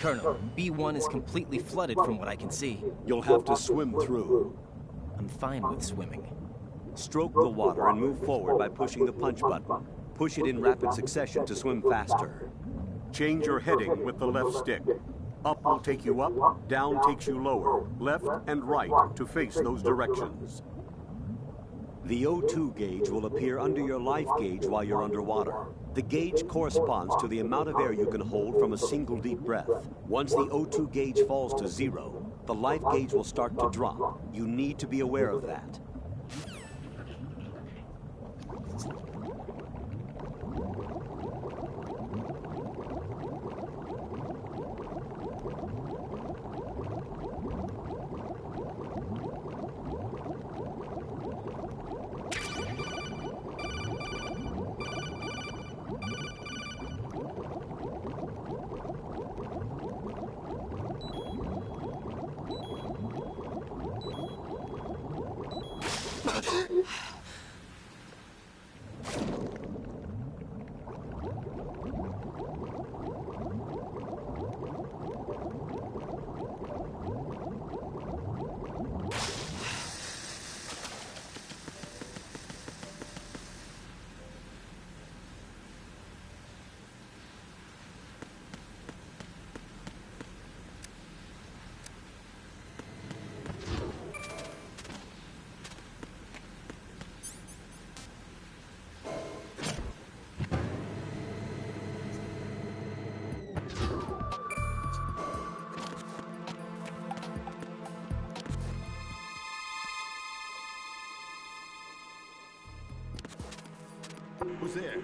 Colonel, B1 is completely flooded from what I can see. You'll have to swim through. I'm fine with swimming. Stroke the water and move forward by pushing the punch button. Push it in rapid succession to swim faster. Change your heading with the left stick. Up will take you up, down takes you lower, left and right to face those directions. The O2 gauge will appear under your life gauge while you're underwater. The gauge corresponds to the amount of air you can hold from a single deep breath. Once the O2 gauge falls to 0, the life gauge will start to drop. You need to be aware of that. Who's there?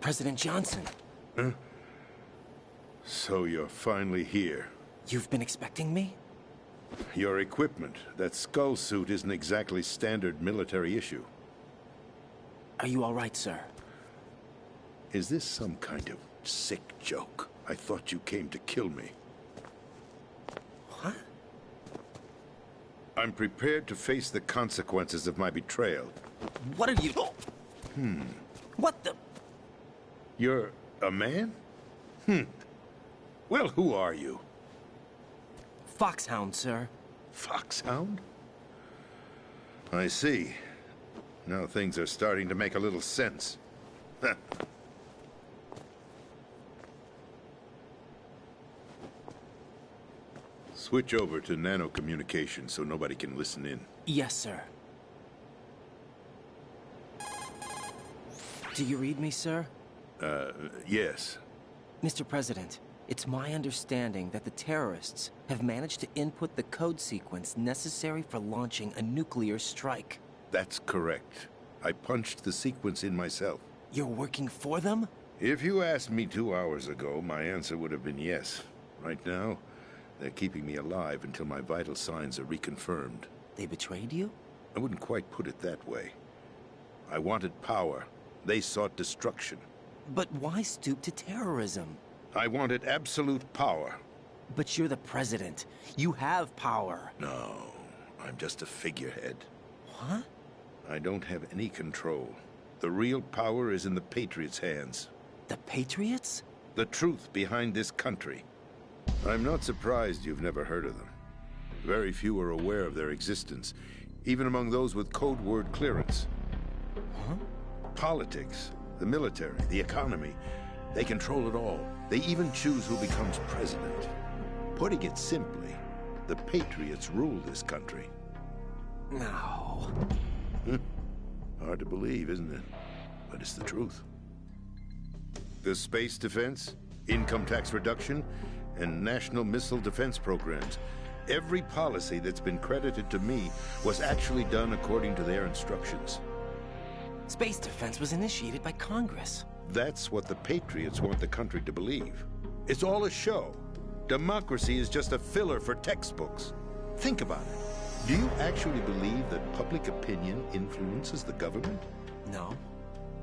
President Johnson. Huh? So you're finally here. You've been expecting me? Your equipment, that skull suit isn't exactly standard military issue. Are you all right, sir? Is this some kind of sick joke? I thought you came to kill me. What? I'm prepared to face the consequences of my betrayal. What are you... What the... You're a man? Well, who are you? Foxhound, sir. Foxhound? I see. Now things are starting to make a little sense. Switch over to nano-communication so nobody can listen in. Yes, sir. Do you read me, sir? Yes. Mr. President, it's my understanding that the terrorists have managed to input the code sequence necessary for launching a nuclear strike. That's correct. I punched the sequence in myself. You're working for them? If you asked me 2 hours ago, my answer would have been yes. Right now, they're keeping me alive until my vital signs are reconfirmed. They betrayed you? I wouldn't quite put it that way. I wanted power. They sought destruction. But why stoop to terrorism? I wanted absolute power. But you're the president. You have power. No, I'm just a figurehead. What? I don't have any control. The real power is in the Patriots' hands. The Patriots? The truth behind this country. I'm not surprised you've never heard of them. Very few are aware of their existence, even among those with code word clearance. Huh? Politics, the military, the economy, they control it all. They even choose who becomes president. Putting it simply, the Patriots rule this country. No. Hard to believe, isn't it? But it's the truth. The space defense, income tax reduction, and national missile defense programs. Every policy that's been credited to me was actually done according to their instructions. Space defense was initiated by Congress. That's what the Patriots want the country to believe. It's all a show. Democracy is just a filler for textbooks. Think about it. Do you actually believe that public opinion influences the government? No.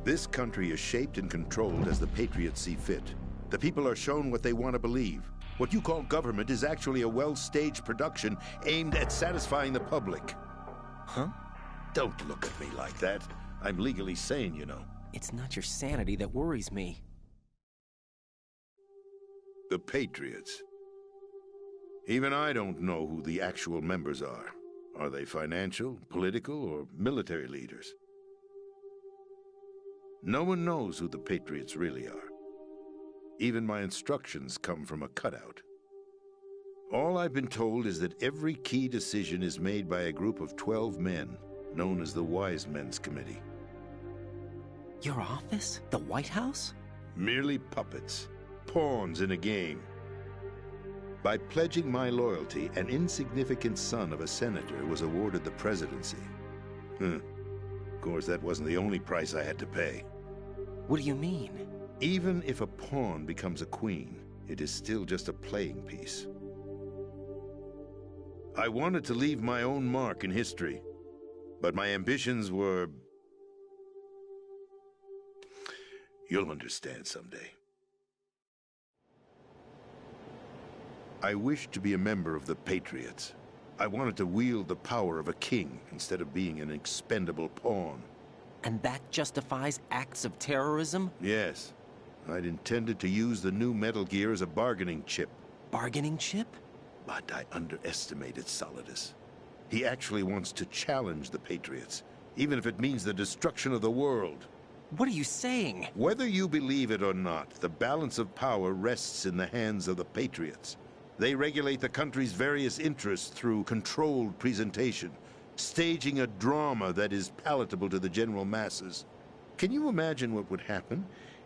This country is shaped and controlled as the Patriots see fit. The people are shown what they want to believe. What you call government is actually a well-staged production aimed at satisfying the public. Huh? Don't look at me like that. I'm legally sane, you know. It's not your sanity that worries me. The Patriots. Even I don't know who the actual members are. Are they financial, political, or military leaders? No one knows who the Patriots really are. Even my instructions come from a cutout. All I've been told is that every key decision is made by a group of 12 men, known as the Wise Men's Committee. Your office? The White House? Merely puppets, pawns in a game. By pledging my loyalty, an insignificant son of a senator was awarded the presidency. Of course, that wasn't the only price I had to pay. What do you mean? Even if a pawn becomes a queen, it is still just a playing piece. I wanted to leave my own mark in history, but my ambitions were... You'll understand someday. I wished to be a member of the Patriots. I wanted to wield the power of a king instead of being an expendable pawn. And that justifies acts of terrorism? Yes. I'd intended to use the new Metal Gear as a bargaining chip. Bargaining chip? But I underestimated Solidus. He actually wants to challenge the Patriots, even if it means the destruction of the world. What are you saying? Whether you believe it or not, the balance of power rests in the hands of the Patriots. They regulate the country's various interests through controlled presentation, staging a drama that is palatable to the general masses. Can you imagine what would happen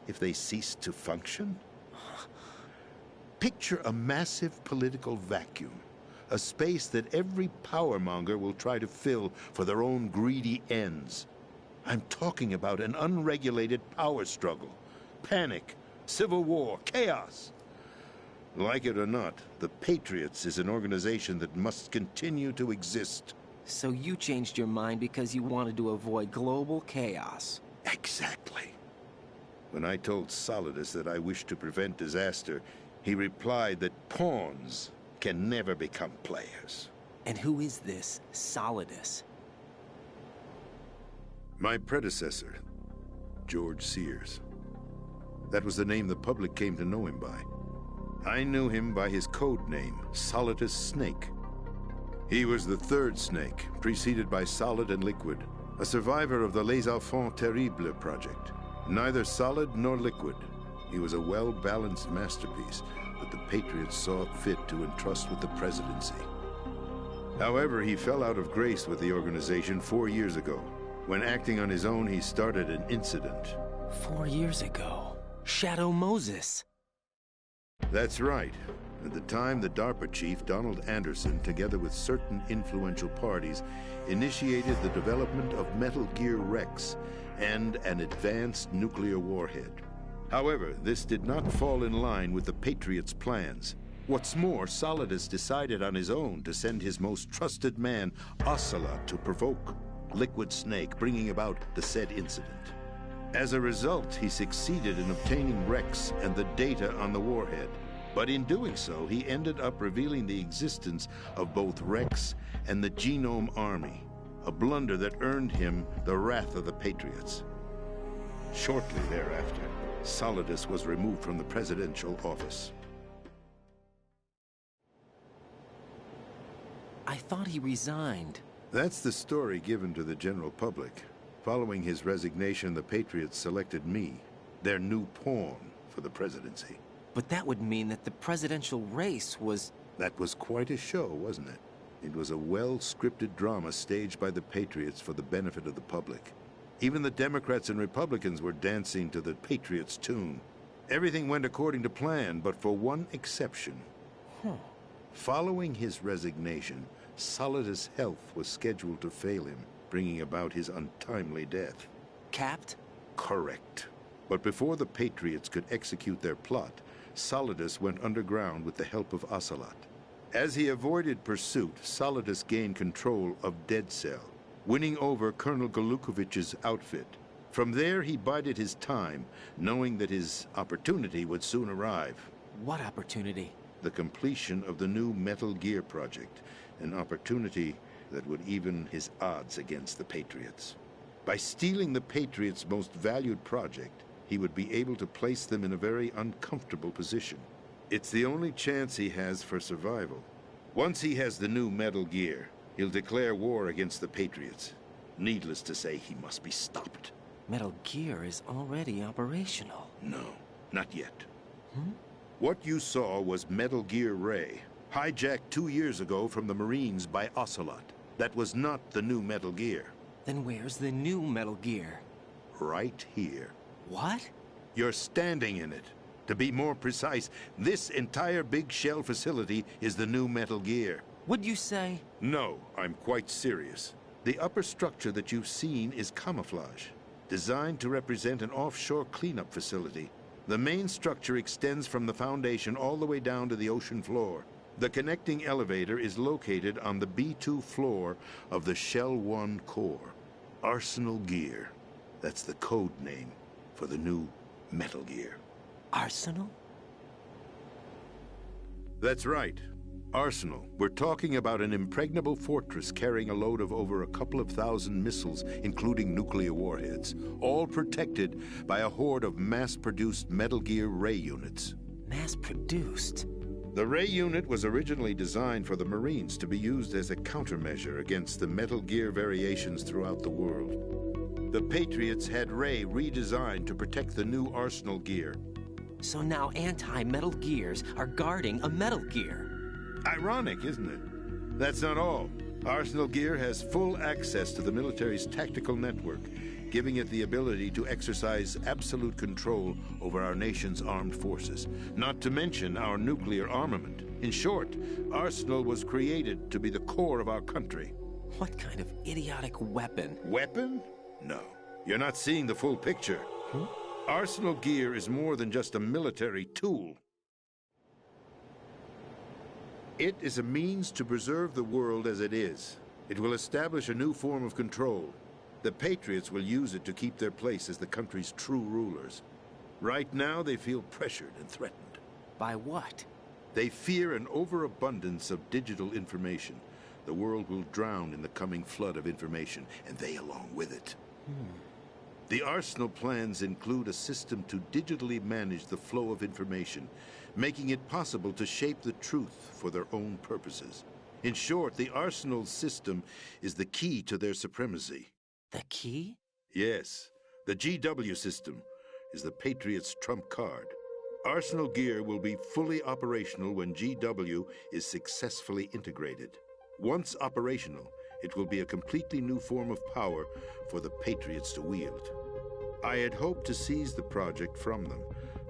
if they ceased to function? Picture a massive political vacuum, a space that every powermonger will try to fill for their own greedy ends. I'm talking about an unregulated power struggle, panic, civil war, chaos. Like it or not, the Patriots is an organization that must continue to exist. So you changed your mind because you wanted to avoid global chaos. Exactly. When I told Solidus that I wished to prevent disaster, he replied that pawns can never become players. And who is this Solidus? My predecessor, George Sears. That was the name the public came to know him by. I knew him by his code name, Solidus Snake. He was the third Snake, preceded by Solid and Liquid, a survivor of the Les Enfants Terribles project. Neither solid nor liquid. He was a well-balanced masterpiece that the Patriots saw fit to entrust with the presidency. However, he fell out of grace with the organization 4 years ago. When acting on his own, he started an incident. 4 years ago? Shadow Moses. That's right. At the time, the DARPA chief, Donald Anderson, together with certain influential parties, initiated the development of Metal Gear Rex and an advanced nuclear warhead. However, this did not fall in line with the Patriots' plans. What's more, Solidus decided on his own to send his most trusted man, Ocelot, to provoke Liquid Snake, bringing about the said incident. As a result, he succeeded in obtaining Rex and the data on the warhead. But in doing so, he ended up revealing the existence of both Rex and the Genome Army, a blunder that earned him the wrath of the Patriots. Shortly thereafter, Solidus was removed from the presidential office. I thought he resigned. That's the story given to the general public. Following his resignation, the Patriots selected me, their new pawn, for the presidency. But that would mean that the presidential race was... That was quite a show, wasn't it? It was a well-scripted drama staged by the Patriots for the benefit of the public. Even the Democrats and Republicans were dancing to the Patriots' tune. Everything went according to plan, but for one exception. Following his resignation, Solidus' health was scheduled to fail him, bringing about his untimely death. Capped? Correct. But before the Patriots could execute their plot, Solidus went underground with the help of Ocelot. As he avoided pursuit, Solidus gained control of Dead Cell, winning over Colonel Golukovich's outfit. From there, he bided his time, knowing that his opportunity would soon arrive. What opportunity? The completion of the new Metal Gear project, an opportunity that would even his odds against the Patriots. By stealing the Patriots' most valued project, he would be able to place them in a very uncomfortable position. It's the only chance he has for survival. Once he has the new Metal Gear, he'll declare war against the Patriots. Needless to say, he must be stopped. Metal Gear is already operational. No, not yet. What you saw was Metal Gear Ray, hijacked 2 years ago from the Marines by Ocelot. That was not the new Metal Gear. Then where's the new Metal Gear? Right here. What? You're standing in it. To be more precise, this entire big shell facility is the new Metal Gear. What'd you say? No, I'm quite serious. The upper structure that you've seen is camouflage, designed to represent an offshore cleanup facility. The main structure extends from the foundation all the way down to the ocean floor. The connecting elevator is located on the B2 floor of the Shell 1 core. Arsenal Gear. That's the code name for the new Metal Gear. Arsenal? That's right. Arsenal. We're talking about an impregnable fortress carrying a load of over a couple of thousand missiles, including nuclear warheads, all protected by a horde of mass-produced Metal Gear Ray units. Mass-produced? The Ray unit was originally designed for the Marines to be used as a countermeasure against the Metal Gear variations throughout the world. The Patriots had Ray redesigned to protect the new Arsenal Gear. So now anti-Metal Gears are guarding a Metal Gear. Ironic, isn't it? That's not all. Arsenal Gear has full access to the military's tactical network, giving it the ability to exercise absolute control over our nation's armed forces, not to mention our nuclear armament. In short, Arsenal was created to be the core of our country. What kind of idiotic weapon? Weapon? No. You're not seeing the full picture. Arsenal Gear is more than just a military tool. It is a means to preserve the world as it is. It will establish a new form of control. The Patriots will use it to keep their place as the country's true rulers. Right now, they feel pressured and threatened. By what? They fear an overabundance of digital information. The world will drown in the coming flood of information, and they along with it. The Arsenal plans include a system to digitally manage the flow of information, making it possible to shape the truth for their own purposes. In short, the Arsenal system is the key to their supremacy. The key? Yes, the GW system is the Patriots' trump card. Arsenal Gear will be fully operational when GW is successfully integrated. Once operational, it will be a completely new form of power for the Patriots to wield. I had hoped to seize the project from them,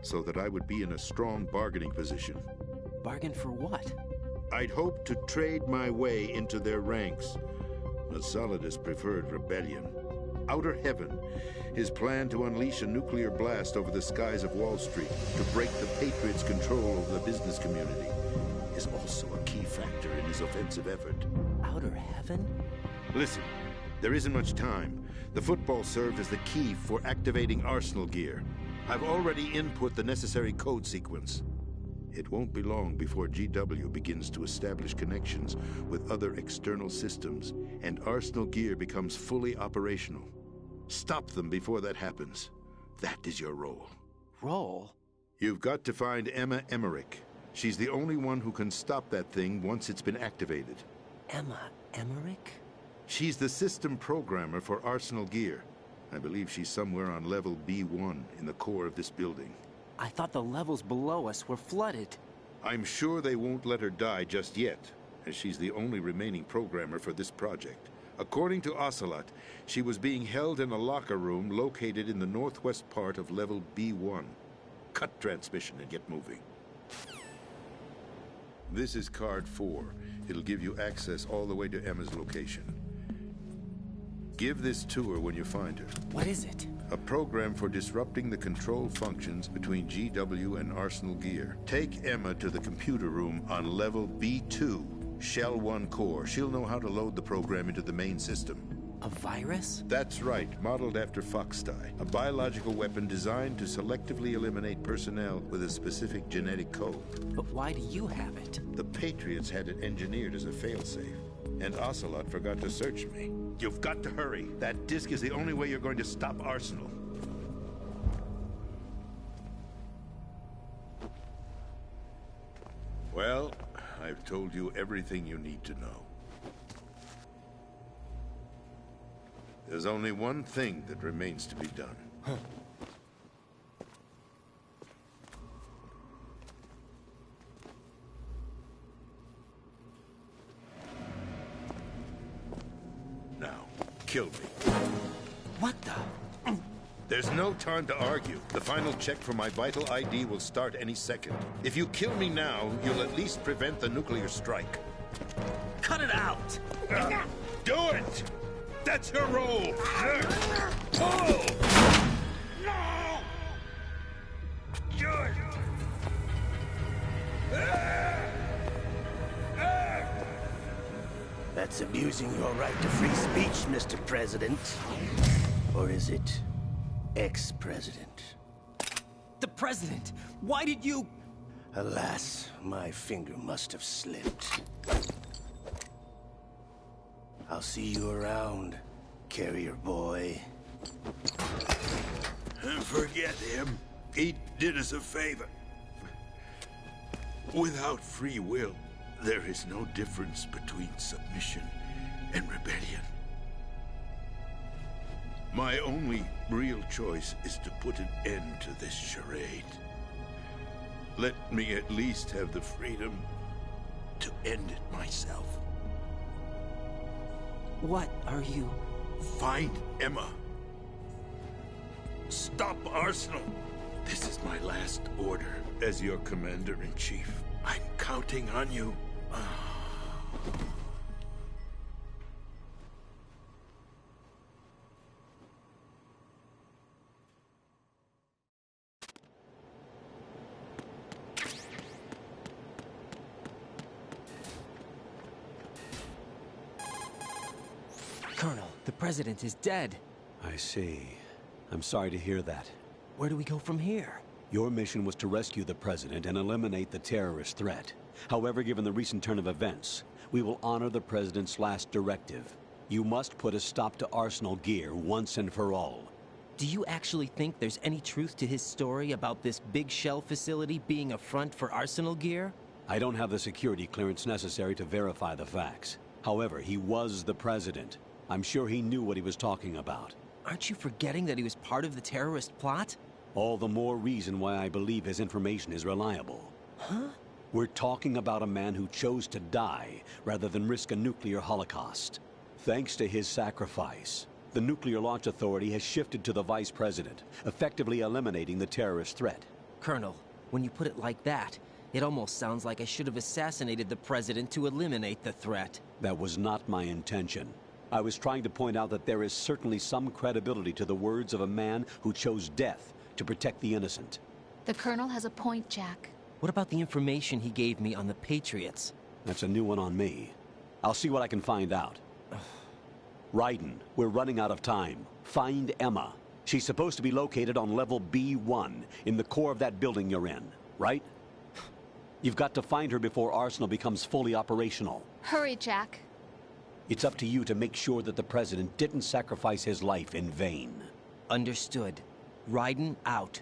so that I would be in a strong bargaining position. Bargain for what? I'd hoped to trade my way into their ranks, but Solidus preferred rebellion. Outer Heaven, his plan to unleash a nuclear blast over the skies of Wall Street to break the Patriots' control over the business community, is also a key factor in his offensive effort. Outer Heaven? Listen, there isn't much time. The football served as the key for activating Arsenal Gear. I've already input the necessary code sequence. It won't be long before GW begins to establish connections with other external systems, and Arsenal Gear becomes fully operational. Stop them before that happens. That is your role. Role? You've got to find Emma Emmerich. She's the only one who can stop that thing once it's been activated. Emma Emmerich? She's the system programmer for Arsenal Gear. I believe she's somewhere on level B1 in the core of this building. I thought the levels below us were flooded. I'm sure they won't let her die just yet, as she's the only remaining programmer for this project. According to Ocelot, she was being held in a locker room located in the northwest part of level B1. Cut transmission and get moving. This is card 4. It'll give you access all the way to Emma's location. Give this to her when you find her. What is it? A program for disrupting the control functions between GW and Arsenal Gear. Take Emma to the computer room on level B2, Shell 1 core. She'll know how to load the program into the main system. A virus? That's right, modeled after Foxdie. A biological weapon designed to selectively eliminate personnel with a specific genetic code. But why do you have it? The Patriots had it engineered as a failsafe. And Ocelot forgot to search me. You've got to hurry. That disk is the only way you're going to stop Arsenal. Well, I've told you everything you need to know. There's only one thing that remains to be done. Huh. Now, kill me. What the? There's no time to argue. The final check for my vital ID will start any second. If you kill me now, you'll at least prevent the nuclear strike. Cut it out! Do it! That's your role! No! George! That's abusing your right to free speech, Mr. President. Or is it ex-president? The president! Why did you... Alas, my finger must have slipped. I'll see you around, carrier boy. Forget him. He did us a favor. Without free will, there is no difference between submission and rebellion. My only real choice is to put an end to this charade. Let me at least have the freedom to end it myself. What are you... Find Emma. Stop Arsenal. This is my last order as your commander-in-chief. I'm counting on you. Colonel, the president is dead. I see. I'm sorry to hear that. Where do we go from here? Your mission was to rescue the president and eliminate the terrorist threat. However, given the recent turn of events, we will honor the president's last directive. You must put a stop to Arsenal Gear once and for all. Do you actually think there's any truth to his story about this big shell facility being a front for Arsenal Gear? I don't have the security clearance necessary to verify the facts. However, he was the president. I'm sure he knew what he was talking about. Aren't you forgetting that he was part of the terrorist plot? All the more reason why I believe his information is reliable. Huh? We're talking about a man who chose to die rather than risk a nuclear holocaust. Thanks to his sacrifice, the Nuclear Launch Authority has shifted to the vice president, effectively eliminating the terrorist threat. Colonel, when you put it like that, it almost sounds like I should have assassinated the president to eliminate the threat. That was not my intention. I was trying to point out that there is certainly some credibility to the words of a man who chose death to protect the innocent. The Colonel has a point, Jack. What about the information he gave me on the Patriots? That's a new one on me. I'll see what I can find out. Raiden, we're running out of time. Find Emma. She's supposed to be located on level B1, in the core of that building you're in, right? You've got to find her before Arsenal becomes fully operational. Hurry, Jack. It's up to you to make sure that the president didn't sacrifice his life in vain. Understood. Raiden out.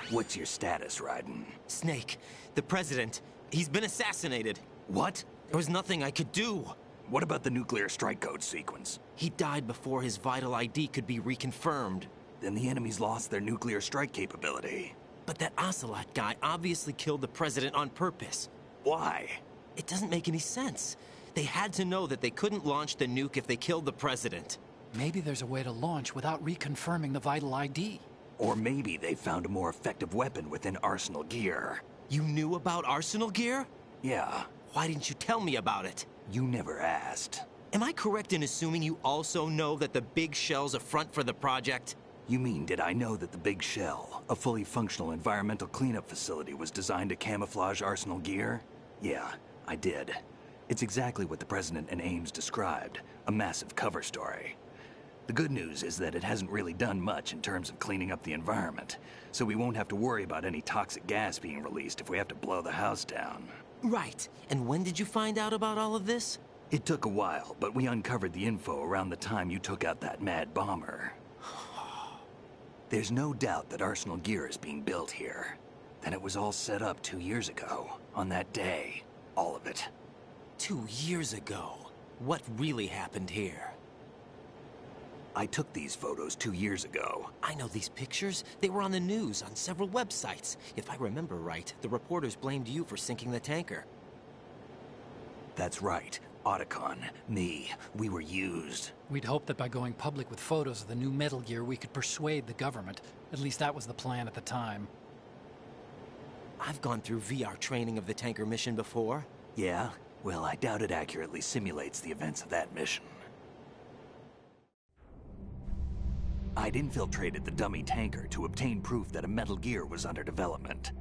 What's your status, Raiden? Snake, the president, he's been assassinated. What? There was nothing I could do. What about the nuclear strike code sequence? He died before his vital ID could be reconfirmed. Then the enemy's lost their nuclear strike capability. But that Ocelot guy obviously killed the president on purpose. Why? It doesn't make any sense. They had to know that they couldn't launch the nuke if they killed the president. Maybe there's a way to launch without reconfirming the vital ID. Or maybe they found a more effective weapon within Arsenal gear. You knew about Arsenal gear? Yeah. Why didn't you tell me about it? You never asked. Am I correct in assuming you also know that the big shell's a front for the project? You mean, did I know that the Big Shell, a fully functional environmental cleanup facility, was designed to camouflage Arsenal gear? Yeah, I did. It's exactly what the President and Ames described, a massive cover story. The good news is that it hasn't really done much in terms of cleaning up the environment, so we won't have to worry about any toxic gas being released if we have to blow the house down. Right. And when did you find out about all of this? It took a while, but we uncovered the info around the time you took out that mad bomber. There's no doubt that Arsenal gear is being built here. Then it was all set up 2 years ago, on that day. All of it. 2 years ago? What really happened here? I took these photos 2 years ago. I know these pictures. They were on the news, on several websites. If I remember right, the reporters blamed you for sinking the tanker. That's right. Otacon, me, we were used. We'd hoped that by going public with photos of the new Metal Gear, we could persuade the government. At least that was the plan at the time. I've gone through VR training of the tanker mission before. Yeah? Well, I doubt it accurately simulates the events of that mission. I'd infiltrated the dummy tanker to obtain proof that a Metal Gear was under development.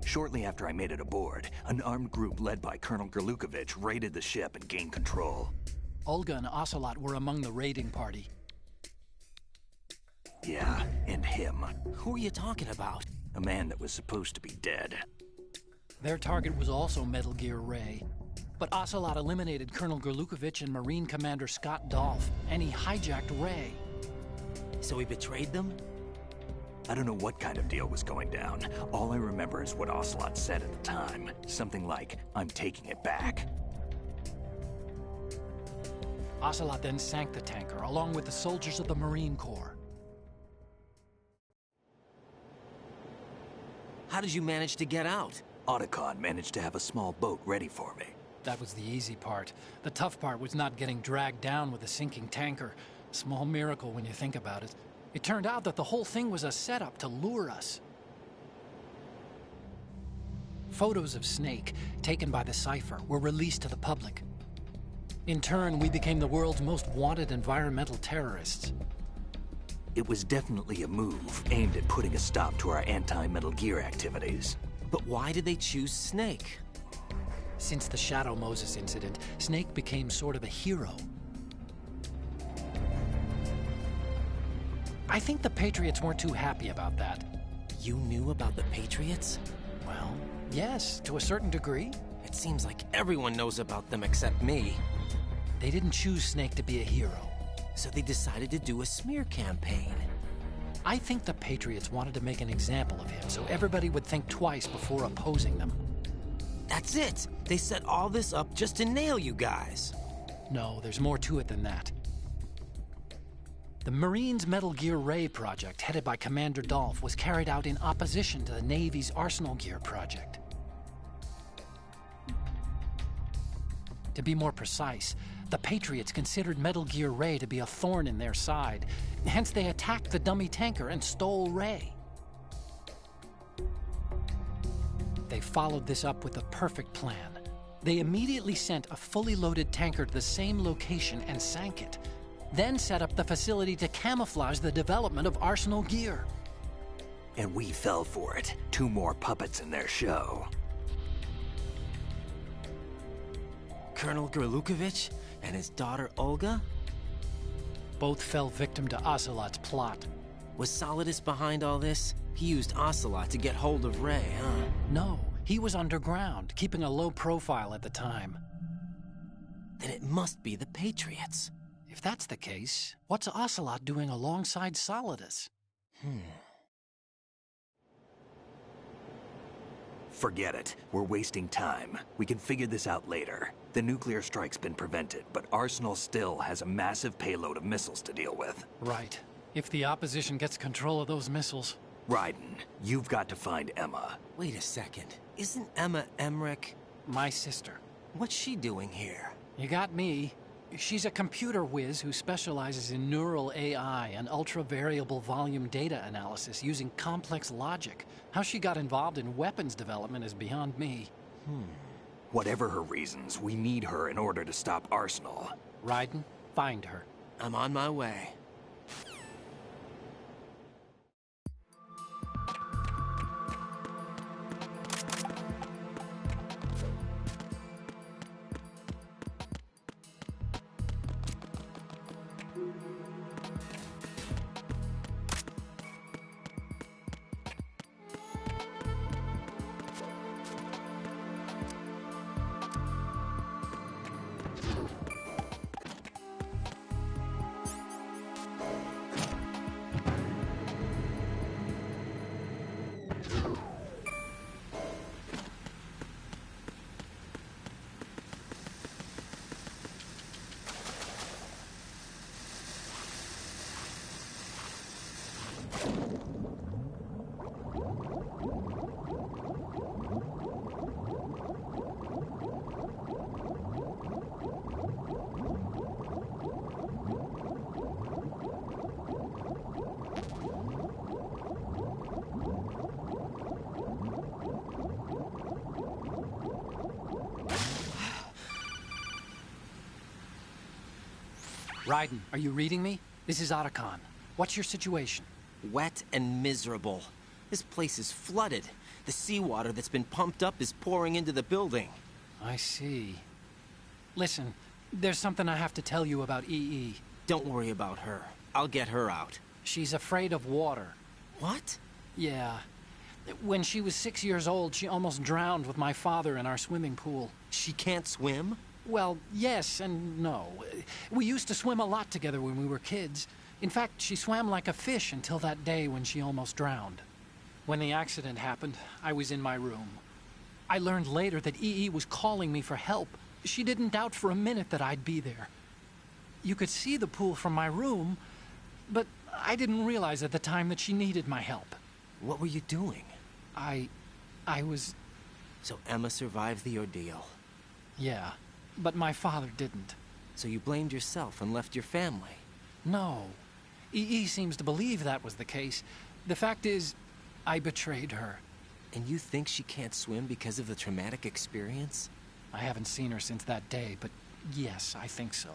Shortly after I made it aboard, an armed group led by Colonel Gerlukovich raided the ship and gained control. Olga and Ocelot were among the raiding party. Yeah, and him. Who are you talking about? A man that was supposed to be dead. Their target was also Metal Gear Ray. But Ocelot eliminated Colonel Gerlukovich and Marine Commander Scott Dolph, and he hijacked Ray. So he betrayed them? I don't know what kind of deal was going down. All I remember is what Ocelot said at the time. Something like, "I'm taking it back." Ocelot then sank the tanker, along with the soldiers of the Marine Corps. How did you manage to get out? Otacon managed to have a small boat ready for me. That was the easy part. The tough part was not getting dragged down with a sinking tanker. Small miracle when you think about it. It turned out that the whole thing was a setup to lure us. Photos of Snake, taken by the Cypher, were released to the public. In turn, we became the world's most wanted environmental terrorists. It was definitely a move aimed at putting a stop to our anti-Metal Gear activities. But why did they choose Snake? Since the Shadow Moses incident, Snake became sort of a hero. I think the Patriots weren't too happy about that. You knew about the Patriots? Well, yes, to a certain degree. It seems like everyone knows about them except me. They didn't choose Snake to be a hero. So they decided to do a smear campaign. I think the Patriots wanted to make an example of him so everybody would think twice before opposing them. That's it! They set all this up just to nail you guys. No, there's more to it than that. The Marines' Metal Gear Ray project, headed by Commander Dolph, was carried out in opposition to the Navy's Arsenal Gear project. To be more precise, the Patriots considered Metal Gear Ray to be a thorn in their side. Hence, they attacked the dummy tanker and stole Ray. They followed this up with a perfect plan. They immediately sent a fully loaded tanker to the same location and sank it. Then set up the facility to camouflage the development of Arsenal Gear. And we fell for it. 2 more puppets in their show. Colonel Gerlukovich and his daughter Olga? Both fell victim to Ocelot's plot. Was Solidus behind all this? He used Ocelot to get hold of Ray, huh? No, he was underground, keeping a low profile at the time. Then it must be the Patriots. If that's the case, what's Ocelot doing alongside Solidus? Forget it. We're wasting time. We can figure this out later. The nuclear strike's been prevented, but Arsenal still has a massive payload of missiles to deal with. Right. If the opposition gets control of those missiles... Raiden, you've got to find Emma. Wait a second. Isn't Emma Emmerich... My sister. What's she doing here? You got me. She's a computer whiz who specializes in neural AI and ultra-variable volume data analysis using complex logic. How she got involved in weapons development is beyond me. Whatever her reasons, we need her in order to stop Arsenal. Raiden, find her. I'm on my way. Raiden, are you reading me? This is Otacon. What's your situation? Wet and miserable. This place is flooded. The seawater that's been pumped up is pouring into the building. I see. Listen, there's something I have to tell you about EE. Don't worry about her. I'll get her out. She's afraid of water. What? Yeah. When she was 6 years old, she almost drowned with my father in our swimming pool. She can't swim? Well, yes and no. We used to swim a lot together when we were kids. In fact, she swam like a fish until that day when she almost drowned. When the accident happened, I was in my room. I learned later that EE was calling me for help. She didn't doubt for a minute that I'd be there. You could see the pool from my room, but I didn't realize at the time that she needed my help. What were you doing? I was... So Emma survived the ordeal. Yeah, but my father didn't. So you blamed yourself and left your family? No. EE seems to believe that was the case. The fact is, I betrayed her. And you think she can't swim because of the traumatic experience? I haven't seen her since that day, but yes, I think so.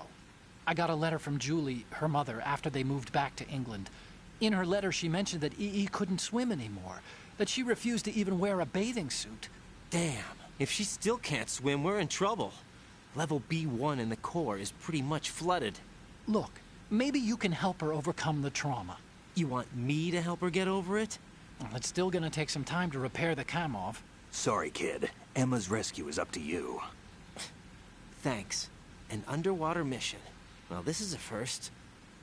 I got a letter from Julie, her mother, after they moved back to England. In her letter, she mentioned that EE couldn't swim anymore, that she refused to even wear a bathing suit. Damn. If she still can't swim, we're in trouble. Level B1 in the core is pretty much flooded. Look, maybe you can help her overcome the trauma. You want me to help her get over it? Well, it's still gonna take some time to repair the Kamov. Sorry, kid. Emma's rescue is up to you. Thanks. An underwater mission. Well, this is a first.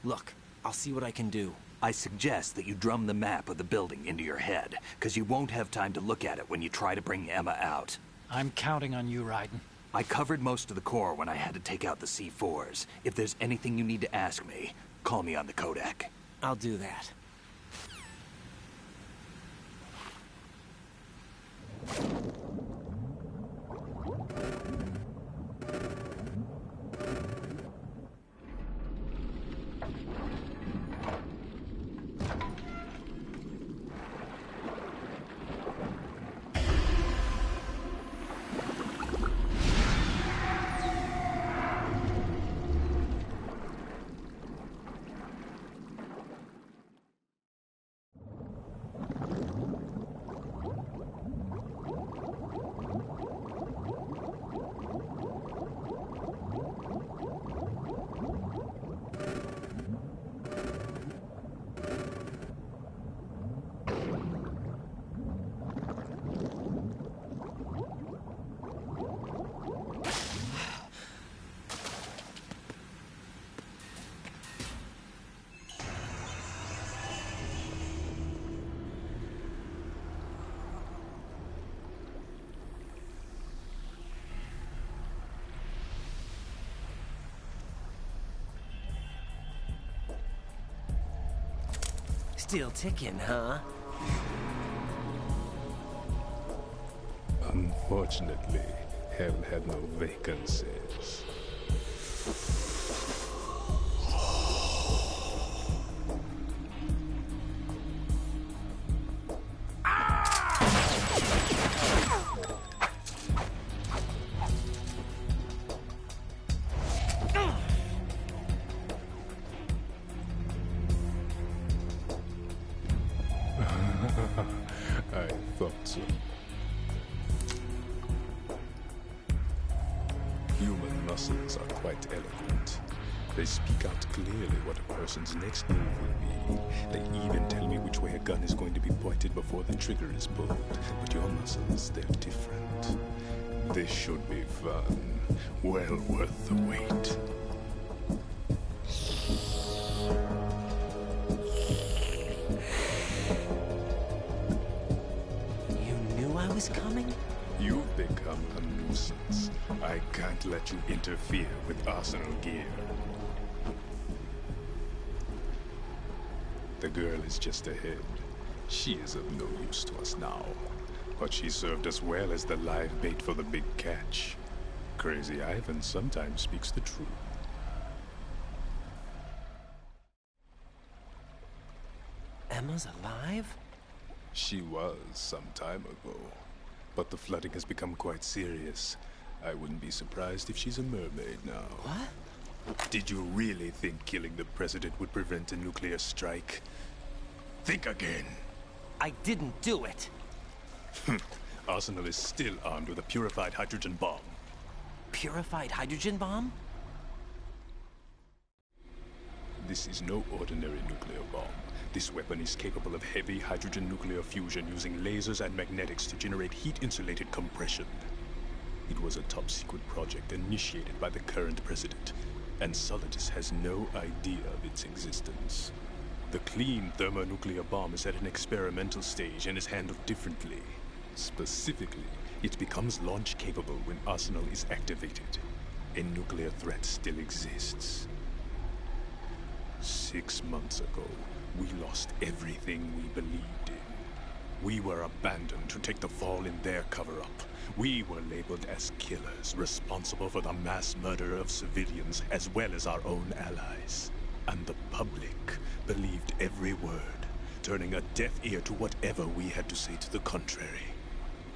Look, I'll see what I can do. I suggest that you drum the map of the building into your head, because you won't have time to look at it when you try to bring Emma out. I'm counting on you, Raiden. I covered most of the core when I had to take out the C4s. If there's anything you need to ask me, call me on the codec. I'll do that. Still ticking, huh? Unfortunately, hell had no vacancies. I thought so. Human muscles are quite eloquent. They speak out clearly what a person's next move will be. They even tell me which way a gun is going to be pointed before the trigger is pulled. But your muscles, they're different. This should be fun. Well worth the wait. Coming? You've become a nuisance. I can't let you interfere with arsenal gear. The girl is just ahead. She is of no use to us now. But she served us well as the live bait for the big catch. Crazy Ivan sometimes speaks the truth. Emma's alive? She was some time ago. But the flooding has become quite serious. I wouldn't be surprised if she's a mermaid now. What? Did you really think killing the president would prevent a nuclear strike? Think again. I didn't do it. Arsenal is still armed with a purified hydrogen bomb. Purified hydrogen bomb? This is no ordinary nuclear bomb. This weapon is capable of heavy hydrogen nuclear fusion using lasers and magnetics to generate heat-insulated compression. It was a top-secret project initiated by the current president, and Solidus has no idea of its existence. The clean thermonuclear bomb is at an experimental stage and is handled differently. Specifically, it becomes launch-capable when Arsenal is activated. A nuclear threat still exists. 6 months ago, we lost everything we believed in. We were abandoned to take the fall in their cover-up. We were labeled as killers, responsible for the mass murder of civilians as well as our own allies. And the public believed every word, turning a deaf ear to whatever we had to say to the contrary.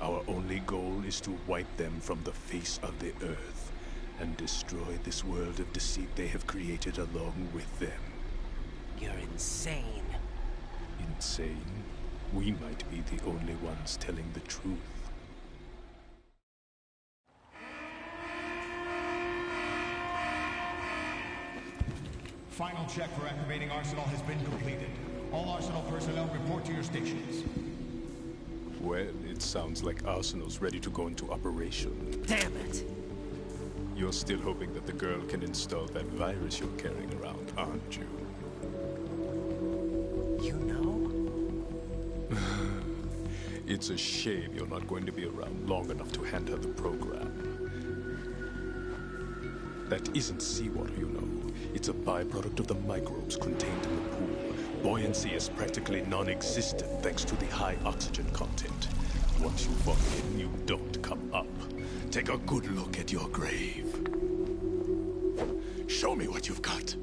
Our only goal is to wipe them from the face of the earth and destroy this world of deceit they have created along with them. You're insane. Insane? We might be the only ones telling the truth. Final check for activating Arsenal has been completed. All Arsenal personnel report to your stations. Well, it sounds like Arsenal's ready to go into operation. Damn it! You're still hoping that the girl can install that virus you're carrying around, aren't you? You know? It's a shame you're not going to be around long enough to hand her the program. That isn't seawater, you know. It's a byproduct of the microbes contained in the pool. Buoyancy is practically non-existent thanks to the high oxygen content. Once you fall in, you don't come up. Take a good look at your grave. Show me what you've got.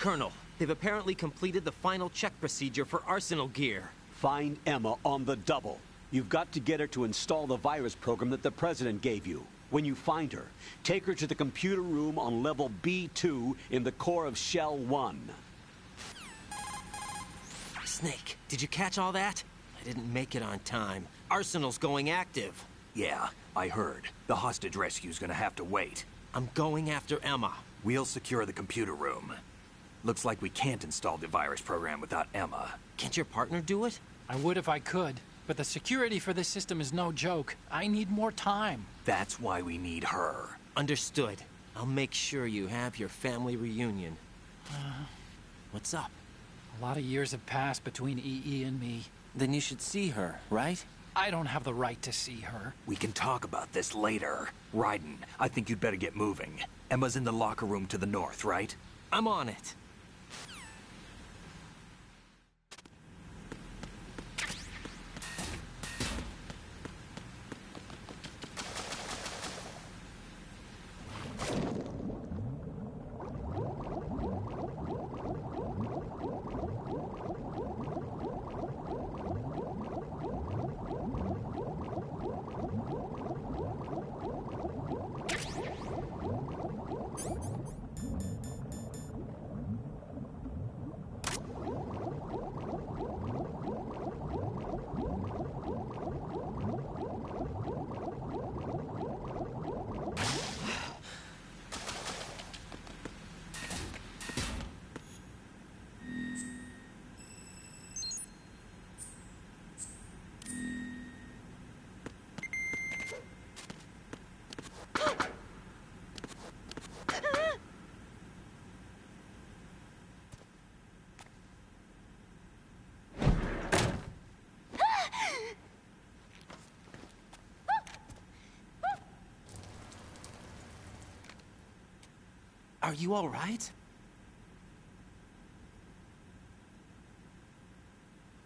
Colonel, they've apparently completed the final check procedure for arsenal gear. Find Emma on the double. You've got to get her to install the virus program that the President gave you. When you find her, take her to the computer room on level B2 in the core of Shell 1. Snake, did you catch all that? I didn't make it on time. Arsenal's going active. Yeah, I heard. The hostage rescue's gonna have to wait. I'm going after Emma. We'll secure the computer room. Looks like we can't install the virus program without Emma. Can't your partner do it? I would if I could, but the security for this system is no joke. I need more time. That's why we need her. Understood. I'll make sure you have your family reunion. What's up? A lot of years have passed between EE and me. Then you should see her, right? I don't have the right to see her. We can talk about this later. Raiden, I think you'd better get moving. Emma's in the locker room to the north, right? I'm on it. Are you all right?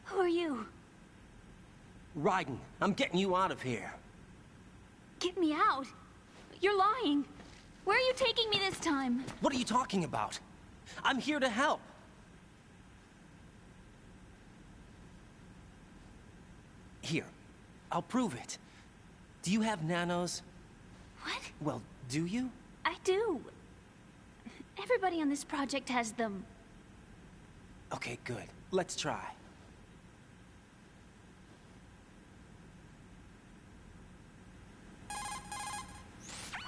Who are you? Raiden, I'm getting you out of here. Get me out. You're lying. Where are you taking me this time? What are you talking about? I'm here to help. Here, I'll prove it. Do you have nanos? What? Well, do you? I do. Everybody on this project has them. Okay, good. Let's try.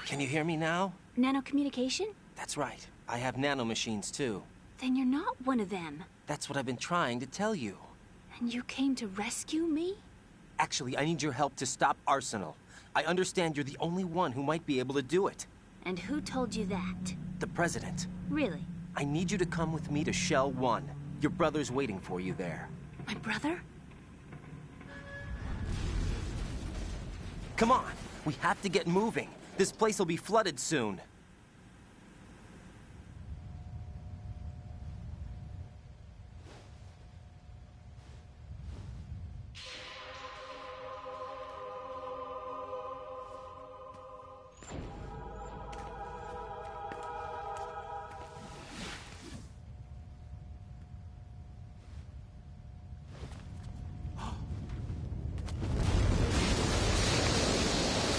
Can you hear me now? Nanocommunication? That's right. I have nanomachines too. Then you're not one of them. That's what I've been trying to tell you. And you came to rescue me? Actually, I need your help to stop Arsenal. I understand you're the only one who might be able to do it. And who told you that? The President. Really? I need you to come with me to Shell 1. Your brother's waiting for you there. My brother? Come on, we have to get moving. This place will be flooded soon.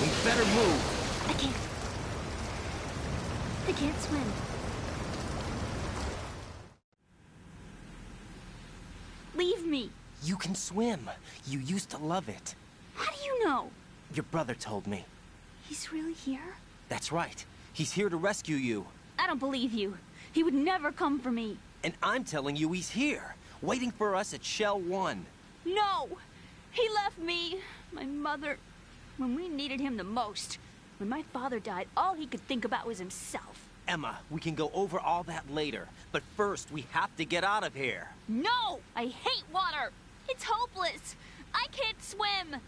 We better move. I can't swim. Leave me. You can swim. You used to love it. How do you know? Your brother told me. He's really here? That's right. He's here to rescue you. I don't believe you. He would never come for me. And I'm telling you he's here, waiting for us at Shell 1. No! He left me, my mother, when we needed him the most. When my father died, all he could think about was himself. Emma, we can go over all that later, but first we have to get out of here. No! I hate water! It's hopeless! I can't swim!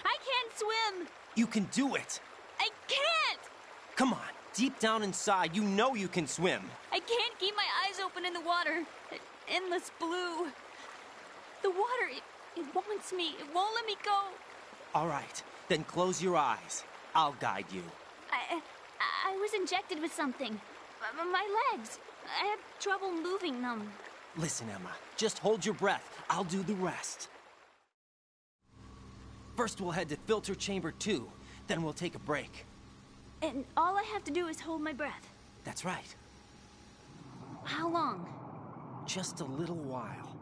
I can't swim! You can do it! I can't! Come on, deep down inside, you know you can swim. I can't keep my eyes open in the water. That endless blue. The water, it wants me. It won't let me go. All right, then close your eyes. I'll guide you. I was injected with something. My legs. I have trouble moving them. Listen, Emma, just hold your breath. I'll do the rest. First, we'll head to filter chamber 2. Then we'll take a break. And all I have to do is hold my breath. That's right. How long? Just a little while.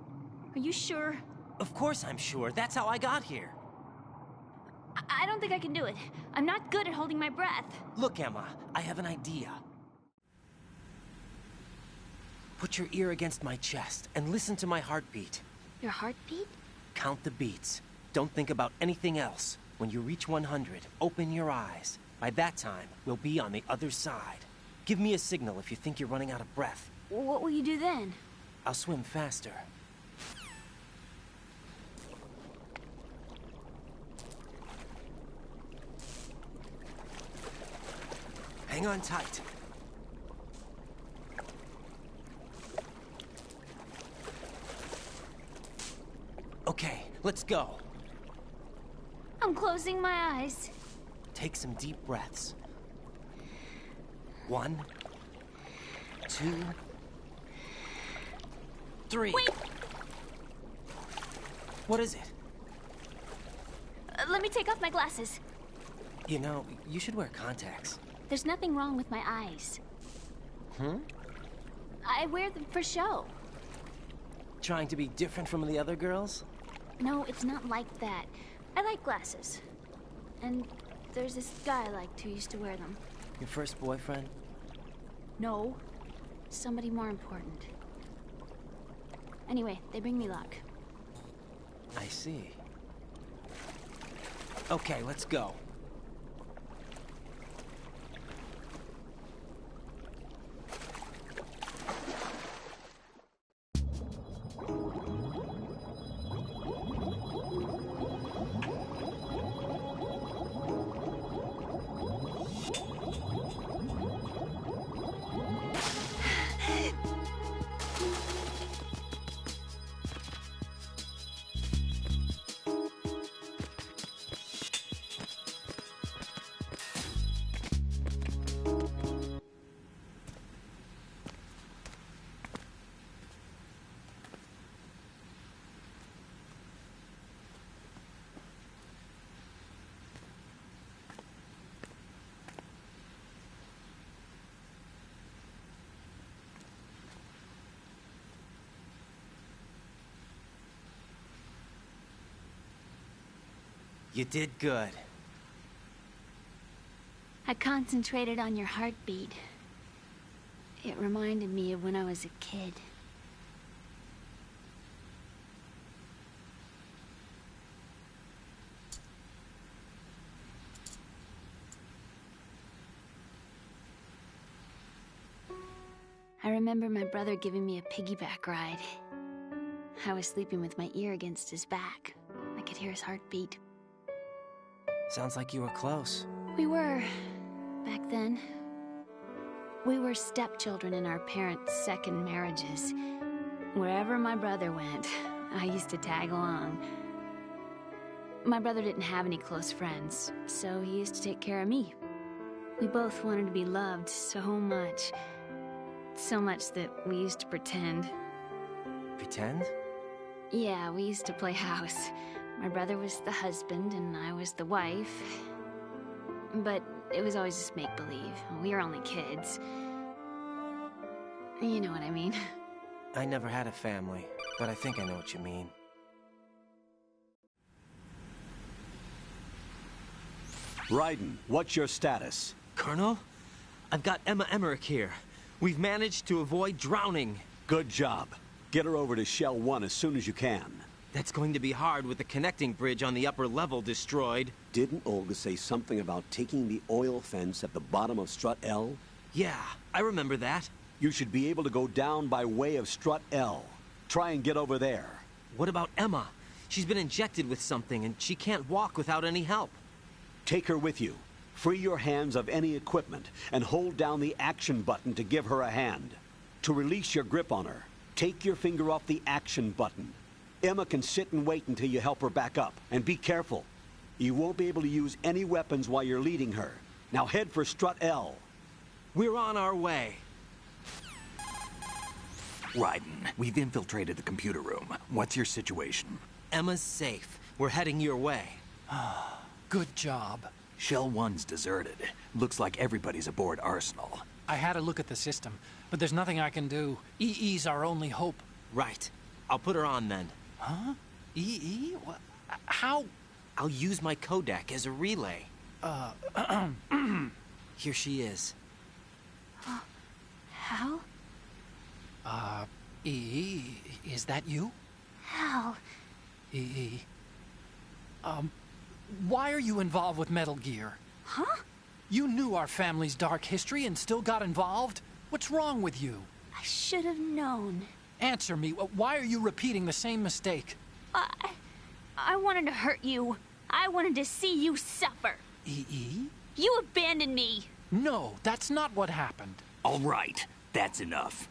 Are you sure? Of course I'm sure. That's how I got here. I don't think I can do it. I'm not good at holding my breath. Look, Emma, I have an idea. Put your ear against my chest and listen to my heartbeat. Your heartbeat? Count the beats. Don't think about anything else. When you reach 100, open your eyes. By that time, we'll be on the other side. Give me a signal if you think you're running out of breath. What will you do then? I'll swim faster. Hang on tight. Okay, let's go. I'm closing my eyes. Take some deep breaths. 1, 2, 3. Wait! What is it? Let me take off my glasses. You know, you should wear contacts. There's nothing wrong with my eyes. I wear them for show. Trying to be different from the other girls? No, it's not like that. I like glasses. And there's this guy I liked who used to wear them. Your first boyfriend? No. Somebody more important. Anyway, they bring me luck. I see. Okay, let's go. You did good. I concentrated on your heartbeat. It reminded me of when I was a kid. I remember my brother giving me a piggyback ride. I was sleeping with my ear against his back. I could hear his heartbeat. Sounds like you were close. We were, back then. We were stepchildren in our parents' second marriages. Wherever my brother went, I used to tag along. My brother didn't have any close friends, so he used to take care of me. We both wanted to be loved so much. So much that we used to pretend. Pretend? Yeah, we used to play house. My brother was the husband and I was the wife. But it was always just make-believe. We were only kids. You know what I mean. I never had a family, but I think I know what you mean. Raiden, what's your status? Colonel? I've got Emma Emmerich here. We've managed to avoid drowning. Good job. Get her over to Shell 1 as soon as you can. That's going to be hard with the connecting bridge on the upper level destroyed. Didn't Olga say something about taking the oil fence at the bottom of Strut L? Yeah, I remember that. You should be able to go down by way of Strut L. Try and get over there. What about Emma? She's been injected with something and she can't walk without any help. Take her with you. Free your hands of any equipment and hold down the action button to give her a hand. To release your grip on her, take your finger off the action button. Emma can sit and wait until you help her back up. And be careful. You won't be able to use any weapons while you're leading her. Now head for Strut L. We're on our way. Raiden, we've infiltrated the computer room. What's your situation? Emma's safe. We're heading your way. Good job. Shell 1's deserted. Looks like everybody's aboard Arsenal. I had a look at the system, but there's nothing I can do. EE's our only hope. Right. I'll put her on then. Huh? EE? What? How? I'll use my Kodak as a relay. Here she is. Hal? EE, is that you? Hal. EE. Why are you involved with Metal Gear? Huh? You knew our family's dark history and still got involved? What's wrong with you? I should have known. Answer me. Why are you repeating the same mistake? I wanted to hurt you. I wanted to see you suffer. EE? You abandoned me. No, that's not what happened. All right, that's enough.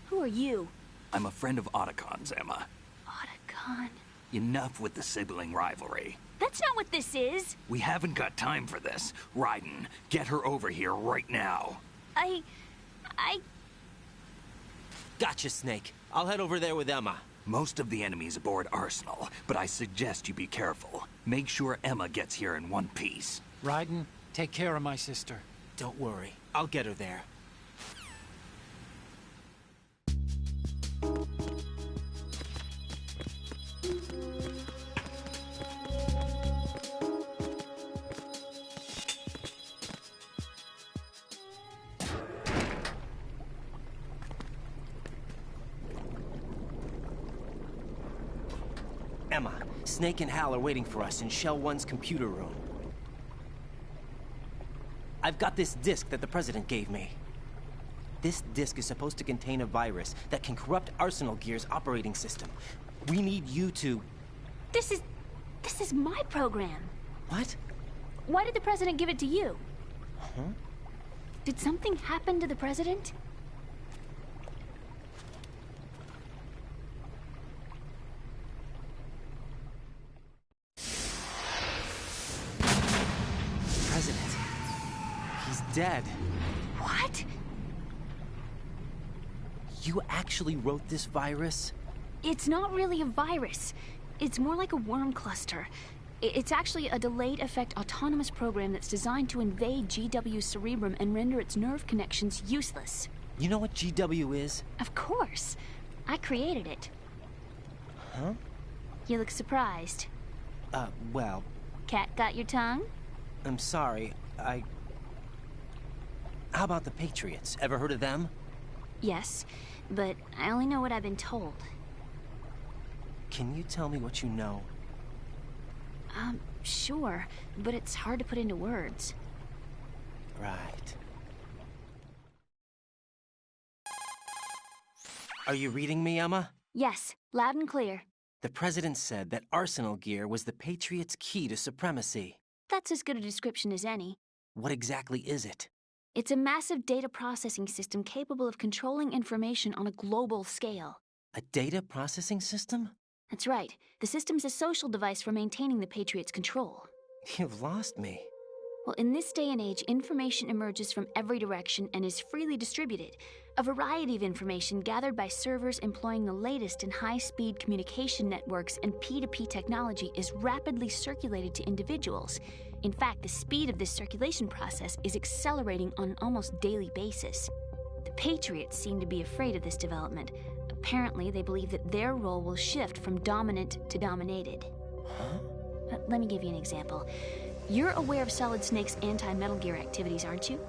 Who are you? I'm a friend of Otacon's, Emma. Otacon. Enough with the sibling rivalry. That's not what this is. We haven't got time for this. Raiden, get her over here right now. I... Gotcha, Snake. I'll head over there with Emma. Most of the enemy's aboard Arsenal, but I suggest you be careful. Make sure Emma gets here in one piece. Raiden, take care of my sister. Don't worry. I'll get her there. Emma, Snake and Hal are waiting for us in Shell 1's computer room. I've got this disk that the President gave me. This disk is supposed to contain a virus that can corrupt Arsenal Gear's operating system. We need you to... This is my program. What? Why did the President give it to you? Huh? Did something happen to the President? President. He's dead. What? You actually wrote this virus? It's not really a virus. It's more like a worm cluster. It's actually a delayed effect autonomous program that's designed to invade GW's cerebrum and render its nerve connections useless. You know what GW is? Of course. I created it. Huh? You look surprised. Well... Cat got your tongue? I'm sorry, How about the Patriots? Ever heard of them? Yes, but I only know what I've been told. Can you tell me what you know? Sure, but it's hard to put into words. Right. Are you reading me, Emma? Yes, loud and clear. The President said that Arsenal Gear was the Patriots' key to supremacy. That's as good a description as any. What exactly is it? It's a massive data processing system capable of controlling information on a global scale. A data processing system? That's right. The system's a social device for maintaining the Patriots' control. You've lost me. Well, in this day and age, information emerges from every direction and is freely distributed. A variety of information gathered by servers employing the latest in high-speed communication networks and P2P technology is rapidly circulated to individuals. In fact, the speed of this circulation process is accelerating on an almost daily basis. The Patriots seem to be afraid of this development. Apparently, they believe that their role will shift from dominant to dominated. Huh? Let me give you an example. You're aware of Solid Snake's anti-Metal Gear activities, aren't you?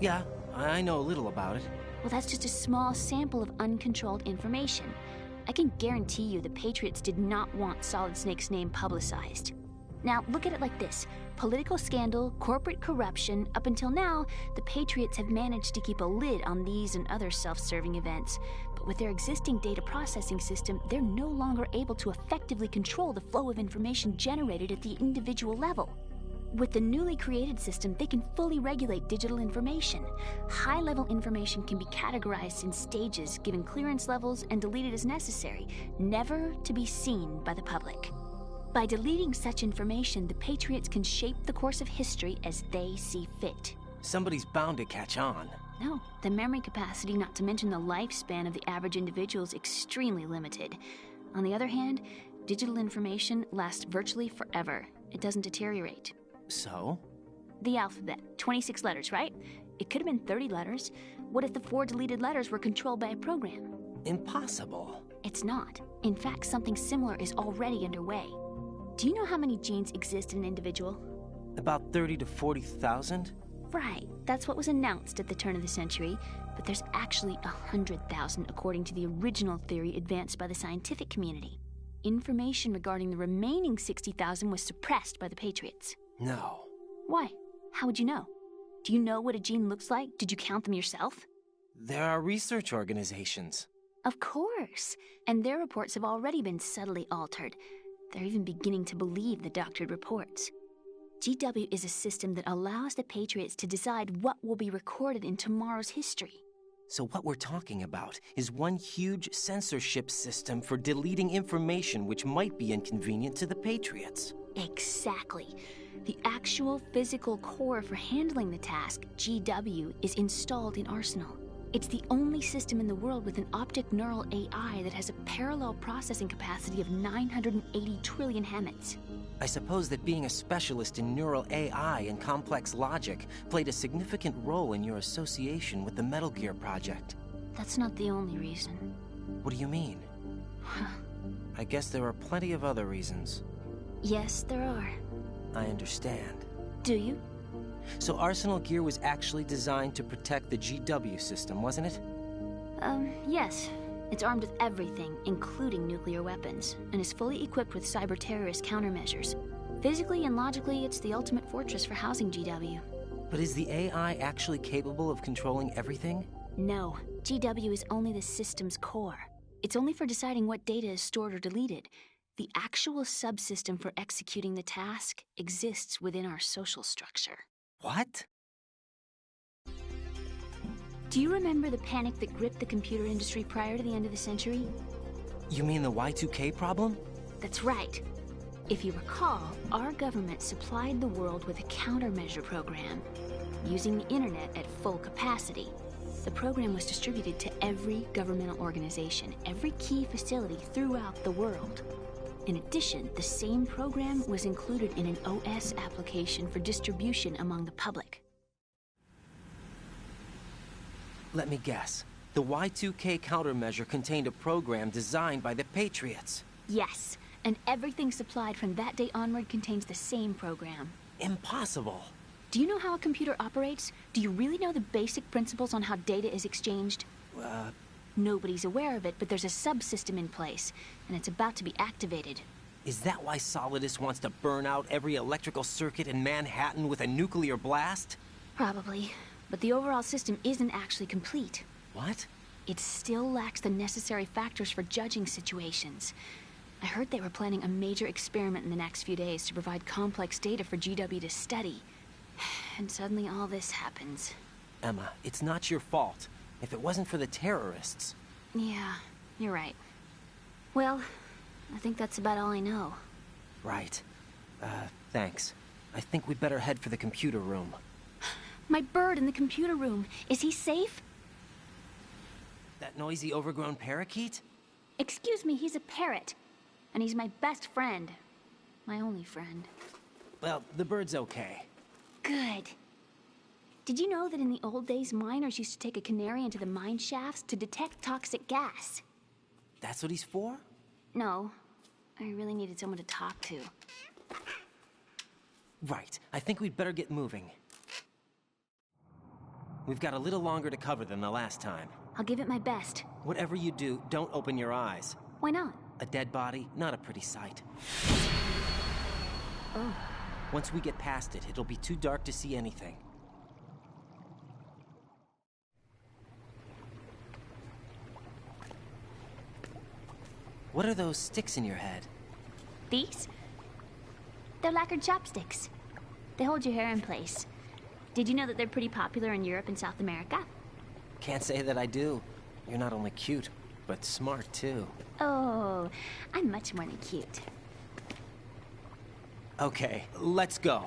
Yeah, I know a little about it. Well, that's just a small sample of uncontrolled information. I can guarantee you the Patriots did not want Solid Snake's name publicized. Now, look at it like this. Political scandal, corporate corruption, up until now, the Patriots have managed to keep a lid on these and other self-serving events. But with their existing data processing system, they're no longer able to effectively control the flow of information generated at the individual level. With the newly created system, they can fully regulate digital information. High-level information can be categorized in stages, given clearance levels, and deleted as necessary, never to be seen by the public. By deleting such information, the Patriots can shape the course of history as they see fit. Somebody's bound to catch on. No, the memory capacity, not to mention the lifespan of the average individual, is extremely limited. On the other hand, digital information lasts virtually forever. It doesn't deteriorate. So? The alphabet, 26 letters, right? It could have been 30 letters. What if the 4 deleted letters were controlled by a program? Impossible. It's not. In fact, something similar is already underway. Do you know how many genes exist in an individual? About 30 to 40,000? Right, that's what was announced at the turn of the century, but there's actually 100,000 according to the original theory advanced by the scientific community. Information regarding the remaining 60,000 was suppressed by the Patriots. No. Why? How would you know? Do you know what a gene looks like? Did you count them yourself? There are research organizations. Of course, and their reports have already been subtly altered. They're even beginning to believe the doctored reports. GW is a system that allows the Patriots to decide what will be recorded in tomorrow's history. So what we're talking about is one huge censorship system for deleting information which might be inconvenient to the Patriots. Exactly. The actual physical core for handling the task, GW, is installed in Arsenal. It's the only system in the world with an optic neural AI that has a parallel processing capacity of 980 trillion Hammets. I suppose that being a specialist in neural AI and complex logic played a significant role in your association with the Metal Gear project. That's not the only reason. What do you mean? I guess there are plenty of other reasons. Yes, there are. I understand. Do you? So Arsenal Gear was actually designed to protect the GW system, wasn't it? Yes. It's armed with everything, including nuclear weapons, and is fully equipped with cyber-terrorist countermeasures. Physically and logically, it's the ultimate fortress for housing GW. But is the AI actually capable of controlling everything? No. GW is only the system's core. It's only for deciding what data is stored or deleted. The actual subsystem for executing the task exists within our social structure. What? Do you remember the panic that gripped the computer industry prior to the end of the century? You mean the Y2K problem? That's right. If you recall, our government supplied the world with a countermeasure program, using the internet at full capacity. The program was distributed to every governmental organization, every key facility throughout the world. In addition, the same program was included in an OS application for distribution among the public. Let me guess. The Y2K countermeasure contained a program designed by the Patriots. Yes, and everything supplied from that day onward contains the same program. Impossible. Do you know how a computer operates? Do you really know the basic principles on how data is exchanged? Nobody's aware of it, but there's a subsystem in place, and it's about to be activated. Is that why Solidus wants to burn out every electrical circuit in Manhattan with a nuclear blast? Probably. But the overall system isn't actually complete. What? It still lacks the necessary factors for judging situations. I heard they were planning a major experiment in the next few days to provide complex data for GW to study. And suddenly all this happens. Emma, it's not your fault. If it wasn't for the terrorists... Yeah, you're right. Well, I think that's about all I know. Right. Thanks. I think we'd better head for the computer room. My bird in the computer room. Is he safe? That noisy, overgrown parakeet? Excuse me, he's a parrot. And he's my best friend. My only friend. Well, the bird's okay. Good. Did you know that in the old days, miners used to take a canary into the mine shafts to detect toxic gas? That's what he's for? No. I really needed someone to talk to. Right. I think we'd better get moving. We've got a little longer to cover than the last time. I'll give it my best. Whatever you do, don't open your eyes. Why not? A dead body, not a pretty sight. Oh. Once we get past it, it'll be too dark to see anything. What are those sticks in your head? These? They're lacquered chopsticks. They hold your hair in place. Did you know that they're pretty popular in Europe and South America? Can't say that I do. You're not only cute, but smart too. Oh, I'm much more than cute. Okay, let's go.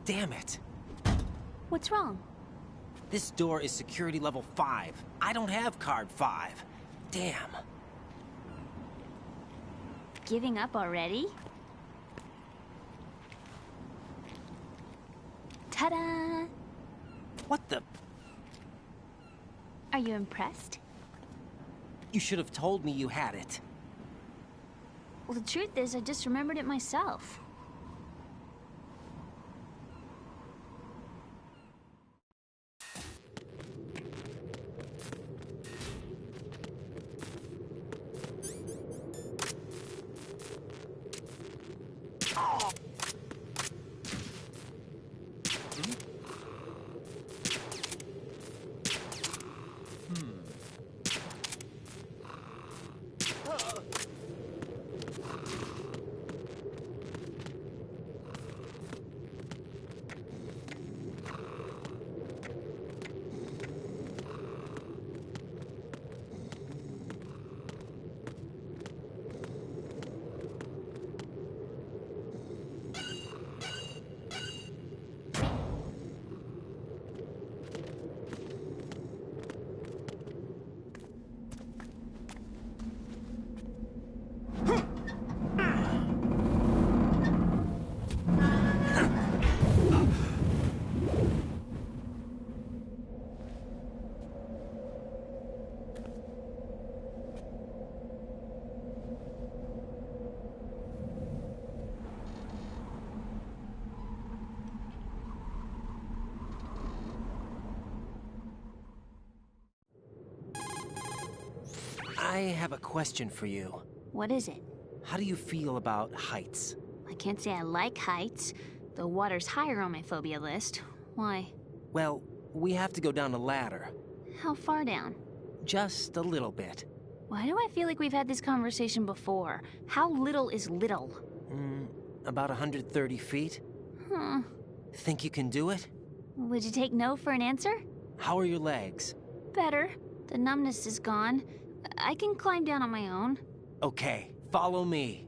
Damn it. What's wrong? This door is security level 5. I don't have card 5. Damn. Giving up already? Ta-da! What the? Are you impressed? You should have told me you had it. Well, the truth is, I just remembered it myself. I have a question for you. What is it? How do you feel about heights? I can't say I like heights, though water's higher on my phobia list. Why? Well, we have to go down a ladder. How far down? Just a little bit. Why do I feel like we've had this conversation before? How little is little? About 130 feet. Huh. Think you can do it? Would you take no for an answer? How are your legs? Better. The numbness is gone. I can climb down on my own. Okay, follow me.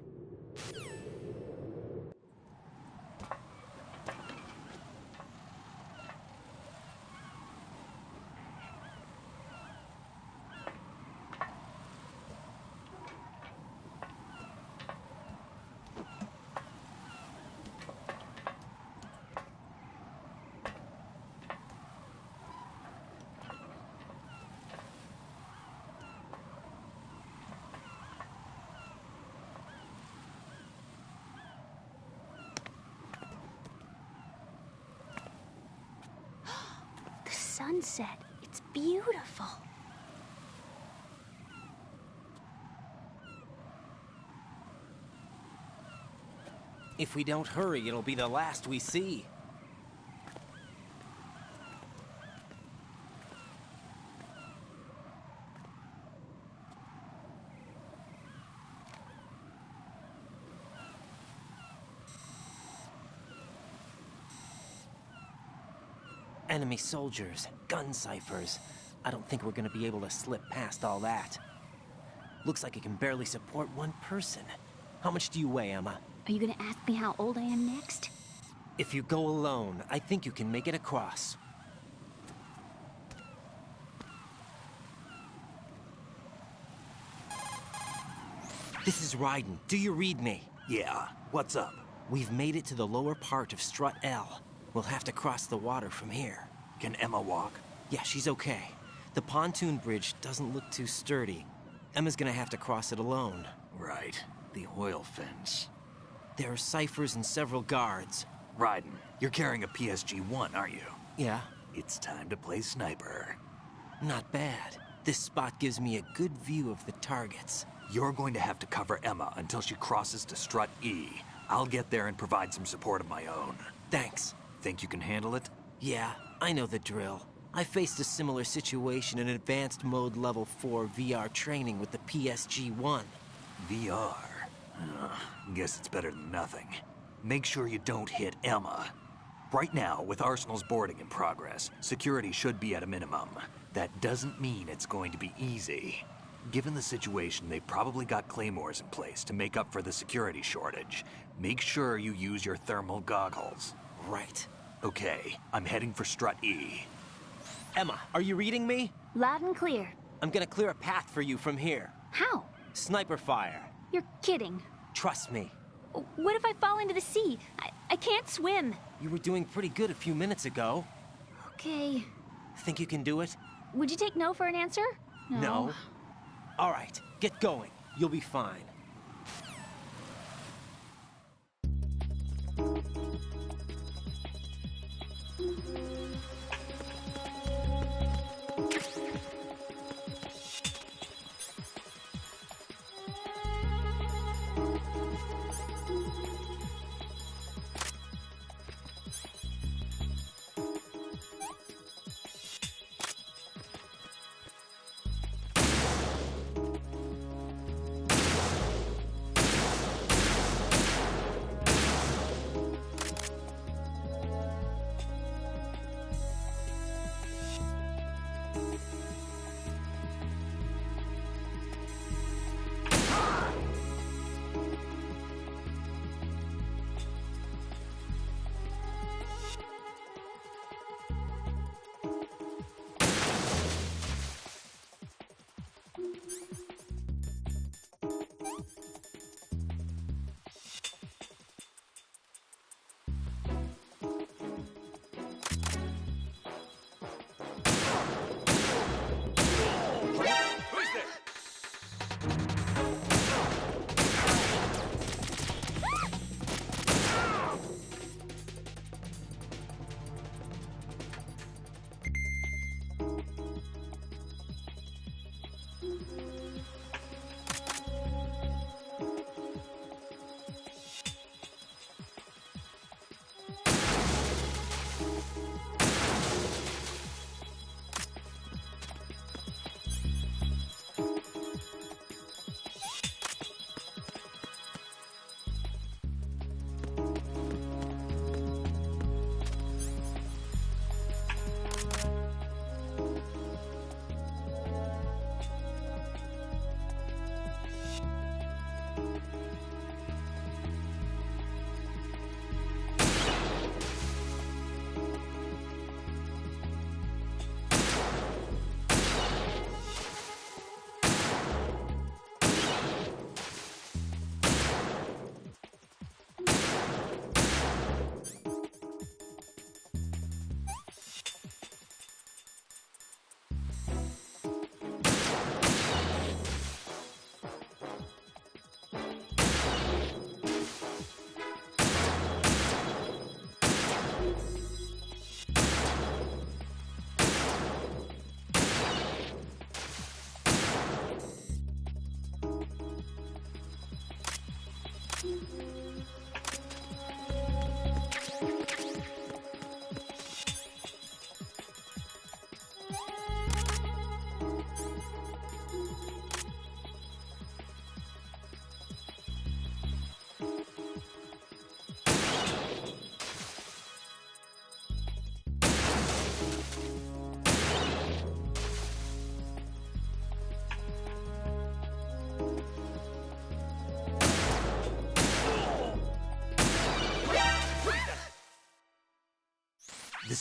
Sunset. It's beautiful. If we don't hurry, it'll be the last we see. Enemy soldiers, gun ciphers. I don't think we're gonna be able to slip past all that. Looks like it can barely support one person. How much do you weigh, Emma? Are you gonna ask me how old I am next? If you go alone, I think you can make it across. This is Raiden. Do you read me? Yeah, what's up? We've made it to the lower part of Strut L. We'll have to cross the water from here. Can Emma walk? Yeah, she's okay. The pontoon bridge doesn't look too sturdy. Emma's gonna have to cross it alone. Right. The oil fence. There are ciphers and several guards. Raiden, you're carrying a PSG-1, aren't you? Yeah. It's time to play sniper. Not bad. This spot gives me a good view of the targets. You're going to have to cover Emma until she crosses to Strut E. I'll get there and provide some support of my own. Thanks. Think you can handle it? Yeah, I know the drill. I faced a similar situation in Advanced Mode Level 4 VR training with the PSG-1. VR? Guess it's better than nothing. Make sure you don't hit Emma. Right now, with Arsenal's boarding in progress, security should be at a minimum. That doesn't mean it's going to be easy. Given the situation, they've probably got claymores in place to make up for the security shortage. Make sure you use your thermal goggles. Right. Okay, I'm heading for Strut E. Emma, are you reading me? Loud and clear. I'm gonna clear a path for you from here. How? Sniper fire. You're kidding. Trust me. What if I fall into the sea? I can't swim. You were doing pretty good a few minutes ago. Okay. Think you can do it? Would you take no for an answer? No. All right, get going. You'll be fine.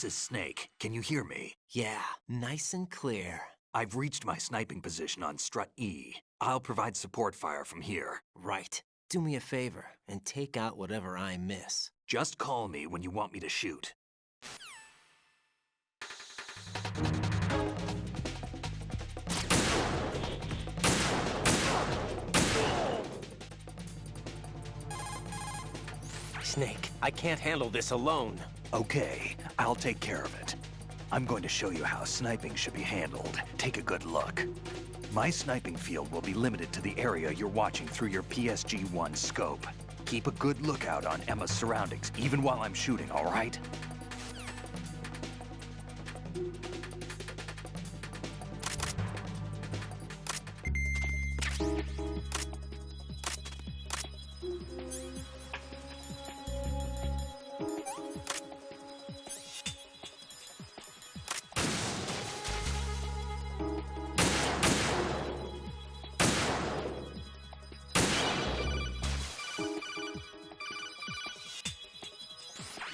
This is Snake. Can you hear me? Yeah, nice and clear. I've reached my sniping position on Strut E. I'll provide support fire from here. Right. Do me a favor and take out whatever I miss. Just call me when you want me to shoot. Snake, I can't handle this alone. Okay, I'll take care of it. I'm going to show you how sniping should be handled. Take a good look. My sniping field will be limited to the area you're watching through your PSG-1 scope. Keep a good lookout on Emma's surroundings, even while I'm shooting, all right?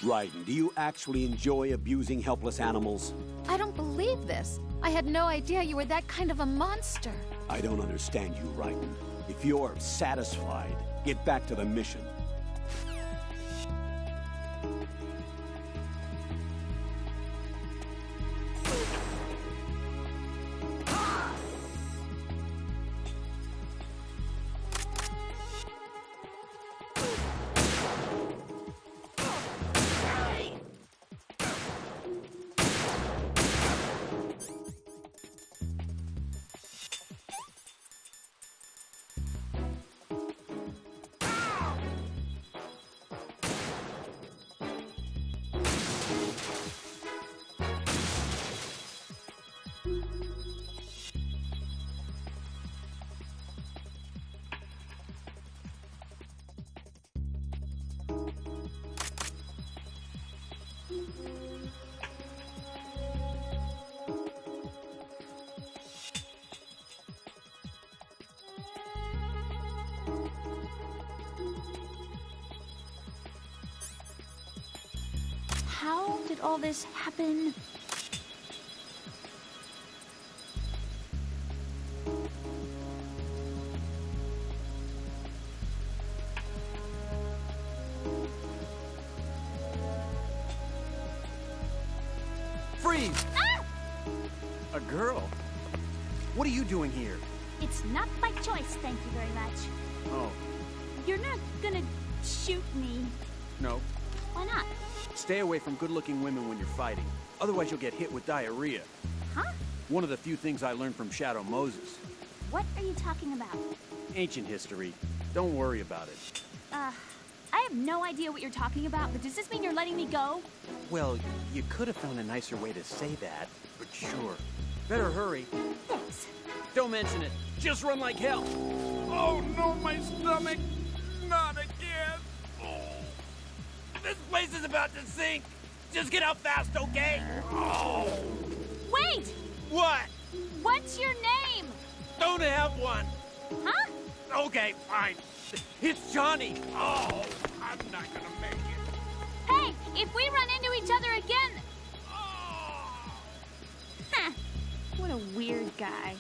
Raiden, do you actually enjoy abusing helpless animals? I don't believe this. I had no idea you were that kind of a monster. I don't understand you, Raiden. If you're satisfied, get back to the mission. How did all this happen? Freeze! Ah! A girl? What are you doing here? It's not by choice, thank you very much. Oh, You're not gonna shoot me. no. Why not? Stay away from good-looking women when you're fighting. Otherwise you'll get hit with diarrhea. Huh? One of the few things I learned from Shadow Moses. What are you talking about? Ancient history. Don't worry about it. I have no idea what you're talking about, but does this mean you're letting me go? Well, you could have found a nicer way to say that, but sure. Better hurry. Thanks. Don't mention it. Just run like hell. Oh no, my stomach! Not again! Oh. This place is about to sink! Just get out fast, okay? Oh. Wait! What? What's your name? Don't have one! Huh? Okay, fine. It's Johnny! Oh, I'm not gonna make it. Hey, if we run into each other again... Oh. Huh. What a weird guy.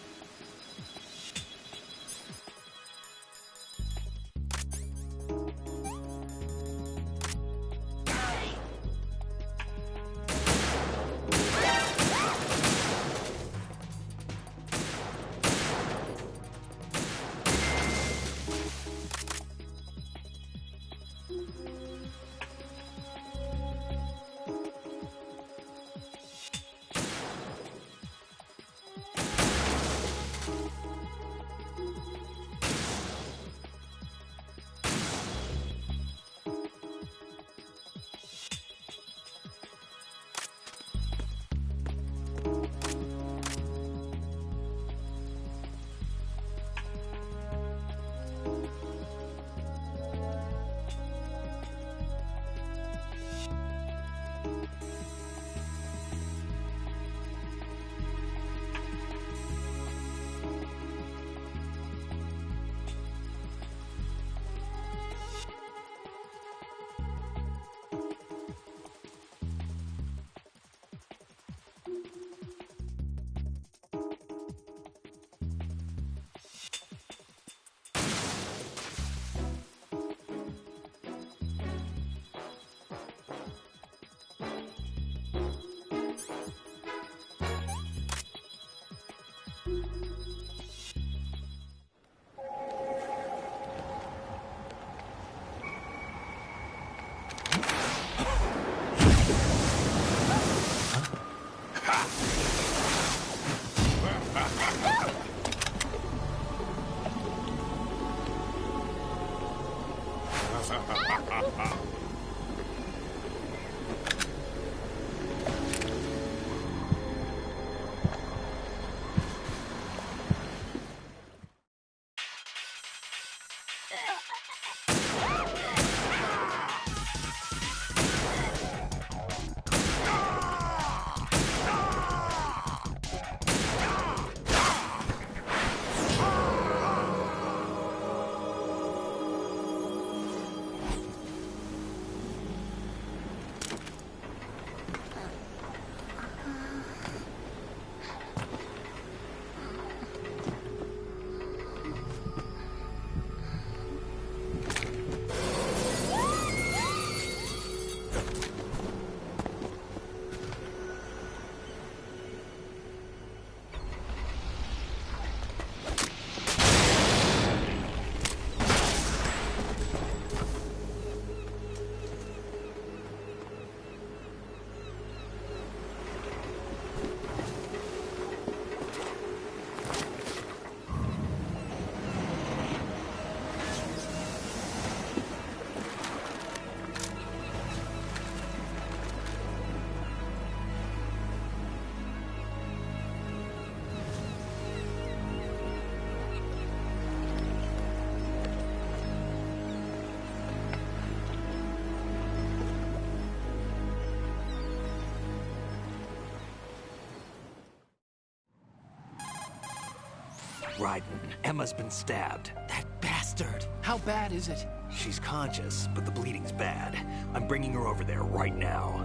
Raiden, Emma's been stabbed. That bastard! How bad is it? She's conscious, but the bleeding's bad. I'm bringing her over there right now.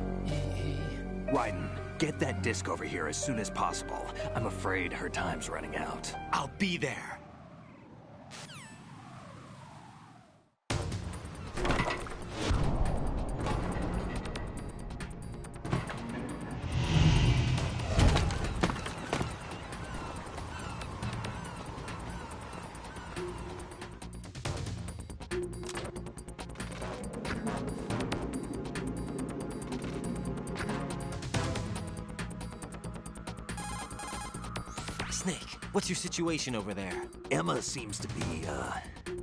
Raiden, get that disc over here as soon as possible. I'm afraid her time's running out. I'll be there. Snake, what's your situation over there? Emma seems to be,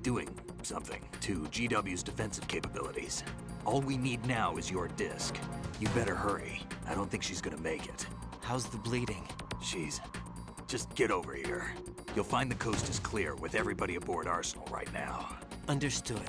doing something to GW's defensive capabilities. All we need now is your disc. You better hurry. I don't think she's gonna make it. How's the bleeding? Just get over here. You'll find the coast is clear with everybody aboard Arsenal right now. Understood.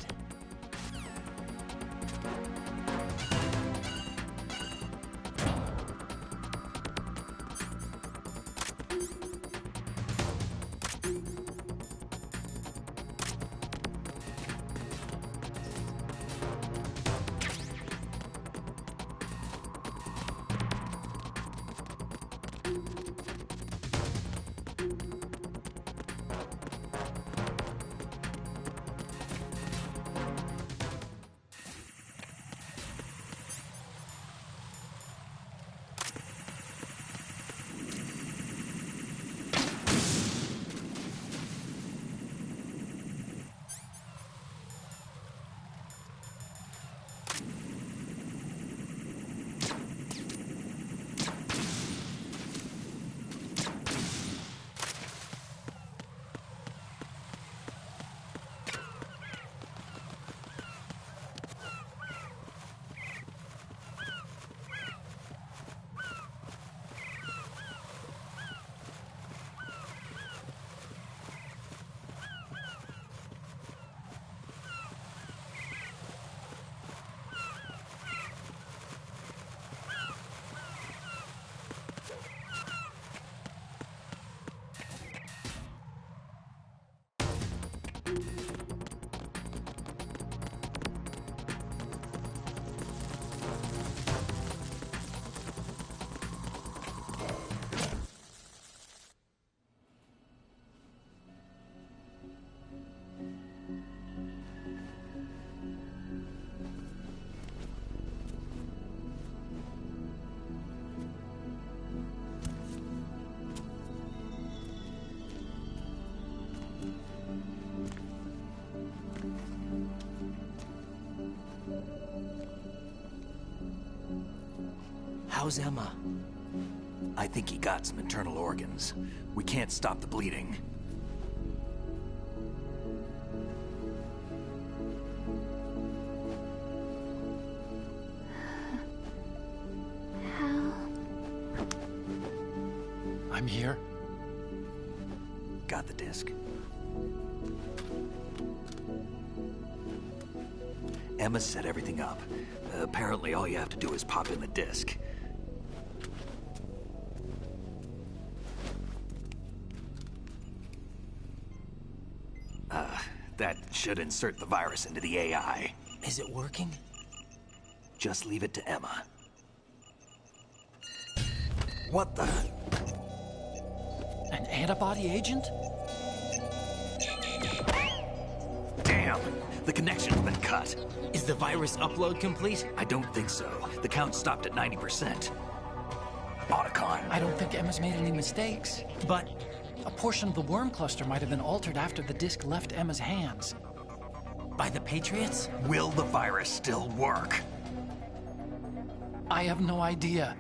How's Emma? I think he got some internal organs. We can't stop the bleeding. I'm here. Got the disc? Emma set everything up. Apparently all you have to do is pop in the disc. That should insert the virus into the AI. Is it working? Just leave it to Emma. What the? An antibody agent? Damn! The connection's been cut. Is the virus upload complete? I don't think so. The count stopped at 90%. Otacon. I don't think Emma's made any mistakes. But a portion of the worm cluster might have been altered after the disc left Emma's hands. By the Patriots? Will the virus still work? I have no idea.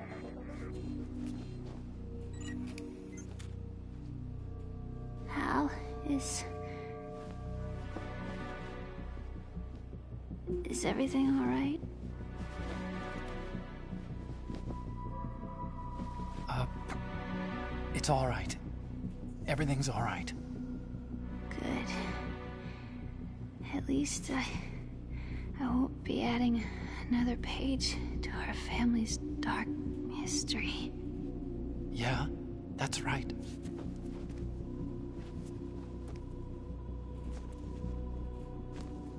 Hal, is everything all right? It's all right. Everything's all right. Good. At least I won't be adding another page to our family's dark history. Yeah, that's right.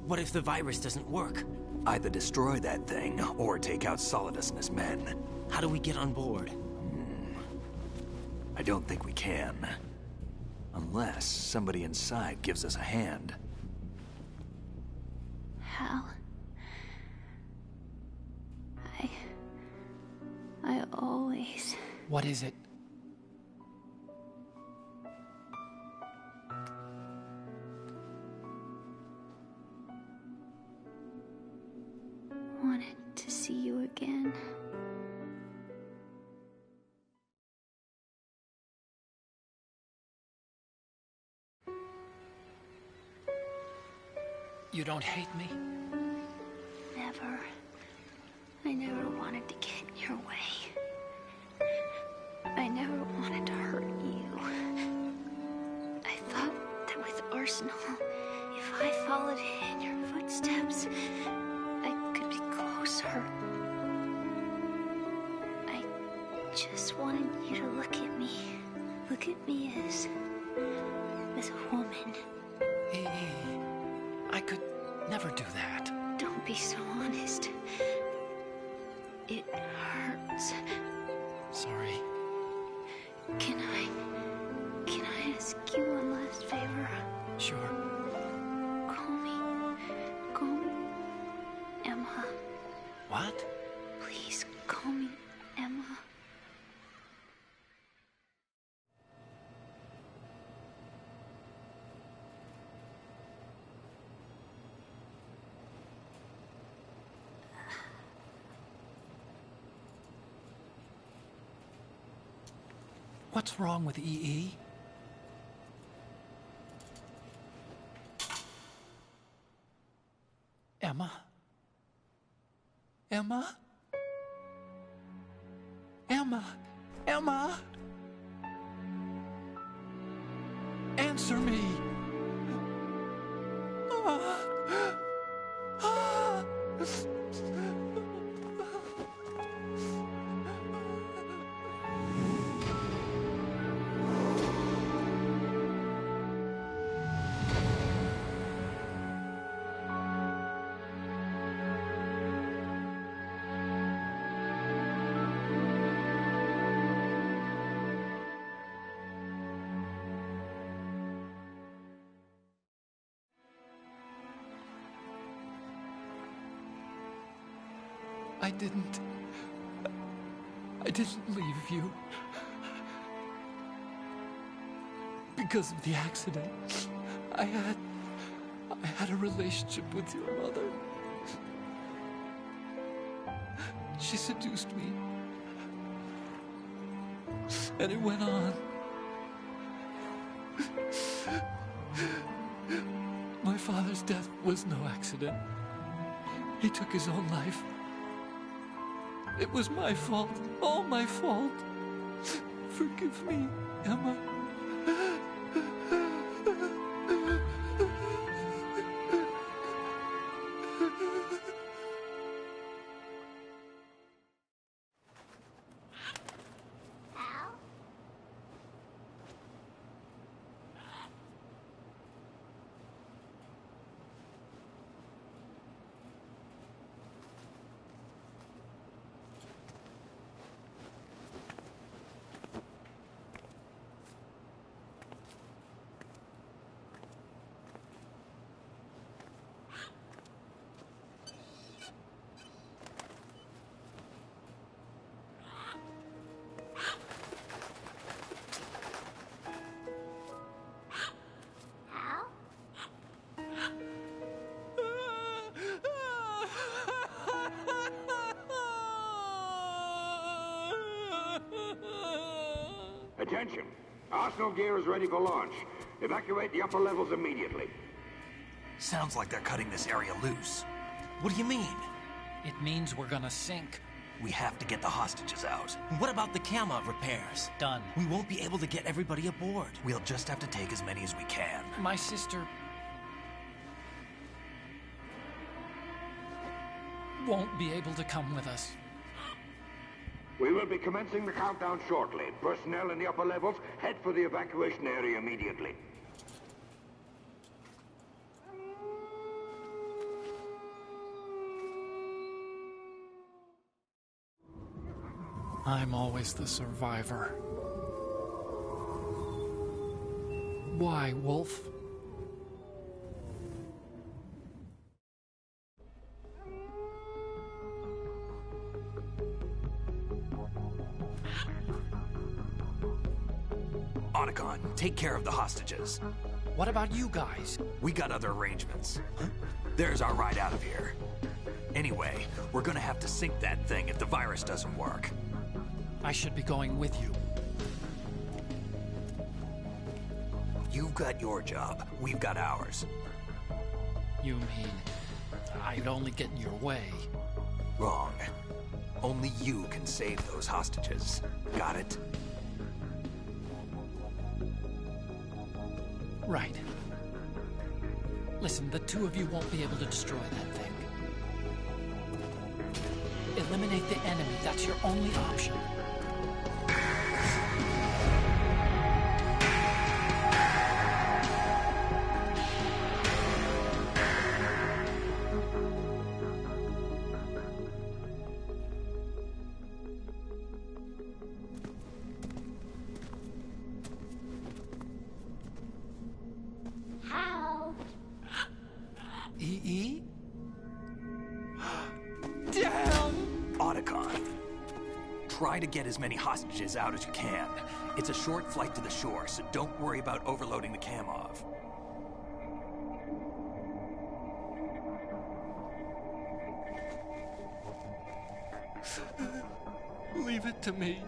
What if the virus doesn't work? Either destroy that thing, or take out Solidus and his men. How do we get on board? I don't think we can. Unless somebody inside gives us a hand. Hal, I always... What is it? wanted to see you again. You don't hate me? Never. I never wanted to get in your way. I never wanted to hurt you. I thought that with Arsenal, if I followed in your footsteps, I could be closer. I just wanted you to look at me. Look at me as a woman. I could never do that. Don't be so honest. It hurts. Sorry. Can I ask you one last favor? Sure. Call me Emma. What? Please call me Emma. What's wrong with EE? Emma? Emma? Emma? Emma? Answer me! I didn't leave you. Because of the accident, I had a relationship with your mother. She seduced me. And it went on. My father's death was no accident. He took his own life. It was my fault, all my fault. Forgive me. Emma. Attention! Arsenal gear is ready for launch. Evacuate the upper levels immediately. Sounds like they're cutting this area loose. What do you mean? It means we're gonna sink. We have to get the hostages out. What about the camo repairs? Done. We won't be able to get everybody aboard. We'll just have to take as many as we can. My sister won't be able to come with us. We will be commencing the countdown shortly. Personnel in the upper levels, head for the evacuation area immediately. I'm always the survivor. Why, Wolf? Otacon, take care of the hostages. What about you guys? We got other arrangements. There's our ride out of here. Anyway, we're gonna have to sink that thing if the virus doesn't work. I should be going with you. You've got your job. We've got ours. You mean I'd only get in your way? Wrong. Only you can save those hostages. Got it? Right. Listen, the two of you won't be able to destroy that thing. Eliminate the enemy. That's your only option. EE? Damn! Otacon, try to get as many hostages out as you can. It's a short flight to the shore, so don't worry about overloading the Kamov. Leave it to me.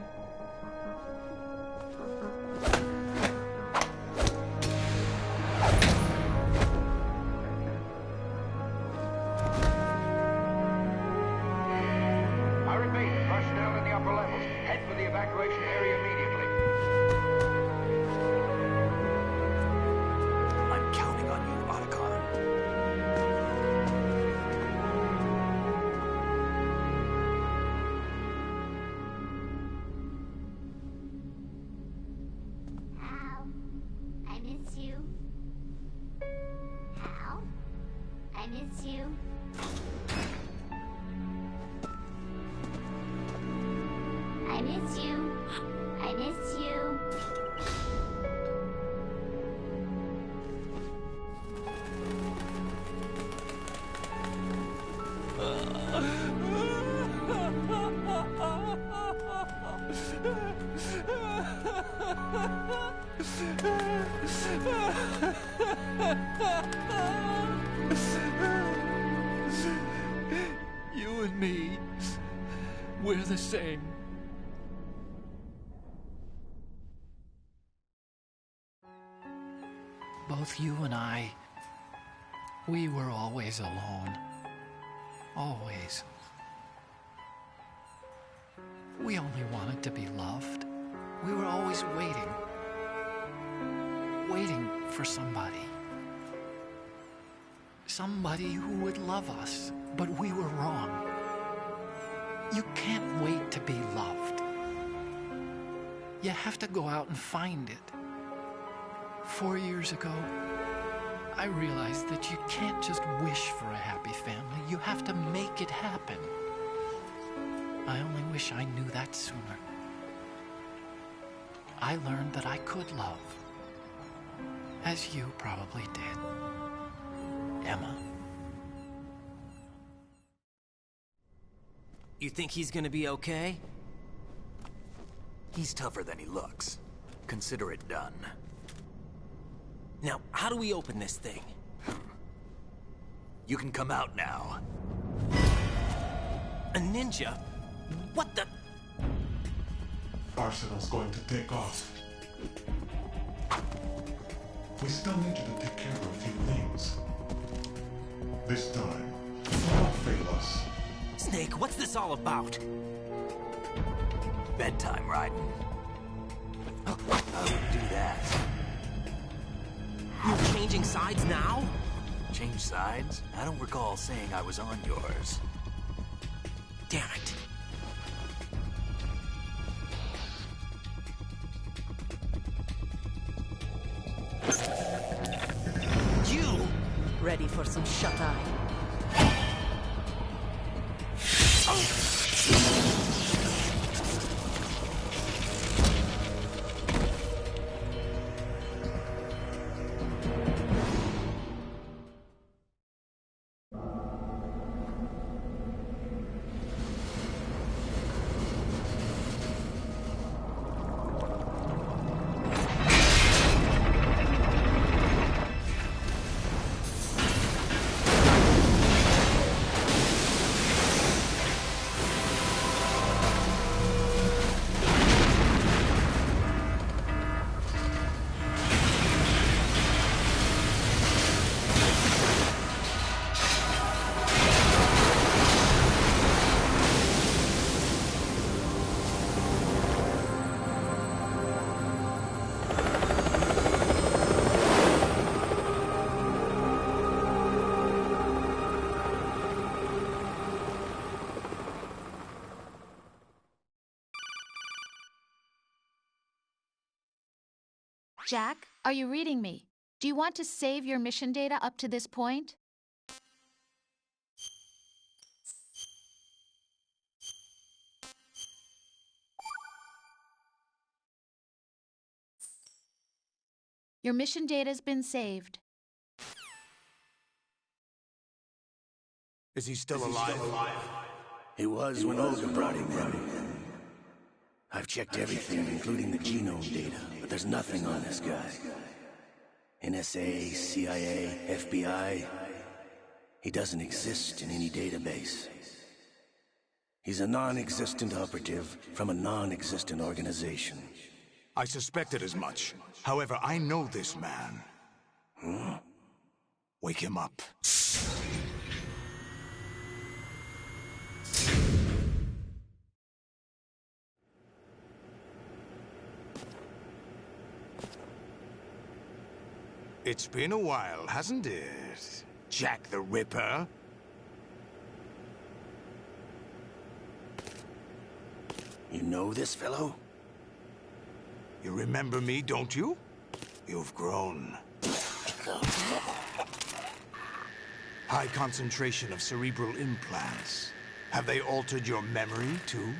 You and me, we're the same. Both you and I, we were always alone. Always. We only wanted to be loved. We were always waiting, waiting for somebody. Somebody who would love us, but we were wrong. You can't wait to be loved. You have to go out and find it. 4 years ago, I realized that you can't just wish for a happy family. You have to make it happen. I only wish I knew that sooner. I learned that I could love, as you probably did, Emma. You think he's gonna be okay? He's tougher than he looks. Consider it done. Now, how do we open this thing? You can come out now. A ninja? What the? Arsenal's going to take off. We still need you to take care of a few things. This time, don't fail us. Snake, what's this all about? Bedtime, Raiden. I wouldn't do that. You're changing sides now? Change sides? I don't recall saying I was on yours. Damn it. You! Ready for some shut-eye? Jack, are you reading me? Do you want to save your mission data up to this point? Your mission data's been saved. Is he still alive? He was when Olga brought him in. I've checked everything, including the genome data, but there's nothing on this guy. NSA, CIA, FBI. He doesn't exist in any database. He's a non-existent operative from a non-existent organization. I suspected as much. However, I know this man. Huh? Wake him up. It's been a while, hasn't it? Jack the Ripper? You know this fellow? You remember me, don't you? You've grown. High concentration of cerebral implants. Have they altered your memory, too?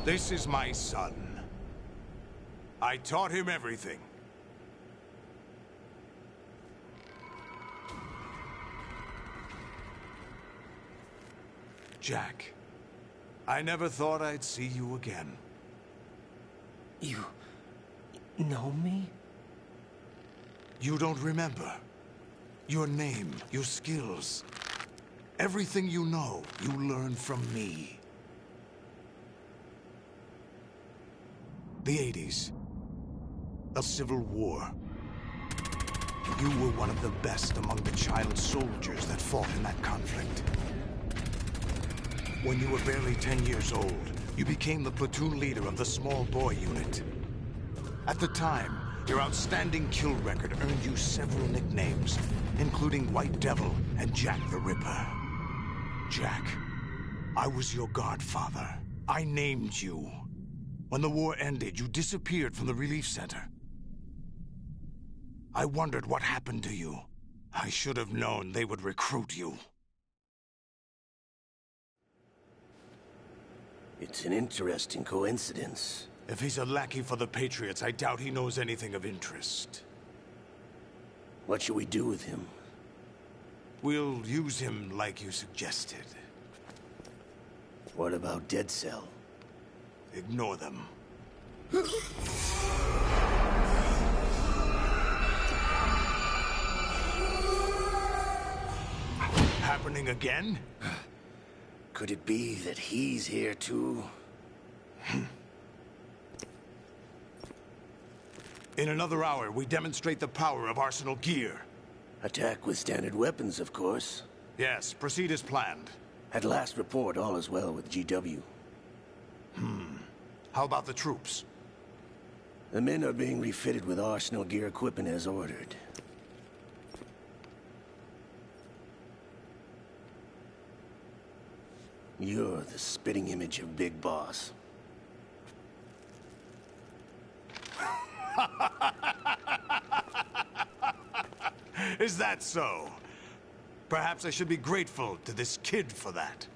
This is my son. I taught him everything. Jack, I never thought I'd see you again. You know me? You don't remember. Your name, your skills. Everything you know, you learned from me. The 80s. a civil war. You were one of the best among the child soldiers that fought in that conflict. When you were barely 10 years old, you became the platoon leader of the small boy unit. At the time, your outstanding kill record earned you several nicknames, including White Devil and Jack the Ripper. Jack, I was your godfather. I named you. When the war ended, you disappeared from the relief center. I wondered what happened to you. I should have known they would recruit you. It's an interesting coincidence. If he's a lackey for the Patriots, I doubt he knows anything of interest. What should we do with him? We'll use him like you suggested. What about Dead Cell? Ignore them. Happening again? Could it be that he's here too? In another hour, we demonstrate the power of Arsenal gear. Attack with standard weapons, of course. Yes, proceed as planned. At last report, all is well with GW. How about the troops? The men are being refitted with Arsenal gear equipment as ordered. You're the spitting image of Big Boss. Is that so? Perhaps I should be grateful to this kid for that.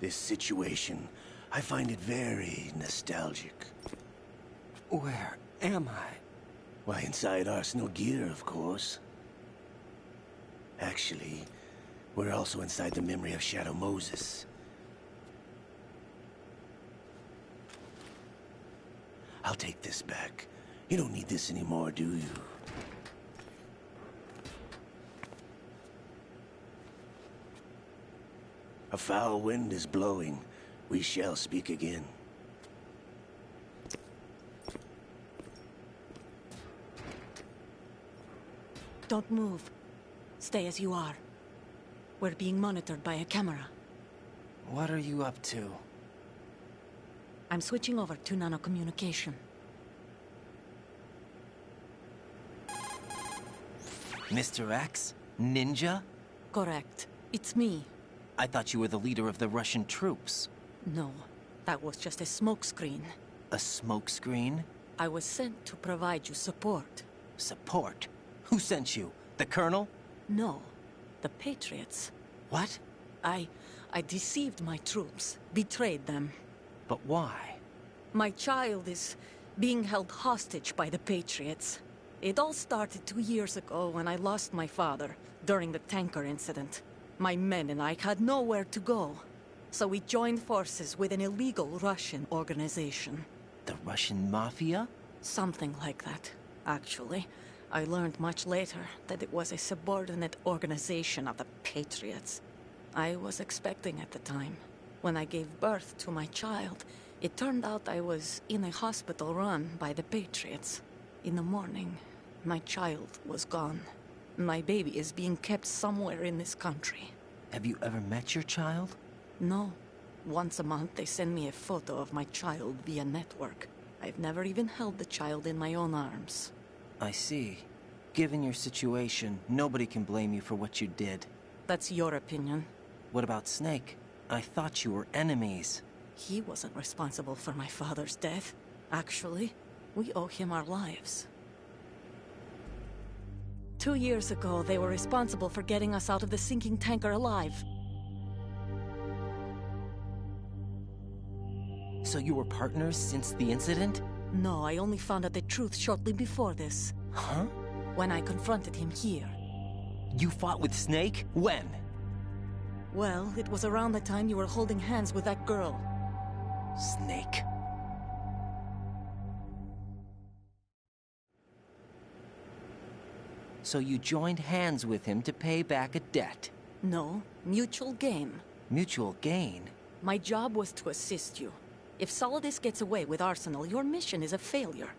This situation, I find it very nostalgic. Where am I? Why, inside Arsenal gear, of course. Actually, we're also inside the memory of Shadow Moses. I'll take this back. You don't need this anymore, do you? A foul wind is blowing. We shall speak again. Don't move. Stay as you are. We're being monitored by a camera. What are you up to? I'm switching over to nanocommunication. Mr. X? Ninja? Correct. It's me. I thought you were the leader of the Russian troops. No, that was just a smokescreen. A smokescreen? I was sent to provide you support. Support? Who sent you? The Colonel? No, the Patriots. What? I deceived my troops, betrayed them. But why? My child is being held hostage by the Patriots. It all started 2 years ago when I lost my father during the tanker incident. My men and I had nowhere to go, so we joined forces with an illegal Russian organization. The Russian Mafia? Something like that, actually. I learned much later that it was a subordinate organization of the Patriots. I was expecting at the time. When I gave birth to my child, it turned out I was in a hospital run by the Patriots. In the morning, my child was gone. My baby is being kept somewhere in this country. Have you ever met your child? No. Once a month, they send me a photo of my child via network. I've never even held the child in my own arms. I see. Given your situation, nobody can blame you for what you did. That's your opinion. What about Snake? I thought you were enemies. He wasn't responsible for my father's death. Actually, we owe him our lives. 2 years ago, they were responsible for getting us out of the sinking tanker alive. So you were partners since the incident? No, I only found out the truth shortly before this. Huh? When I confronted him here. You fought with Snake? When? Well, it was around the time you were holding hands with that girl. Snake. So you joined hands with him to pay back a debt? No, mutual gain. Mutual gain? My job was to assist you. If Solidus gets away with Arsenal, your mission is a failure.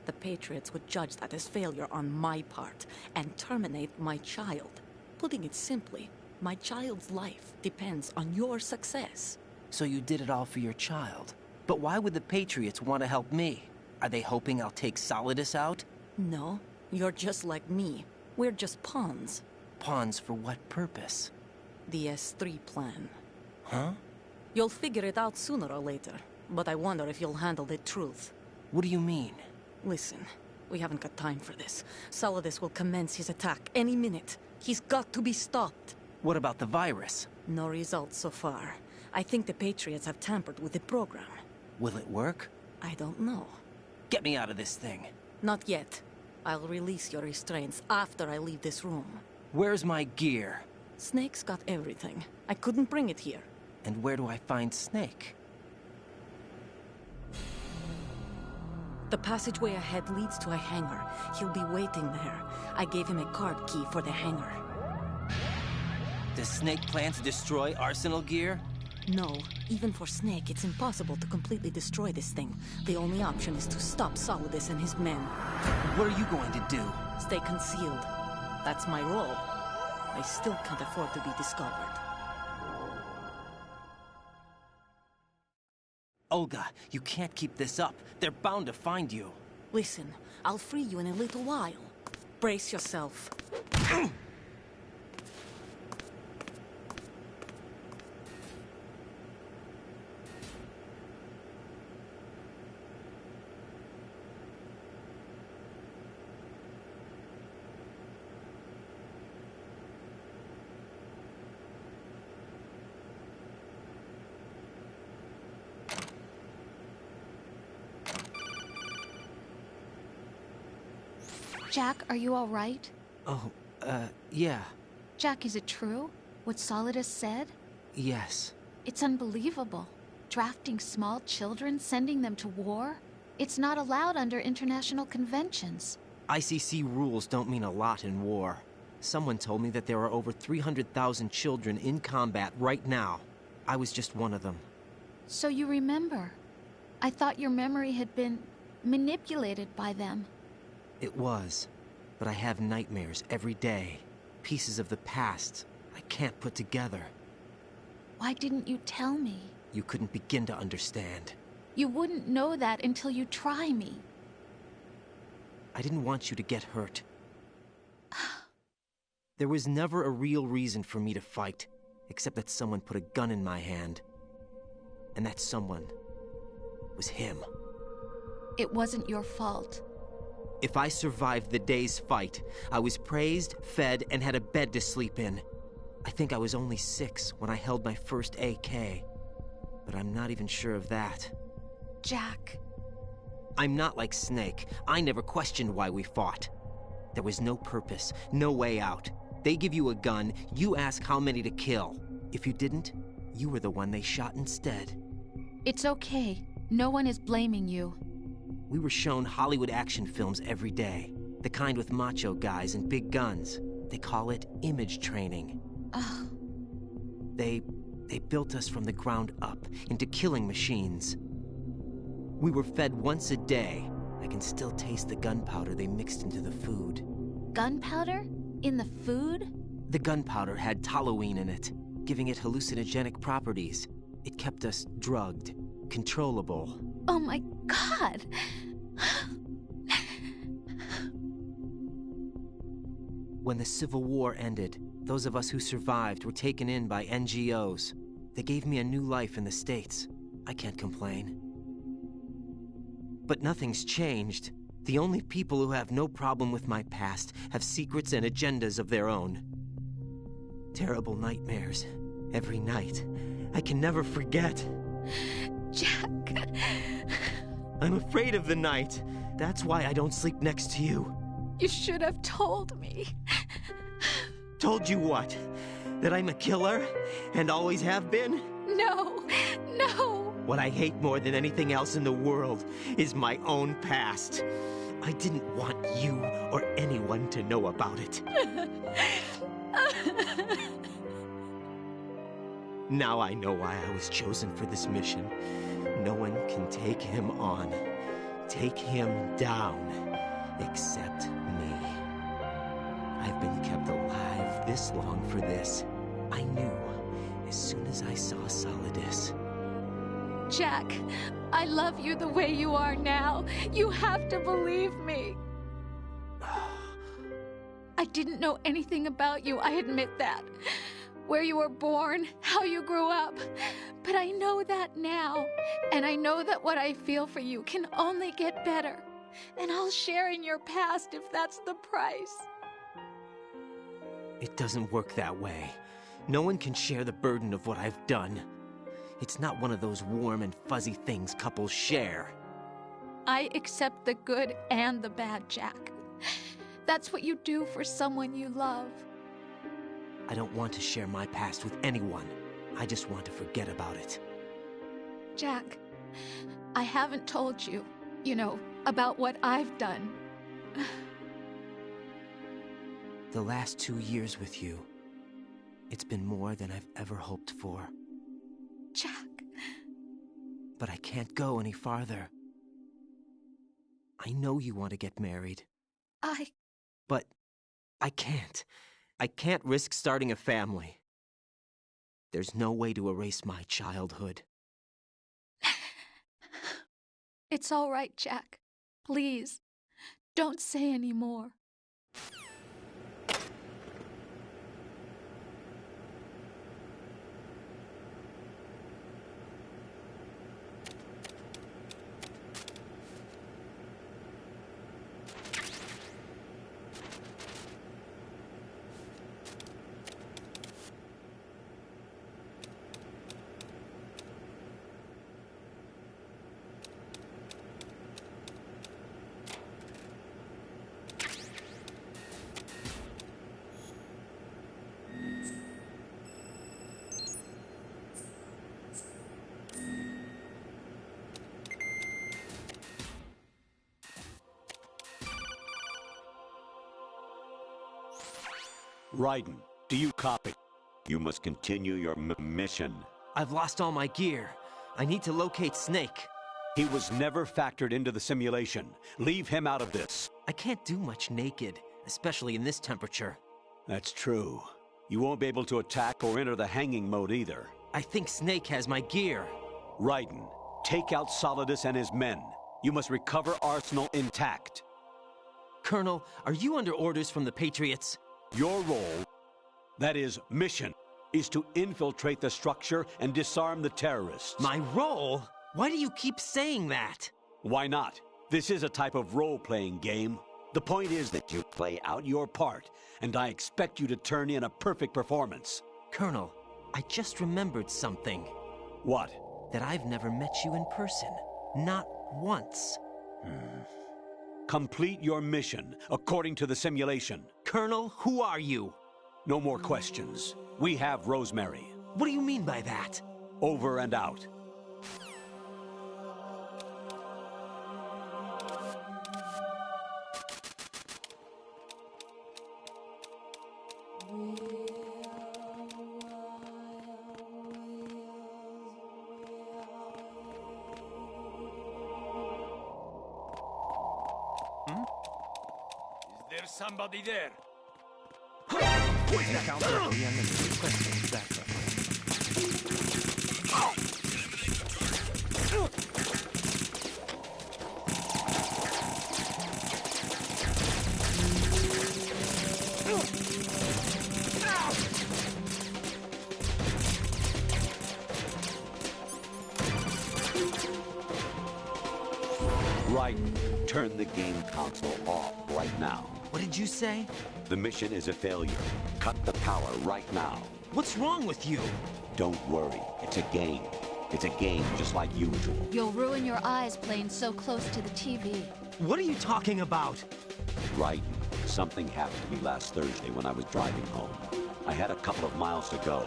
The Patriots would judge that as failure on my part and terminate my child. Putting it simply, my child's life depends on your success. So you did it all for your child. But why would the Patriots want to help me? Are they hoping I'll take Solidus out? No, you're just like me. We're just pawns. Pawns for what purpose? The S3 plan. Huh? You'll figure it out sooner or later, but I wonder if you'll handle the truth. What do you mean? Listen, we haven't got time for this. Solidus will commence his attack any minute. He's got to be stopped. What about the virus? No results so far. I think the Patriots have tampered with the program. Will it work? I don't know. Get me out of this thing. Not yet. I'll release your restraints after I leave this room. Where's my gear? Snake's got everything. I couldn't bring it here. And where do I find Snake? The passageway ahead leads to a hangar. He'll be waiting there. I gave him a card key for the hangar. Does Snake plan to destroy Arsenal gear? No. Even for Snake, it's impossible to completely destroy this thing. The only option is to stop Solidus and his men. What are you going to do? Stay concealed. That's my role. I still can't afford to be discovered. Olga, you can't keep this up. They're bound to find you. Listen, I'll free you in a little while. Brace yourself. Jack, are you all right? Oh, yeah. Jack, is it true? What Solidus said? Yes. It's unbelievable. Drafting small children, sending them to war? It's not allowed under international conventions. ICC rules don't mean a lot in war. Someone told me that there are over 300,000 children in combat right now. I was just one of them. So you remember? I thought your memory had been manipulated by them. It was, but I have nightmares every day. Pieces of the past I can't put together. Why didn't you tell me? You couldn't begin to understand. You wouldn't know that until you try me. I didn't want you to get hurt. There was never a real reason for me to fight, except that someone put a gun in my hand. And that someone was him. It wasn't your fault. If I survived the day's fight, I was praised, fed, and had a bed to sleep in. I think I was only 6 when I held my first AK. But I'm not even sure of that. Jack. I'm not like Snake. I never questioned why we fought. There was no purpose, no way out. They give you a gun, you ask how many to kill. If you didn't, you were the one they shot instead. It's okay. No one is blaming you. We were shown Hollywood action films every day. The kind with macho guys and big guns. They call it image training. Ugh. They built us from the ground up into killing machines. We were fed once a day. I can still taste the gunpowder they mixed into the food. Gunpowder? In the food? The gunpowder had toluene in it, giving it hallucinogenic properties. It kept us drugged, controllable. Oh my God! When the Civil War ended, those of us who survived were taken in by NGOs. They gave me a new life in the States. I can't complain. But nothing's changed. The only people who have no problem with my past have secrets and agendas of their own. Terrible nightmares. Every night. I can never forget. Jack. I'm afraid of the night. That's why I don't sleep next to you. You should have told me. Told you what? That I'm a killer? And always have been? No, no. What I hate more than anything else in the world is my own past. I didn't want you or anyone to know about it. Now I know why I was chosen for this mission. No one can take him on, take him down, except me. I've been kept alive this long for this. I knew as soon as I saw Solidus. Jack, I love you the way you are now. You have to believe me. I didn't know anything about you, I admit that. Where you were born, how you grew up. But I know that now. And I know that what I feel for you can only get better. And I'll share in your past if that's the price. It doesn't work that way. No one can share the burden of what I've done. It's not one of those warm and fuzzy things couples share. I accept the good and the bad, Jack. That's what you do for someone you love. I don't want to share my past with anyone. I just want to forget about it. Jack, I haven't told you, about what I've done. The last 2 years with you, it's been more than I've ever hoped for. Jack. But I can't go any farther. I know you want to get married. But I can't. I can't risk starting a family. There's no way to erase my childhood. It's all right, Jack. Please, don't say any more. Raiden, do you copy? You must continue your mission. I've lost all my gear. I need to locate Snake. He was never factored into the simulation. Leave him out of this. I can't do much naked, especially in this temperature. That's true. You won't be able to attack or enter the hanging mode either. I think Snake has my gear. Raiden, take out Solidus and his men. You must recover Arsenal intact. Colonel, are you under orders from the Patriots? Your role, that is, mission, is to infiltrate the structure and disarm the terrorists. My role? Why do you keep saying that? Why not? This is a type of role-playing game. The point is that you play out your part, and I expect you to turn in a perfect performance. Colonel, I just remembered something. What? That I've never met you in person. Not once. Complete your mission, according to the simulation. Colonel, who are you? No more questions. We have Rosemary. What do you mean by that? Over and out. Is there somebody there? Right. Turn the game console off right now. What did you say? The mission is a failure. Cut the power right now. What's wrong with you? Don't worry. It's a game. It's a game just like usual. You'll ruin your eyes playing so close to the TV. What are you talking about? Right. Something happened to me last Thursday when I was driving home. I had a couple of miles to go.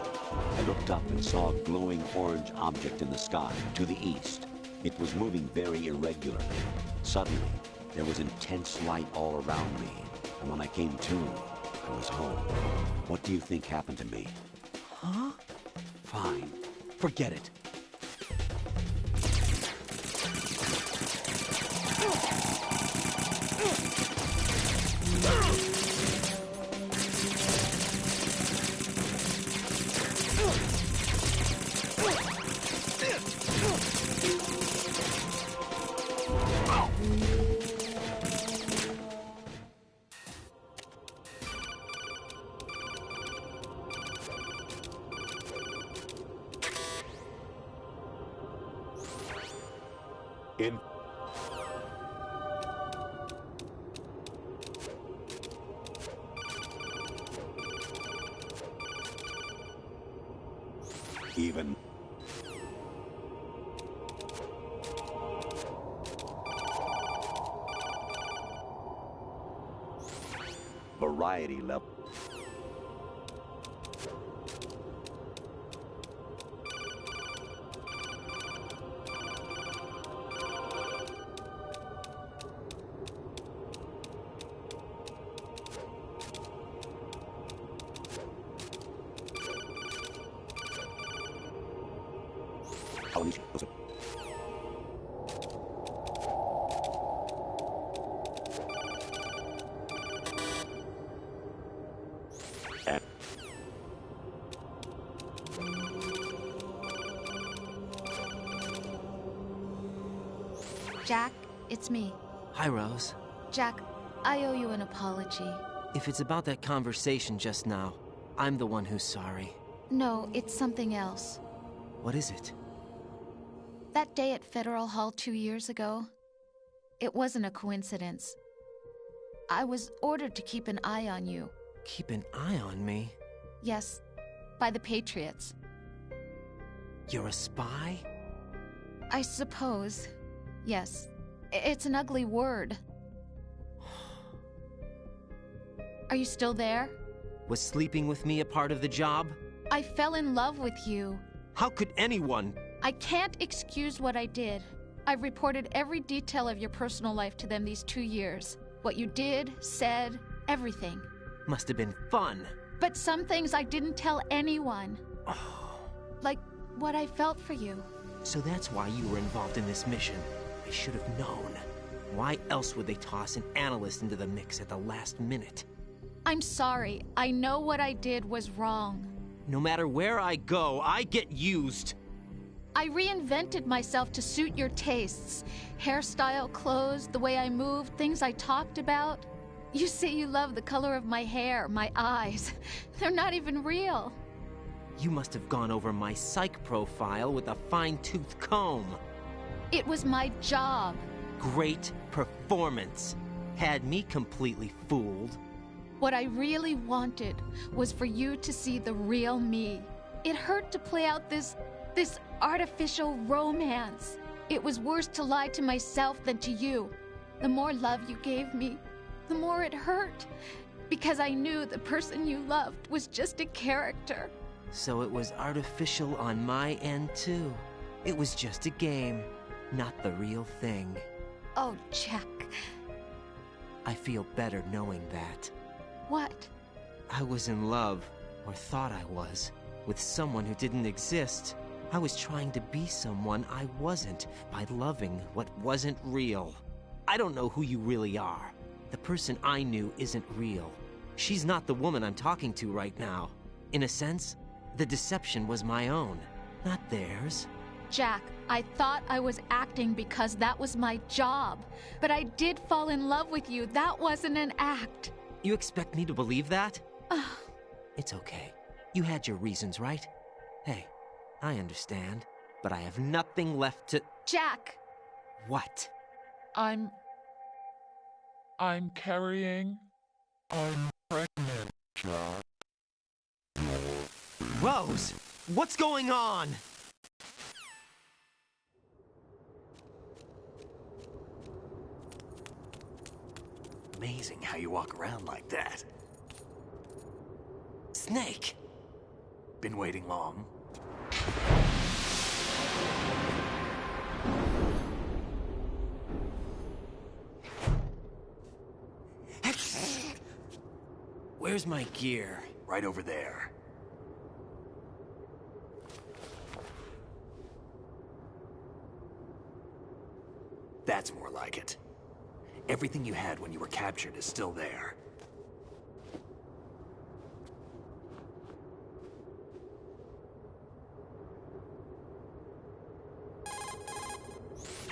I looked up and saw a glowing orange object in the sky to the east. It was moving very irregularly. Suddenly, there was intense light all around me. And when I came to, I was home. What do you think happened to me? Huh? Fine. Forget it. In even variety level. Jack, it's me. Hi, Rose. Jack, I owe you an apology. If it's about that conversation just now, I'm the one who's sorry. No, it's something else. What is it? That day at Federal Hall 2 years ago, it wasn't a coincidence. I was ordered to keep an eye on you. Keep an eye on me? Yes, by the Patriots. You're a spy? I suppose. Yes. It's an ugly word. Are you still there? Was sleeping with me a part of the job? I fell in love with you. How could anyone? I can't excuse what I did. I've reported every detail of your personal life to them these 2 years. What you did, said, everything. Must have been fun. But some things I didn't tell anyone. Like what I felt for you. So that's why you were involved in this mission. I should have known. Why else would they toss an analyst into the mix at the last minute? I'm sorry. I know what I did was wrong. No matter where I go, I get used. I reinvented myself to suit your tastes. Hairstyle, clothes, the way I moved, things I talked about. You say you love the color of my hair, my eyes. They're not even real. You must have gone over my psych profile with a fine-tooth comb. It was my job. Great performance. Had me completely fooled. What I really wanted was for you to see the real me. It hurt to play out this artificial romance. It was worse to lie to myself than to you. The more love you gave me, the more it hurt. Because I knew the person you loved was just a character. So it was artificial on my end, too. It was just a game, not the real thing. Oh, Jack. I feel better knowing that. What? I was in love, or thought I was, with someone who didn't exist. I was trying to be someone I wasn't by loving what wasn't real. I don't know who you really are. The person I knew isn't real. She's not the woman I'm talking to right now. In a sense, the deception was my own, not theirs. Jack, I thought I was acting because that was my job. But I did fall in love with you. That wasn't an act. You expect me to believe that? It's okay. You had your reasons, right? Hey, I understand. But I have nothing left to... Jack! What? I'm carrying... I'm pregnant, Jack. Rose! What's going on? Amazing how you walk around like that. Snake! Been waiting long? Where's my gear? Right over there. That's more like it. Everything you had when you were captured is still there.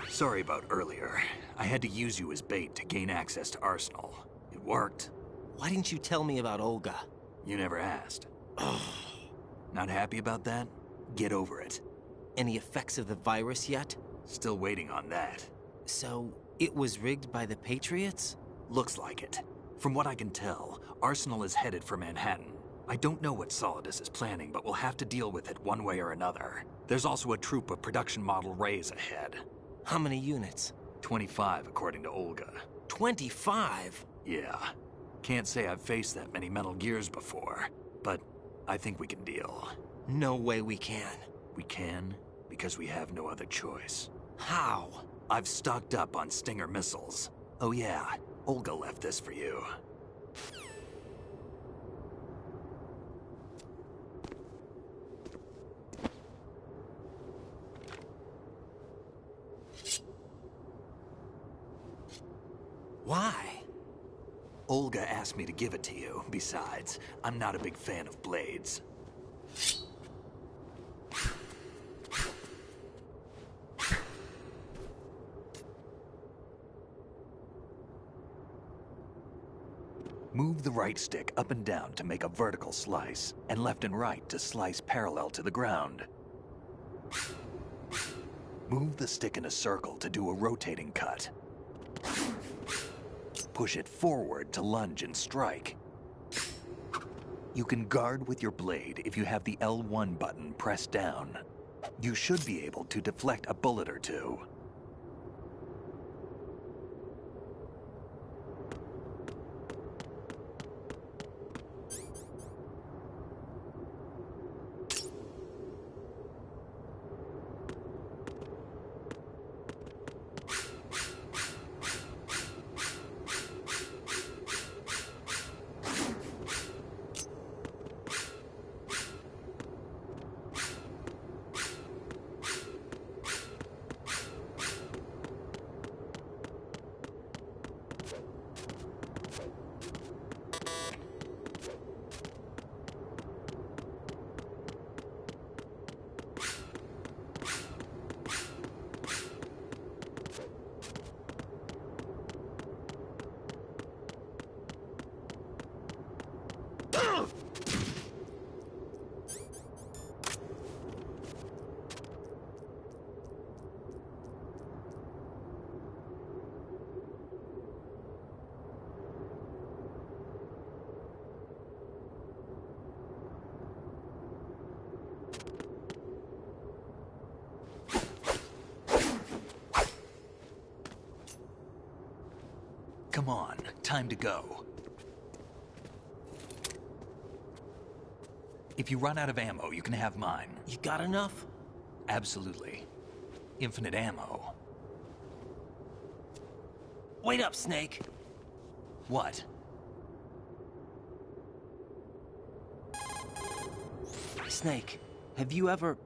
Sorry about earlier. I had to use you as bait to gain access to Arsenal. It worked. Why didn't you tell me about Olga? You never asked. Not happy about that? Get over it. Any effects of the virus yet? Still waiting on that. So, it was rigged by the Patriots? Looks like it. From what I can tell, Arsenal is headed for Manhattan. I don't know what Solidus is planning, but we'll have to deal with it one way or another. There's also a troop of production model Rays ahead. How many units? 25, according to Olga. 25? Yeah. Can't say I've faced that many Metal Gears before, but I think we can deal. No way we can. We can, because we have no other choice. How? I've stocked up on Stinger missiles. Oh yeah, Olga left this for you. Why? Olga asked me to give it to you. Besides, I'm not a big fan of blades. Move the right stick up and down to make a vertical slice, and left and right to slice parallel to the ground. Move the stick in a circle to do a rotating cut. Push it forward to lunge and strike. You can guard with your blade if you have the L1 button pressed down. You should be able to deflect a bullet or two. Come on, time to go. If you run out of ammo, you can have mine. You got enough? Absolutely. Infinite ammo. Wait up, Snake. What? Snake, have you ever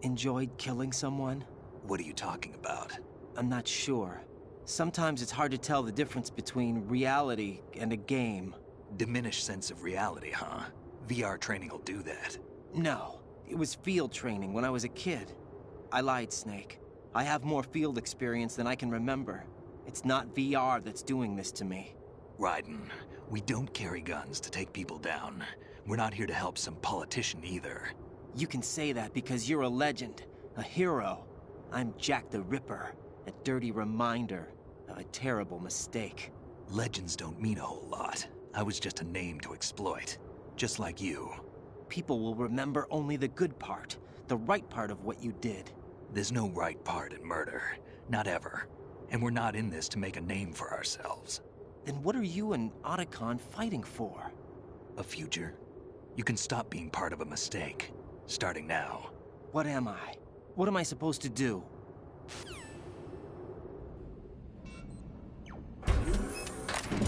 enjoyed killing someone? What are you talking about? I'm not sure. Sometimes it's hard to tell the difference between reality and a game. Diminished sense of reality, huh? VR training will do that. No, it was field training when I was a kid. I lied, Snake. I have more field experience than I can remember. It's not VR that's doing this to me. Raiden, we don't carry guns to take people down. We're not here to help some politician either. You can say that because you're a legend, a hero. I'm Jack the Ripper, a dirty reminder of a terrible mistake. Legends don't mean a whole lot. I was just a name to exploit, just like you. People will remember only the good part, the right part of what you did. There's no right part in murder, not ever. And we're not in this to make a name for ourselves. Then what are you and Otacon fighting for? A future. You can stop being part of a mistake, starting now. What am I? What am I supposed to do?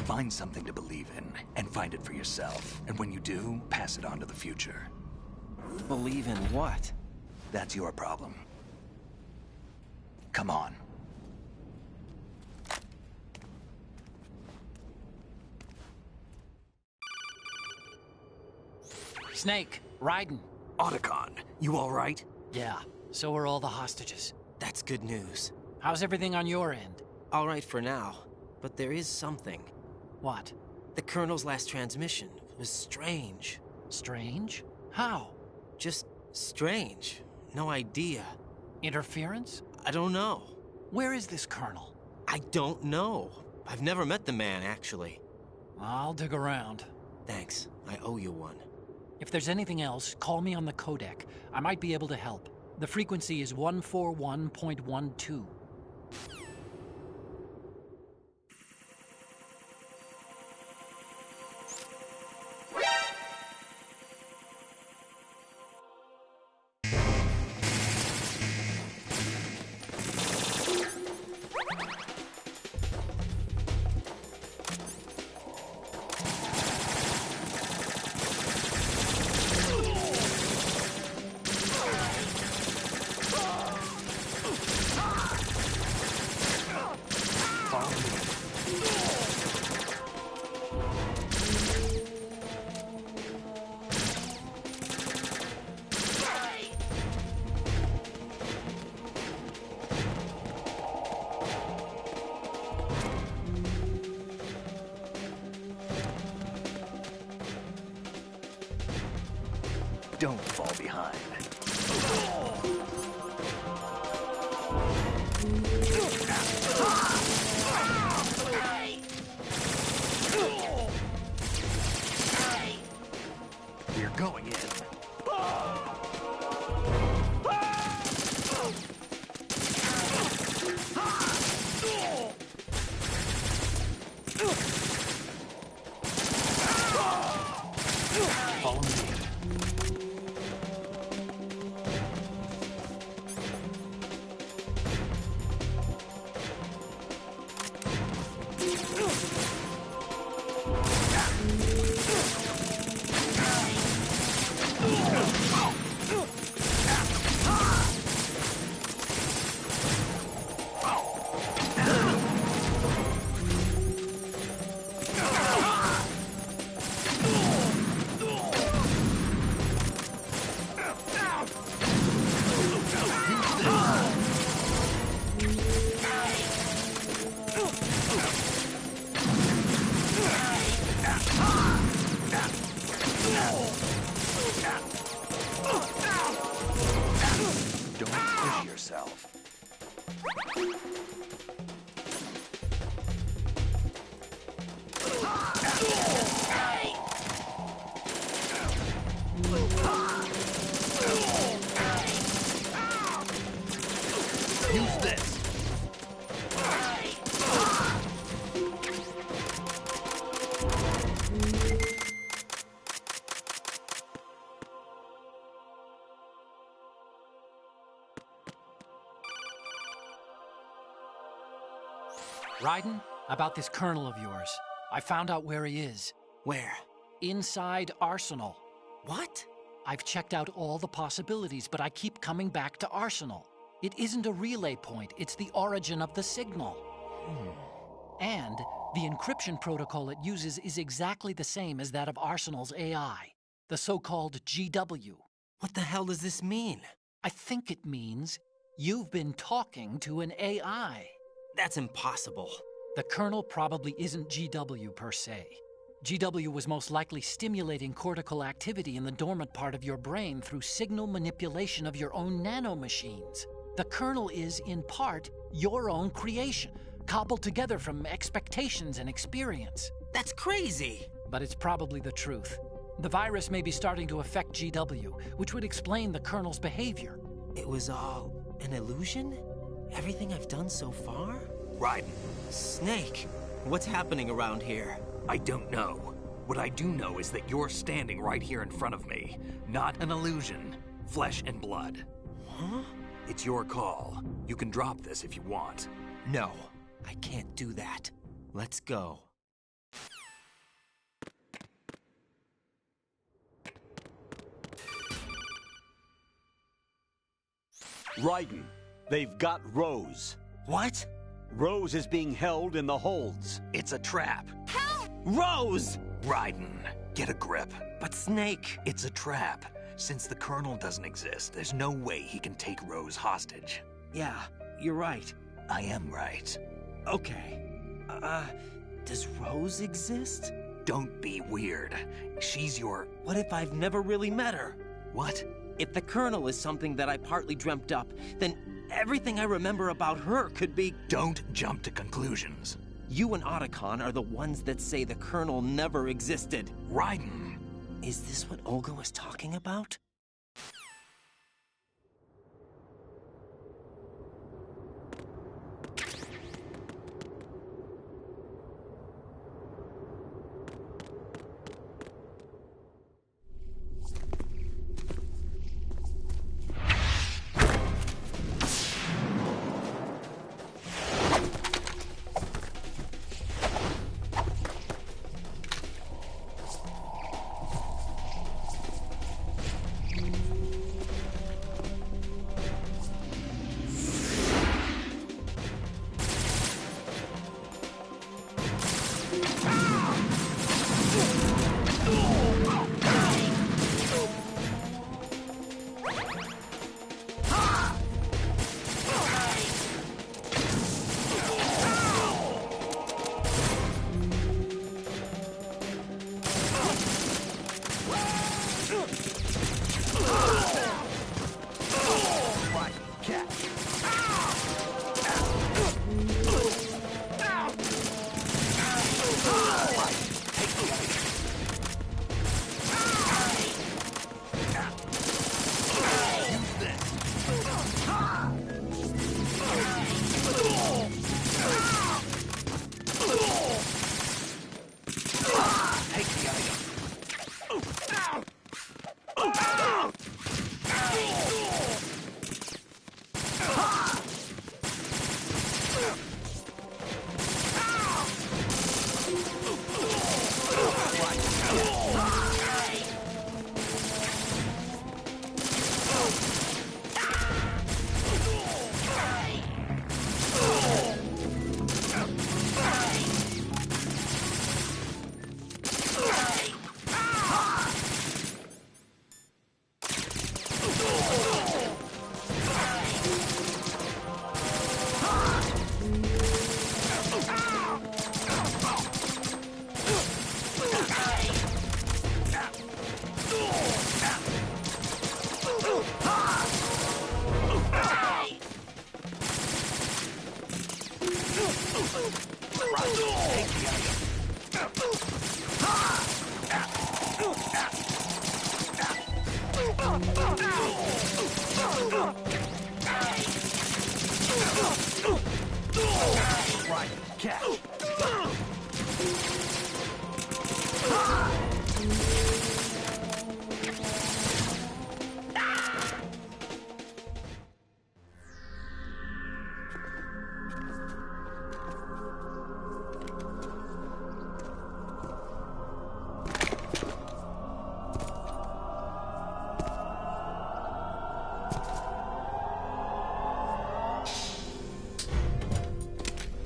Find something to believe in, and find it for yourself. And when you do, pass it on to the future. Believe in what? That's your problem. Come on. Snake, Raiden. Otacon, you all right? Yeah, so are all the hostages. That's good news. How's everything on your end? All right for now, but there is something. What? The Colonel's last transmission was strange. Strange? How? Just strange. No idea. Interference? I don't know. Where is this Colonel? I don't know. I've never met the man, actually. I'll dig around. Thanks. I owe you one. If there's anything else, call me on the codec. I might be able to help. The frequency is 141.12. Don't fall behind. We're going in. Follow me. Don't push yourself. Use this. Raiden, about this Colonel of yours. I found out where he is. Where? Inside Arsenal. What? I've checked out all the possibilities, but I keep coming back to Arsenal. It isn't a relay point, it's the origin of the signal. And the encryption protocol it uses is exactly the same as that of Arsenal's AI, the so-called GW. What the hell does this mean? I think it means you've been talking to an AI. That's impossible. The Colonel probably isn't GW per se. GW was most likely stimulating cortical activity in the dormant part of your brain through signal manipulation of your own nanomachines. The Colonel is, in part, your own creation, cobbled together from expectations and experience. That's crazy! But it's probably the truth. The virus may be starting to affect GW, which would explain the Colonel's behavior. It was all an illusion? Everything I've done so far? Raiden. Snake, what's happening around here? I don't know. What I do know is that you're standing right here in front of me. Not an illusion. Flesh and blood. Huh? It's your call. You can drop this if you want. No, I can't do that. Let's go. Raiden, they've got Rose. What? Rose is being held in the holds. It's a trap. Help! Rose! Raiden, Get a grip. But Snake... It's a trap. Since the Colonel doesn't exist, there's no way he can take Rose hostage. Yeah, you're right. I am right. Okay. Does Rose exist? Don't be weird. She's your... What if I've never really met her? What? If the Colonel is something that I partly dreamt up, then everything I remember about her could be... Don't jump to conclusions. You and Otacon are the ones that say the Colonel never existed. Raiden. Is this what Olga was talking about?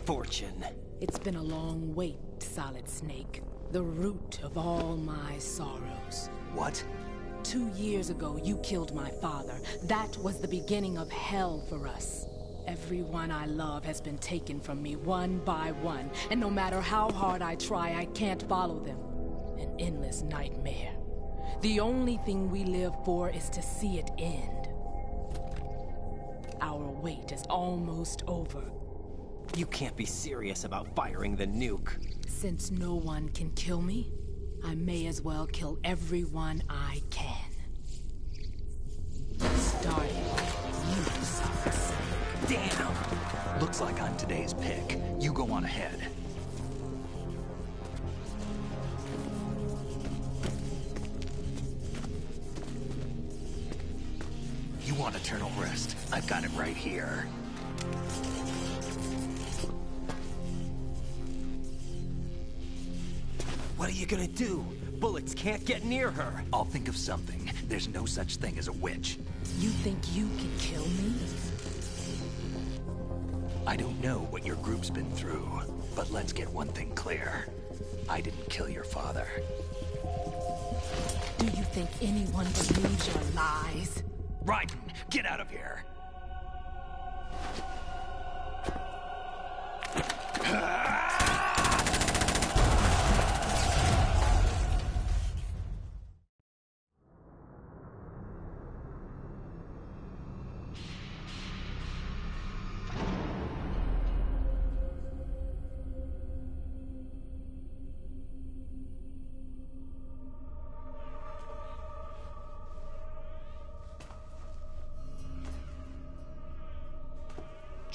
Fortune. It's been a long wait, Solid Snake. The root of all my sorrows. What? 2 years ago, you killed my father. That was the beginning of hell for us. Everyone I love has been taken from me one by one, and no matter how hard I try, I can't follow them. An endless nightmare. The only thing we live for is to see it end. Our wait is almost over. You can't be serious about firing the nuke. Since no one can kill me, I may as well kill everyone I can. Starting with you, Solid Snake. Damn! Looks like I'm today's pick. You go on ahead. You want eternal rest? I've got it right here. What are you gonna do? Bullets can't get near her. I'll think of something. There's no such thing as a witch. You think you can kill me? I don't know what your group's been through, but let's get one thing clear. I didn't kill your father. Do you think anyone believes your lies? Raiden, get out of here!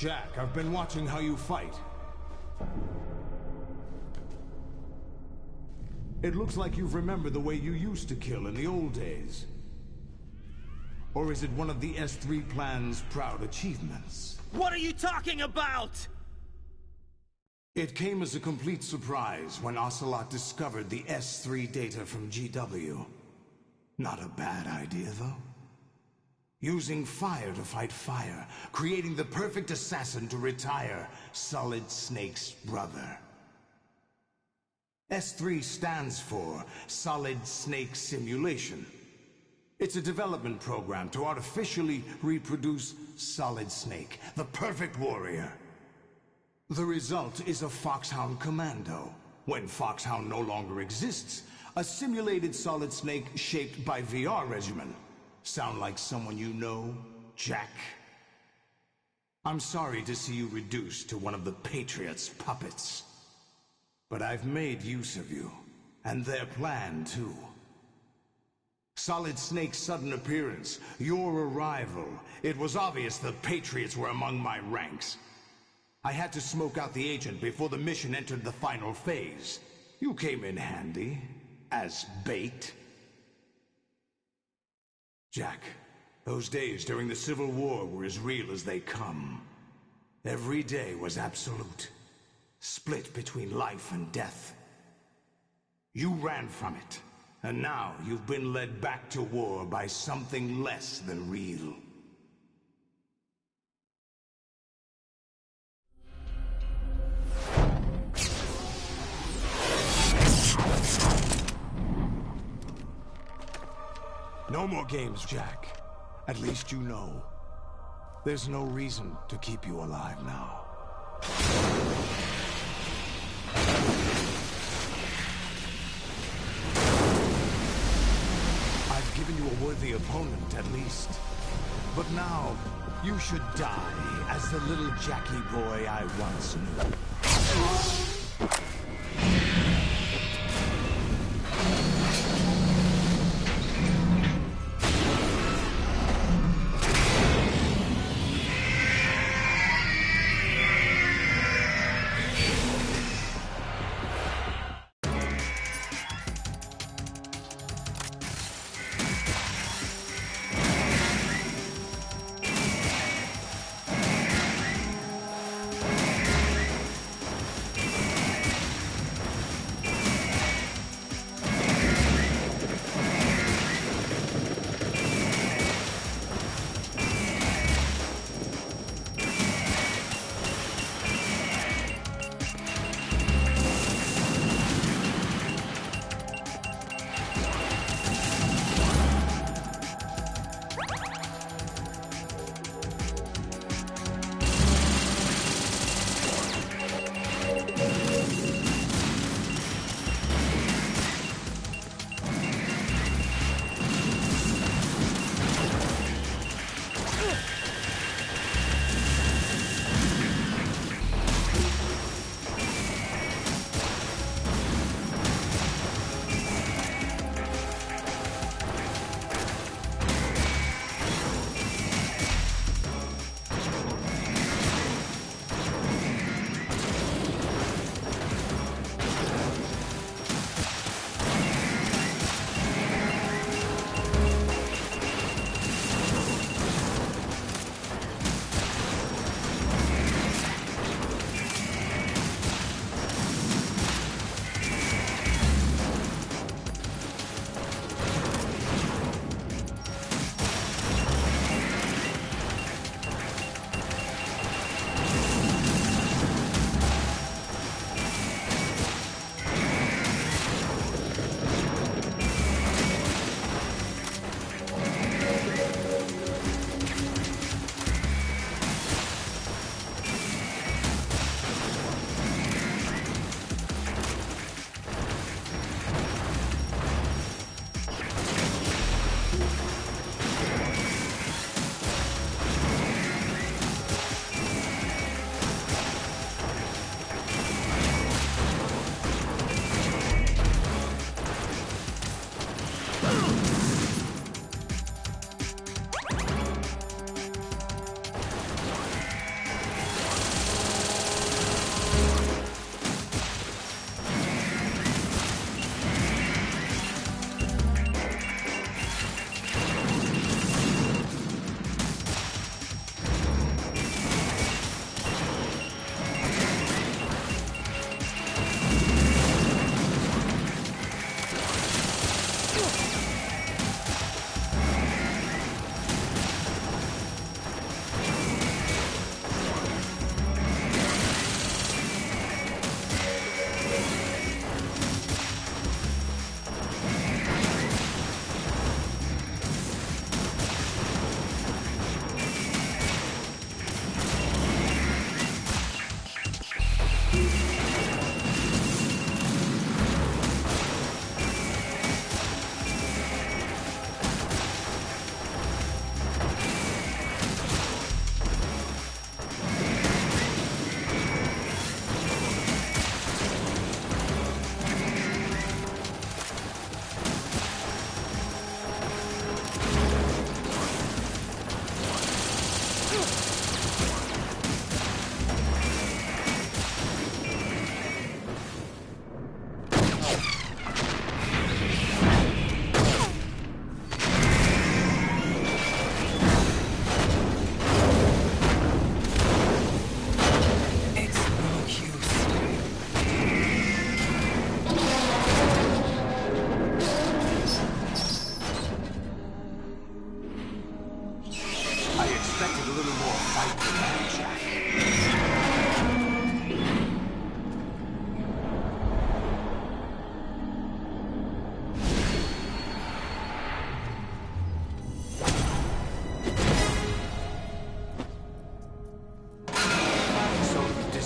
Jack, I've been watching how you fight. It looks like you've remembered the way you used to kill in the old days. Or is it one of the S3 plan's proud achievements? What are you talking about? It came as a complete surprise when Ocelot discovered the S3 data from GW. Not a bad idea, though. Using fire to fight fire, creating the perfect assassin to retire Solid Snake's brother. S3 stands for Solid Snake Simulation. It's a development program to artificially reproduce Solid Snake, the perfect warrior. The result is a Foxhound Commando. When Foxhound no longer exists, a simulated Solid Snake shaped by VR regimen. Sound like someone you know, Jack? I'm sorry to see you reduced to one of the Patriots' puppets. But I've made use of you, and their plan too. Solid Snake's sudden appearance, your arrival, it was obvious the Patriots were among my ranks. I had to smoke out the agent before the mission entered the final phase. You came in handy, as bait. Jack, those days during the Civil War were as real as they come. Every day was absolute, split between life and death. You ran from it, and now you've been led back to war by something less than real. No more games, Jack. At least you know. There's no reason to keep you alive now. I've given you a worthy opponent, at least. But now, you should die as the little Jackie boy I once knew.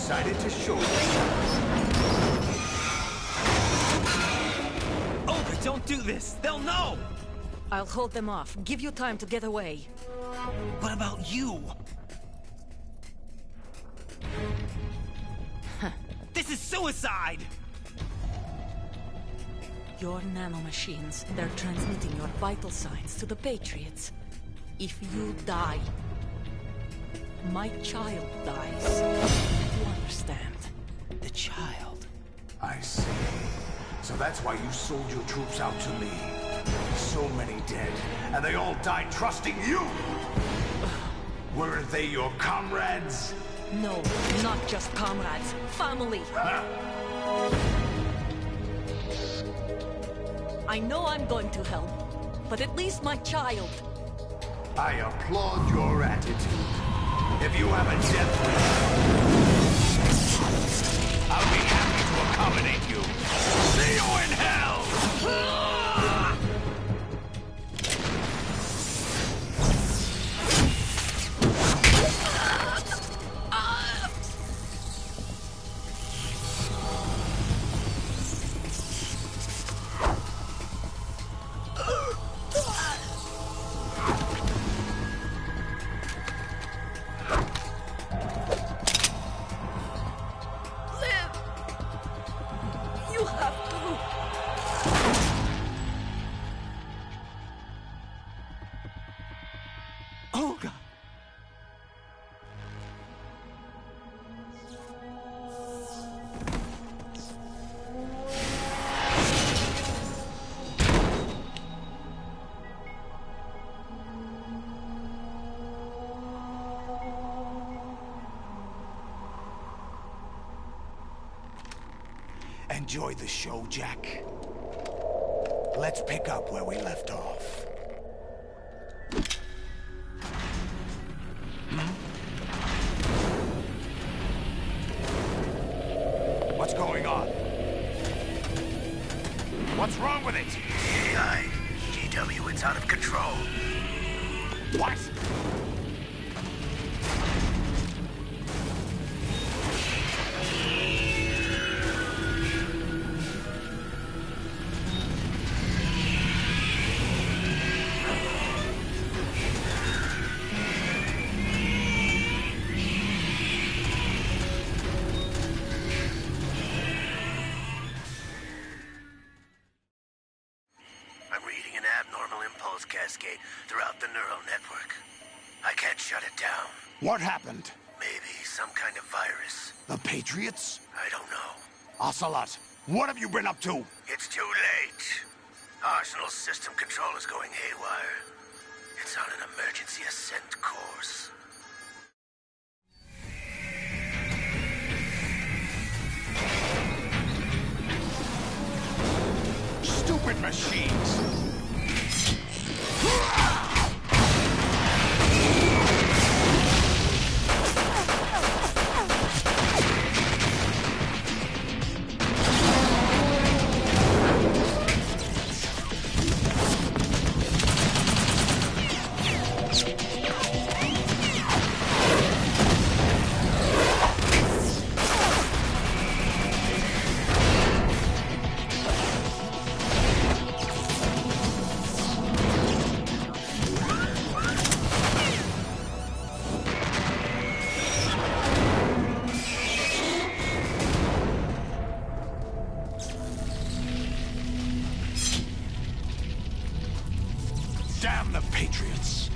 decided to show you. Olga, don't do this! They'll know! I'll hold them off. Give you time to get away. What about you? This is suicide! Your nanomachines, they're transmitting your vital signs to the Patriots. If you die, my child dies. You understand? The child? I see. So that's why you sold your troops out to me. So many dead, and they all died trusting you! Weren't they your comrades? No, not just comrades. Family! I know I'm going to help, but at least my child. I applaud your attitude. If you have a death wish, I'll be happy to accommodate you. See you in hell! Olga! Enjoy the show, Jack. Let's pick up where we left off. What's going on? What's wrong with it? AI, GW, it's out of control. What? Cascade throughout the neural network. I can't shut it down. What happened? Maybe some kind of virus. The Patriots? I don't know. Ocelot, what have you been up to? It's too late. Arsenal's system control is going haywire. It's on an emergency ascent course. Stupid machines! Damn the Patriots!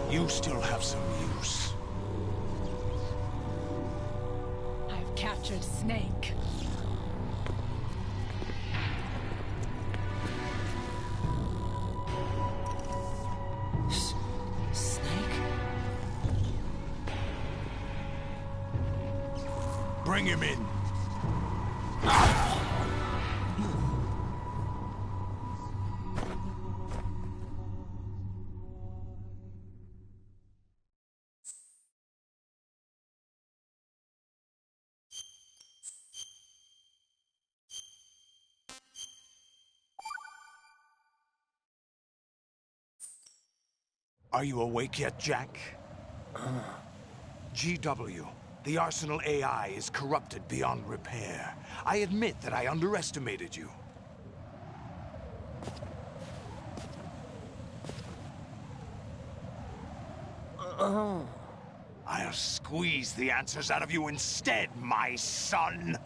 You still have some use. I've captured Snake. Bring him in. Are you awake yet, Jack? GW, the Arsenal AI is corrupted beyond repair. I admit that I underestimated you. I'll squeeze the answers out of you instead, my son!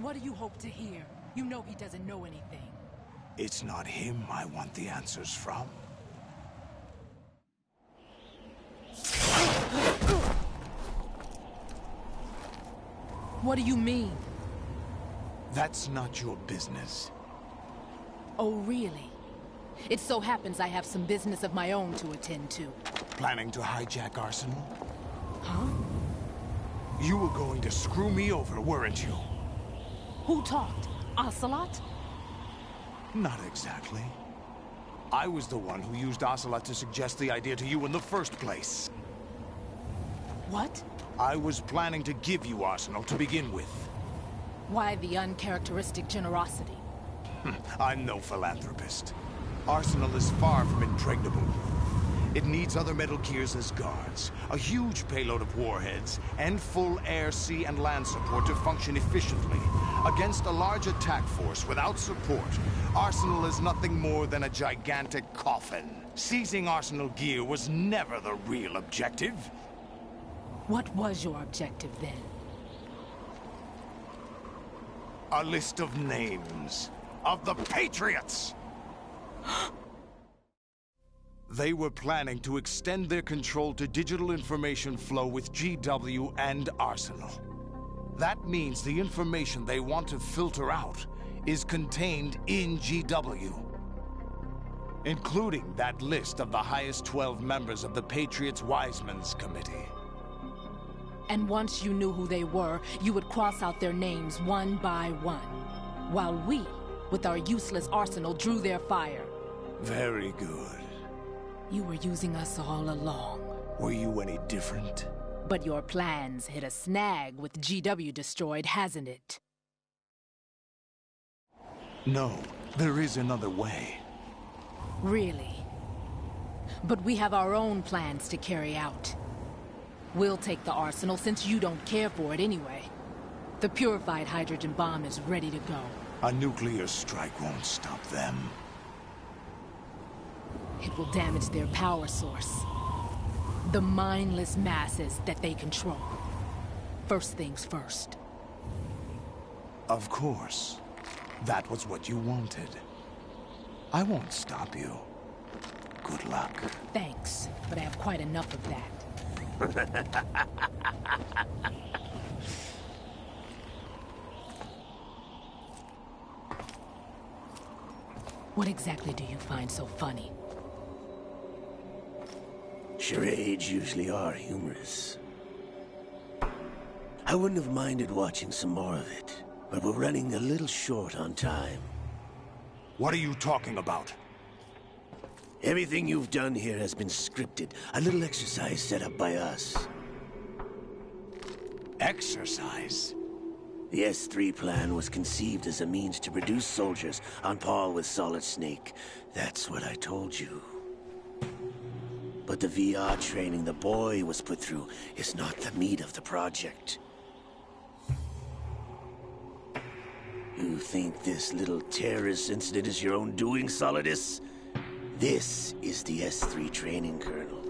What do you hope to hear? You know he doesn't know anything. It's not him I want the answers from. What do you mean? That's not your business. Oh, really? It so happens I have some business of my own to attend to. Planning to hijack Arsenal? Huh? You were going to screw me over, weren't you? Who talked? Ocelot? Not exactly. I was the one who used Ocelot to suggest the idea to you in the first place. What? I was planning to give you Arsenal to begin with. Why the uncharacteristic generosity? I'm no philanthropist. Arsenal is far from impregnable. It needs other Metal Gears as guards, a huge payload of warheads, and full air, sea, and land support to function efficiently. Against a large attack force without support, Arsenal is nothing more than a gigantic coffin. Seizing Arsenal gear was never the real objective. What was your objective then? A list of names of the Patriots! They were planning to extend their control to digital information flow with GW and Arsenal. That means the information they want to filter out is contained in GW, including that list of the highest 12 members of the Patriots' Wiseman's Committee. And once you knew who they were, you would cross out their names one by one, while we, with our useless arsenal, drew their fire. Very good. You were using us all along. Were you any different? But your plans hit a snag with GW destroyed, hasn't it? No, there is another way. Really? But we have our own plans to carry out. We'll take the arsenal since you don't care for it anyway. The purified hydrogen bomb is ready to go. A nuclear strike won't stop them. It will damage their power source. The mindless masses that they control. First things first. Of course. That was what you wanted. I won't stop you. Good luck. Thanks, but I have quite enough of that. What exactly do you find so funny? Charades usually are humorous. I wouldn't have minded watching some more of it, but we're running a little short on time. What are you talking about? Everything you've done here has been scripted. A little exercise set up by us. Exercise? The S3 plan was conceived as a means to produce soldiers on par with Solid Snake. That's what I told you. But the VR training the boy was put through is not the meat of the project. You think this little terrorist incident is your own doing, Solidus? This is the S3 training kernel.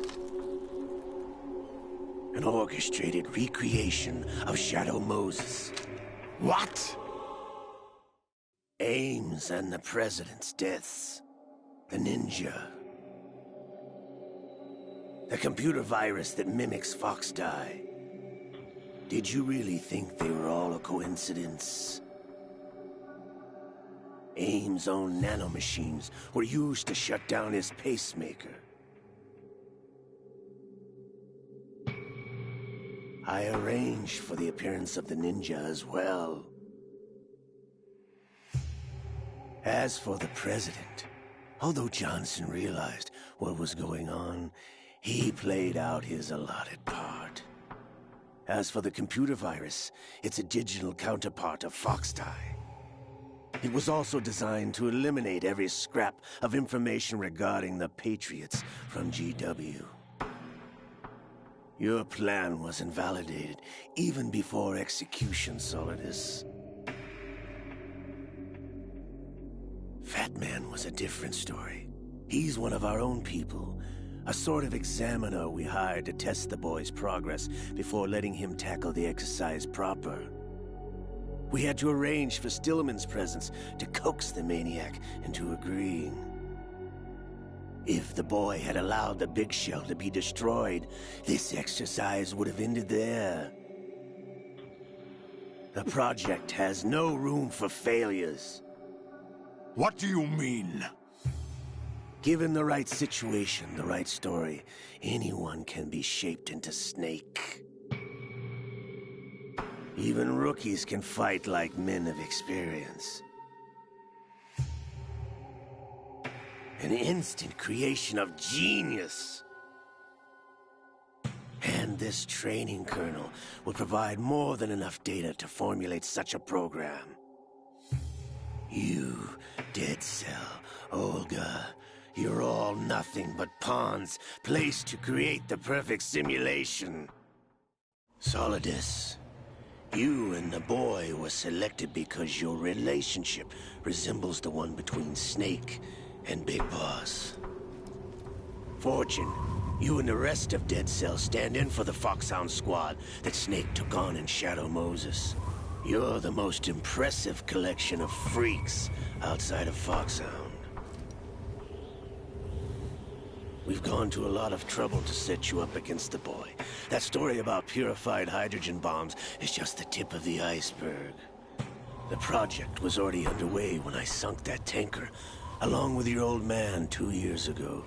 An orchestrated recreation of Shadow Moses. What? Ames and the President's deaths. The ninja. The computer virus that mimics Foxdie. Did you really think they were all a coincidence? Ames' own nanomachines were used to shut down his pacemaker. I arranged for the appearance of the ninja as well. As for the President, although Johnson realized what was going on, he played out his allotted part. As for the computer virus, it's a digital counterpart of Foxtie. It was also designed to eliminate every scrap of information regarding the Patriots from GW. Your plan was invalidated even before execution, Solidus. Fat Man was a different story. He's one of our own people, a sort of examiner we hired to test the boy's progress before letting him tackle the exercise proper. We had to arrange for Stillman's presence to coax the maniac into agreeing. If the boy had allowed the big shell to be destroyed, this exercise would have ended there. The project has no room for failures. What do you mean? Given the right situation, the right story, anyone can be shaped into Snake. Even rookies can fight like men of experience. An instant creation of genius. And this training kernel will provide more than enough data to formulate such a program. You, Dead Cell, Olga, you're all nothing but pawns placed to create the perfect simulation. Solidus, you and the boy were selected because your relationship resembles the one between Snake and Big Boss. Fortune, you and the rest of Dead Cell stand in for the Foxhound squad that Snake took on in Shadow Moses. You're the most impressive collection of freaks outside of Foxhound. We've gone to a lot of trouble to set you up against the boy. That story about purified hydrogen bombs is just the tip of the iceberg. The project was already underway when I sunk that tanker, along with your old man 2 years ago.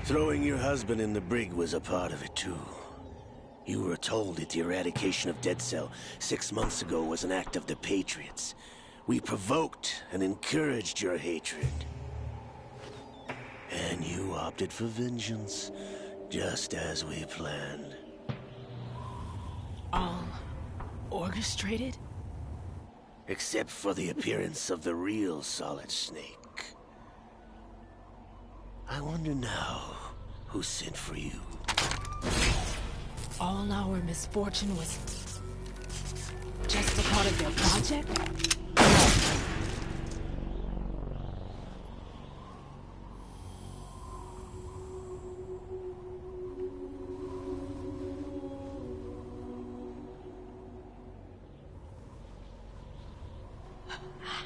Throwing your husband in the brig was a part of it too. You were told that the eradication of Dead Cell 6 months ago was an act of the Patriots. We provoked and encouraged your hatred. And you opted for vengeance, just as we planned. All orchestrated? Except for the appearance of the real Solid Snake. I wonder now who sent for you. All our misfortune was just a part of their project?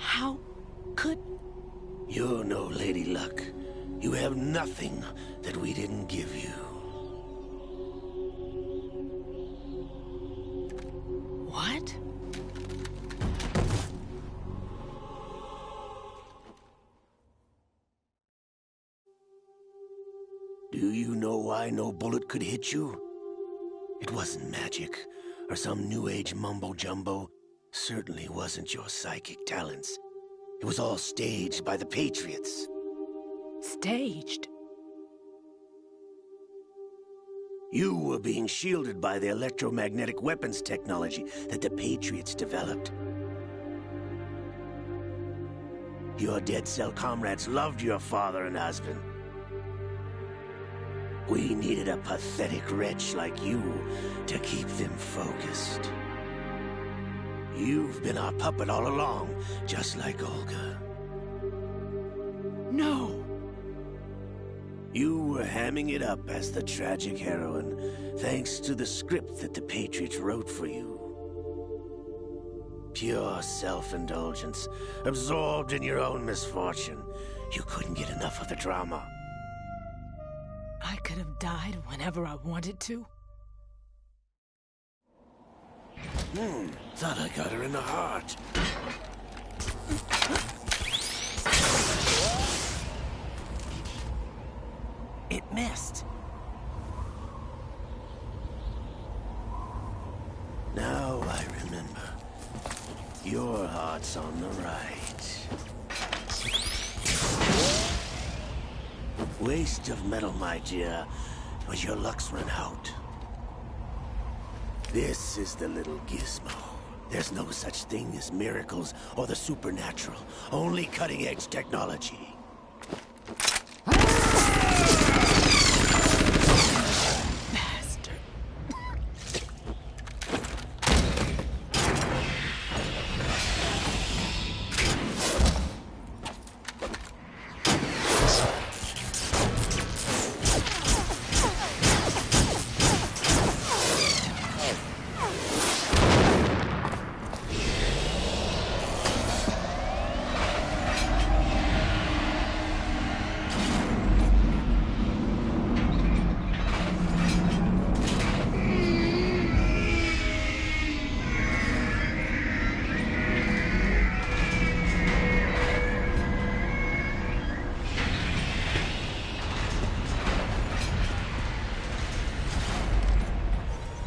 How could... You're no Lady Luck. You have nothing that we didn't give you. What? Do you know why no bullet could hit you? It wasn't magic, or some new age mumbo-jumbo. Certainly wasn't your psychic talents. It was all staged by the Patriots. Staged? You were being shielded by the electromagnetic weapons technology that the Patriots developed. Your Dead Cell comrades loved your father and husband. We needed a pathetic wretch like you to keep them focused. You've been our puppet all along, just like Olga. No! You were hamming it up as the tragic heroine, thanks to the script that the Patriots wrote for you. Pure self-indulgence, absorbed in your own misfortune. You couldn't get enough of the drama. I could have died whenever I wanted to. Thought I got her in the heart. It missed. Now I remember. Your heart's on the right. Waste of metal, my dear, but your luck's run out. This is the little gizmo. There's no such thing as miracles or the supernatural, only cutting-edge technology.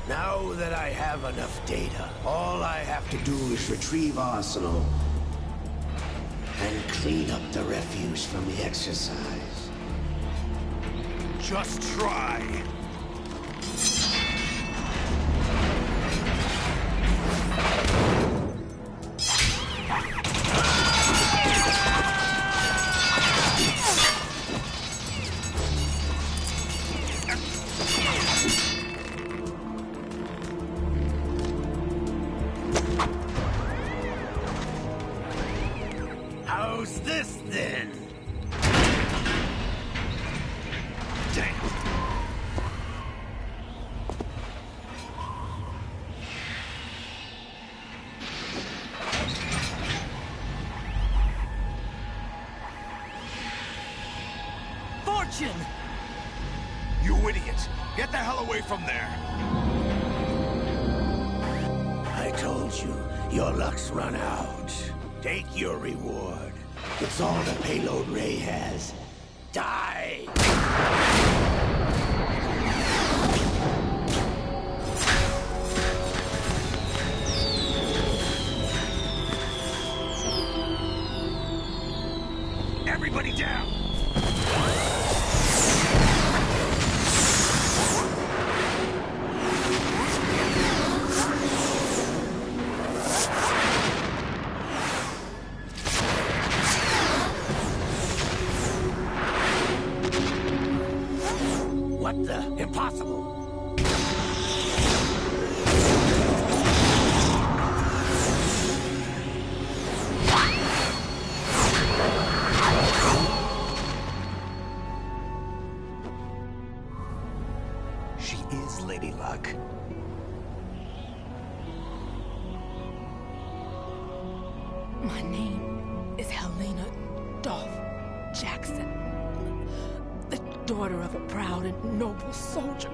Now that I have enough data, all I have to do is retrieve Arsenal and clean up the refuse from the exercise. Just try. How's this, then? Damn. Fortune! You idiot! Get the hell away from there! I told you, your luck's run out. Take your reward. It's all the payload Ray has. Die! Everybody down! What the? Impossible! She is Lady Luck. My name is Helena Dolph Jackson, the daughter of a proud and noble soldier.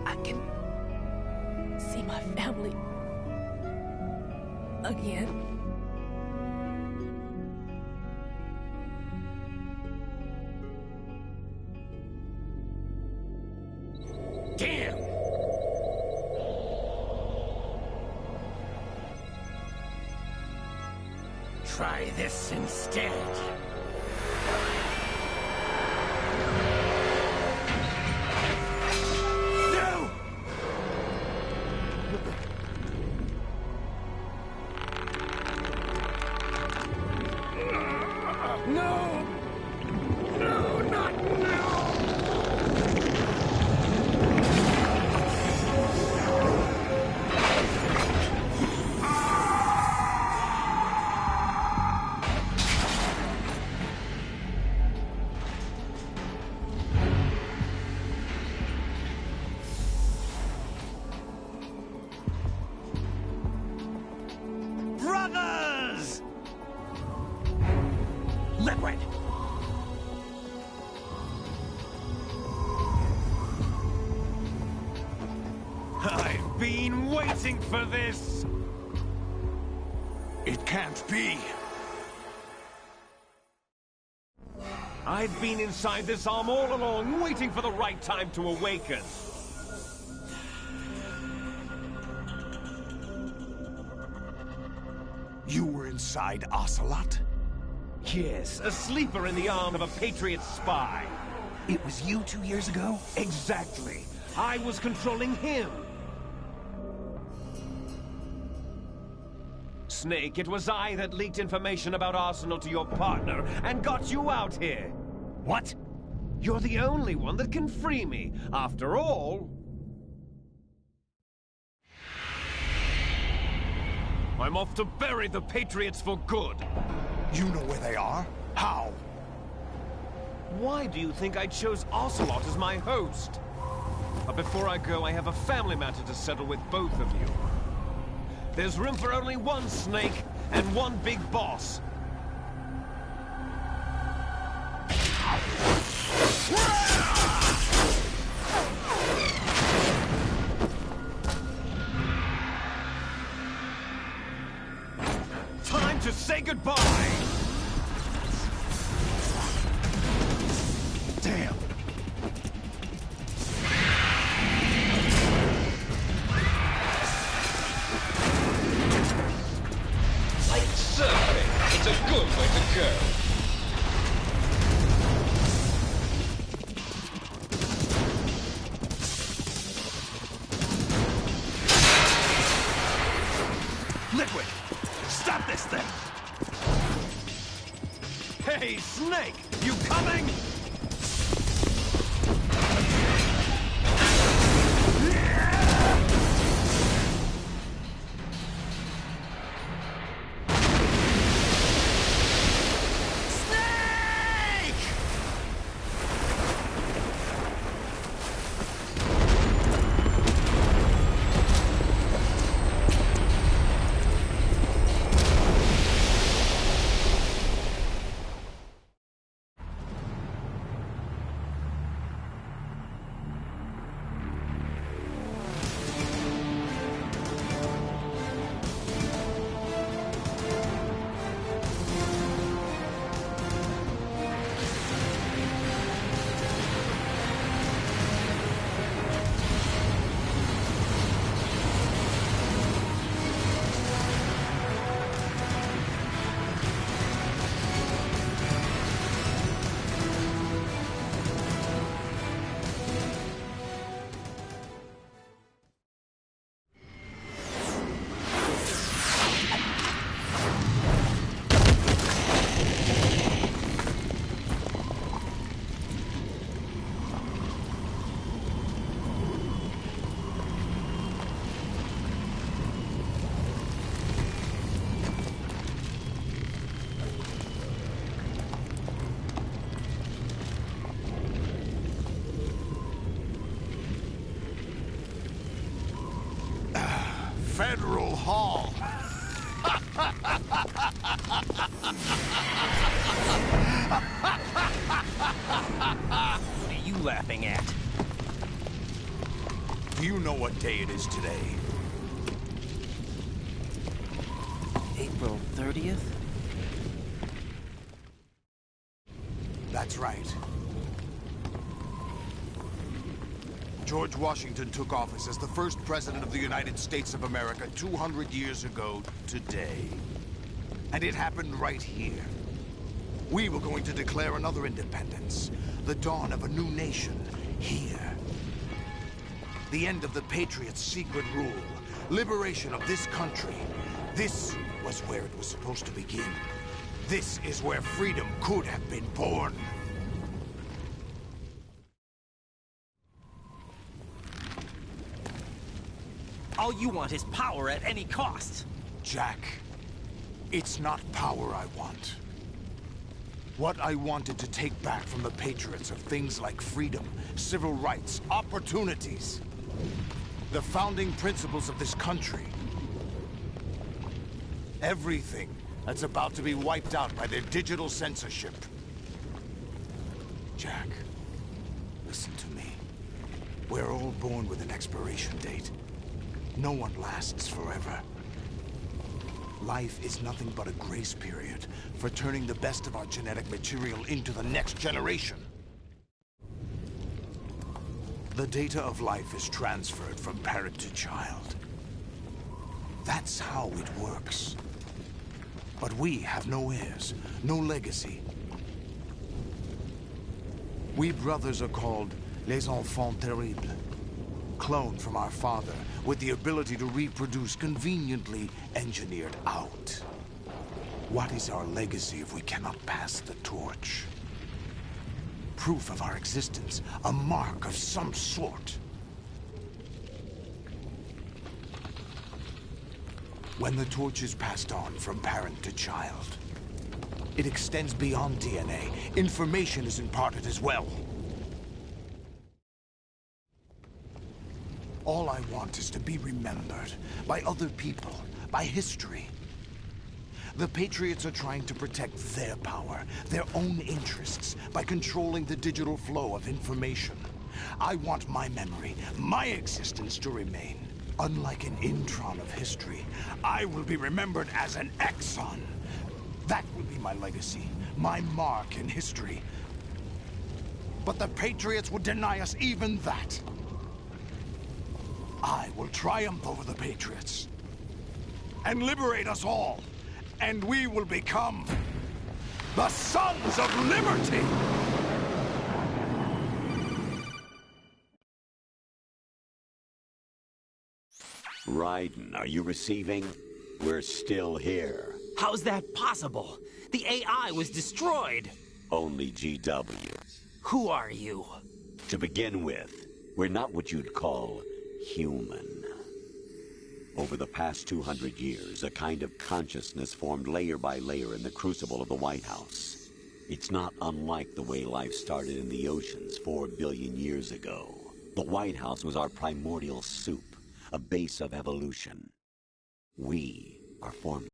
I can see my family again. Damn! Try this instead. No! No! No, not now! Brothers! Liquid! I've been waiting for this! It can't be. I've been inside this arm all along, waiting for the right time to awaken. inside Ocelot? Yes, a sleeper in the arm of a Patriot spy. It was you 2 years ago? Exactly. I was controlling him. Snake, it was I that leaked information about Arsenal to your partner and got you out here. What? You're the only one that can free me. After all... I'm off to bury the Patriots for good. You know where they are? How? Why do you think I chose Ocelot as my host? But before I go, I have a family matter to settle with both of you. There's room for only one Snake and one big boss. Time to say goodbye! Damn! Like surfing, it's a good way to go. Liquid! Stop this thing! Hey, Snake! You coming? Federal Hall. What are you laughing at? Do you know what day it is today? April 30th? That's right. George Washington took office as the first president of the United States of America 200 years ago today. And it happened right here. We were going to declare another independence, the dawn of a new nation, here. The end of the Patriots' secret rule, liberation of this country. This was where it was supposed to begin. This is where freedom could have been born. All you want is power at any cost. Jack, it's not power I want. What I wanted to take back from the Patriots are things like freedom, civil rights, opportunities. The founding principles of this country. Everything that's about to be wiped out by their digital censorship. Jack, listen to me. We're all born with an expiration date. No one lasts forever. Life is nothing but a grace period for turning the best of our genetic material into the next generation. The data of life is transferred from parent to child. That's how it works. But we have no heirs, no legacy. We brothers are called les enfants terribles. Cloned from our father, with the ability to reproduce conveniently engineered out. What is our legacy if we cannot pass the torch? Proof of our existence, a mark of some sort. When the torch is passed on from parent to child, it extends beyond DNA. Information is imparted as well. All I want is to be remembered by other people, by history. The Patriots are trying to protect their power, their own interests, by controlling the digital flow of information. I want my memory, my existence to remain. Unlike an intron of history, I will be remembered as an exon. That will be my legacy, my mark in history. But the Patriots would deny us even that. I will triumph over the Patriots and liberate us all, and we will become the Sons of Liberty! Raiden, are you receiving? We're still here. How's that possible? The AI was destroyed. Only GW. Who are you? To begin with, we're not what you'd call human. Over the past 200 years, a kind of consciousness formed layer by layer in the crucible of the White House. It's not unlike the way life started in the oceans 4 billion years ago. The White House was our primordial soup, a base of evolution. We are formed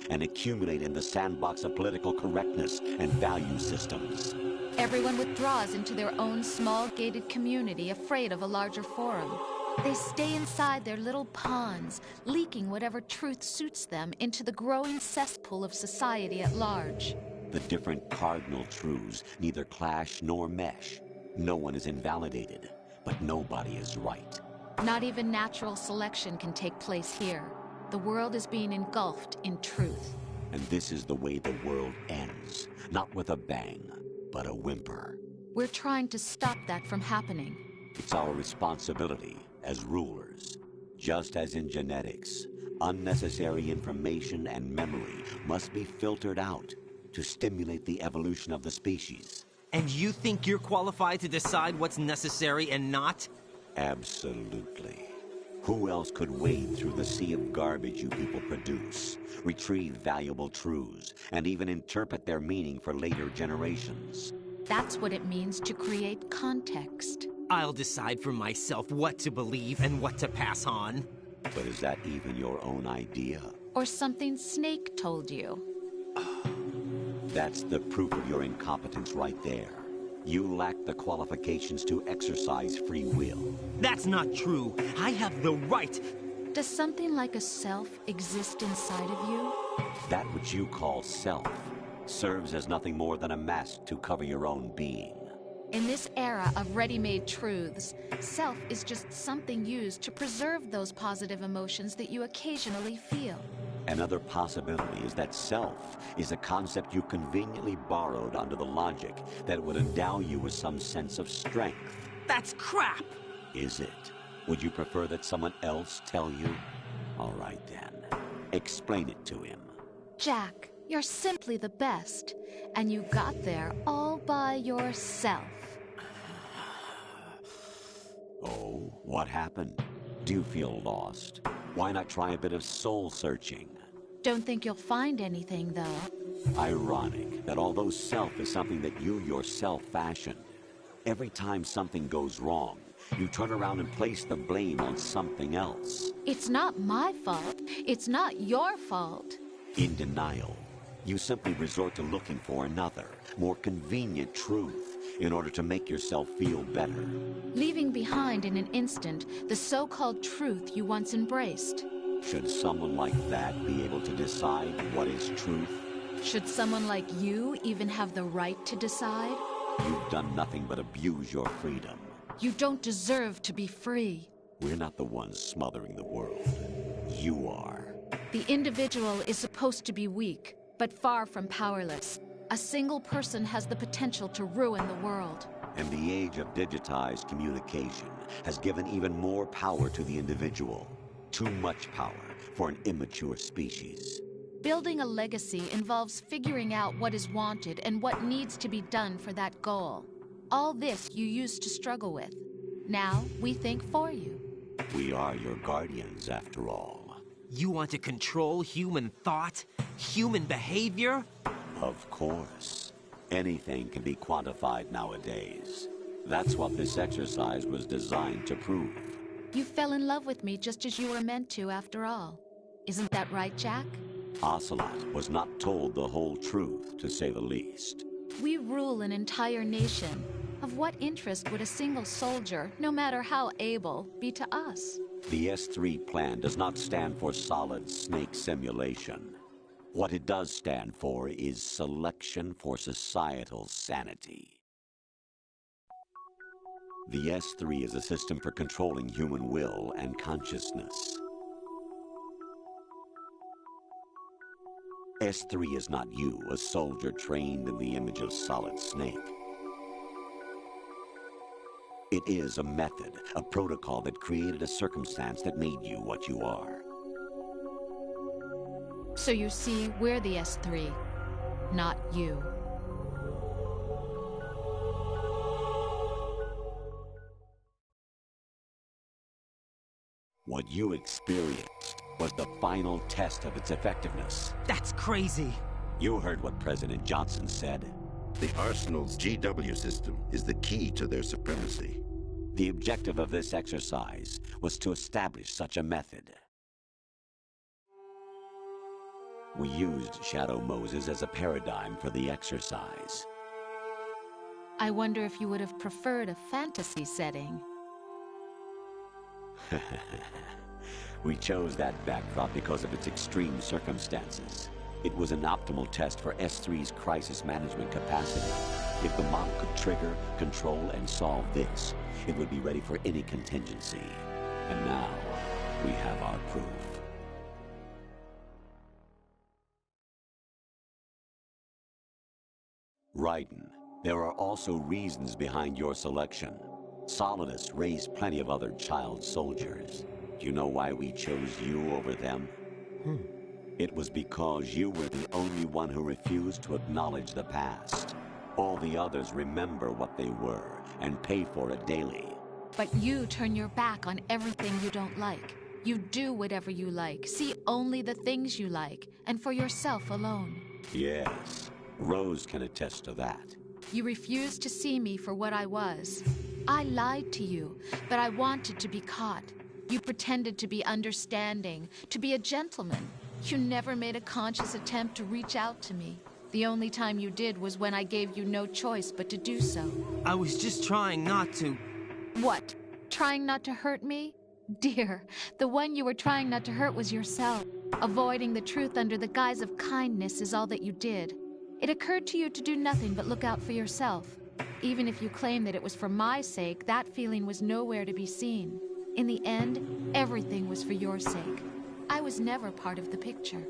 and accumulate in the sandbox of political correctness and value systems. Everyone withdraws into their own small gated community, afraid of a larger forum. They stay inside their little ponds, leaking whatever truth suits them into the growing cesspool of society at large. The different cardinal truths neither clash nor mesh. No one is invalidated, but nobody is right. Not even natural selection can take place here. The world is being engulfed in truth. And this is the way the world ends. Not with a bang, but a whimper. We're trying to stop that from happening. It's our responsibility as rulers. Just as in genetics, unnecessary information and memory must be filtered out to stimulate the evolution of the species. And you think you're qualified to decide what's necessary and not? Absolutely. Who else could wade through the sea of garbage you people produce, retrieve valuable truths, and even interpret their meaning for later generations? That's what it means to create context. I'll decide for myself what to believe and what to pass on. But is that even your own idea? Or something Snake told you? That's the proof of your incompetence right there. You lack the qualifications to exercise free will. That's not true. I have the right. Does something like a self exist inside of you? That which you call self serves as nothing more than a mask to cover your own being. In this era of ready-made truths, self is just something used to preserve those positive emotions that you occasionally feel. Another possibility is that self is a concept you conveniently borrowed under the logic that would endow you with some sense of strength. That's crap! Is it? Would you prefer that someone else tell you? All right then. Explain it to him. Jack, you're simply the best, and you got there all by yourself. Oh, what happened? Do you feel lost? Why not try a bit of soul-searching? Don't think you'll find anything, though. Ironic that although self is something that you yourself fashioned, every time something goes wrong, you turn around and place the blame on something else. It's not my fault. It's not your fault. In denial, you simply resort to looking for another, more convenient truth in order to make yourself feel better. Leaving behind in an instant the so-called truth you once embraced. Should someone like that be able to decide what is truth? Should someone like you even have the right to decide? You've done nothing but abuse your freedom. You don't deserve to be free. We're not the ones smothering the world. You are. The individual is supposed to be weak, but far from powerless. A single person has the potential to ruin the world. And the age of digitized communication has given even more power to the individual. Too much power for an immature species. Building a legacy involves figuring out what is wanted and what needs to be done for that goal. All this you used to struggle with. Now we think for you. We are your guardians, after all. You want to control human thought? Human behavior? Of course. Anything can be quantified nowadays. That's what this exercise was designed to prove. You fell in love with me just as you were meant to, after all. Isn't that right, Jack? Ocelot was not told the whole truth, to say the least. We rule an entire nation. Of what interest would a single soldier, no matter how able, be to us? The S3 plan does not stand for solid snake simulation. What it does stand for is selection for societal sanity. The S3 is a system for controlling human will and consciousness. S3 is not you, a soldier trained in the image of Solid Snake. It is a method, a protocol that created a circumstance that made you what you are. So you see, we're the S3, not you. What you experienced was the final test of its effectiveness. That's crazy. You heard what President Johnson said. The Arsenal's GW system is the key to their supremacy. The objective of this exercise was to establish such a method. We used Shadow Moses as a paradigm for the exercise. I wonder if you would have preferred a fantasy setting. We chose that backdrop because of its extreme circumstances. It was an optimal test for S3's crisis management capacity. If the model could trigger, control, and solve this, it would be ready for any contingency. And now, we have our proof. Raiden, there are also reasons behind your selection. Solidus raised plenty of other child soldiers. Do you know why we chose you over them? It was because you were the only one who refused to acknowledge the past. All the others remember what they were and pay for it daily. But you turn your back on everything you don't like. You do whatever you like, see only the things you like, and for yourself alone. Yes, Rose can attest to that. You refused to see me for what I was. I lied to you, but I wanted to be caught. You pretended to be understanding, to be a gentleman. You never made a conscious attempt to reach out to me. The only time you did was when I gave you no choice but to do so. I was just trying not to... What? Trying not to hurt me? Dear, the one you were trying not to hurt was yourself. Avoiding the truth under the guise of kindness is all that you did. It occurred to you to do nothing but look out for yourself. Even if you claim that it was for my sake, that feeling was nowhere to be seen. In the end, everything was for your sake. I was never part of the picture.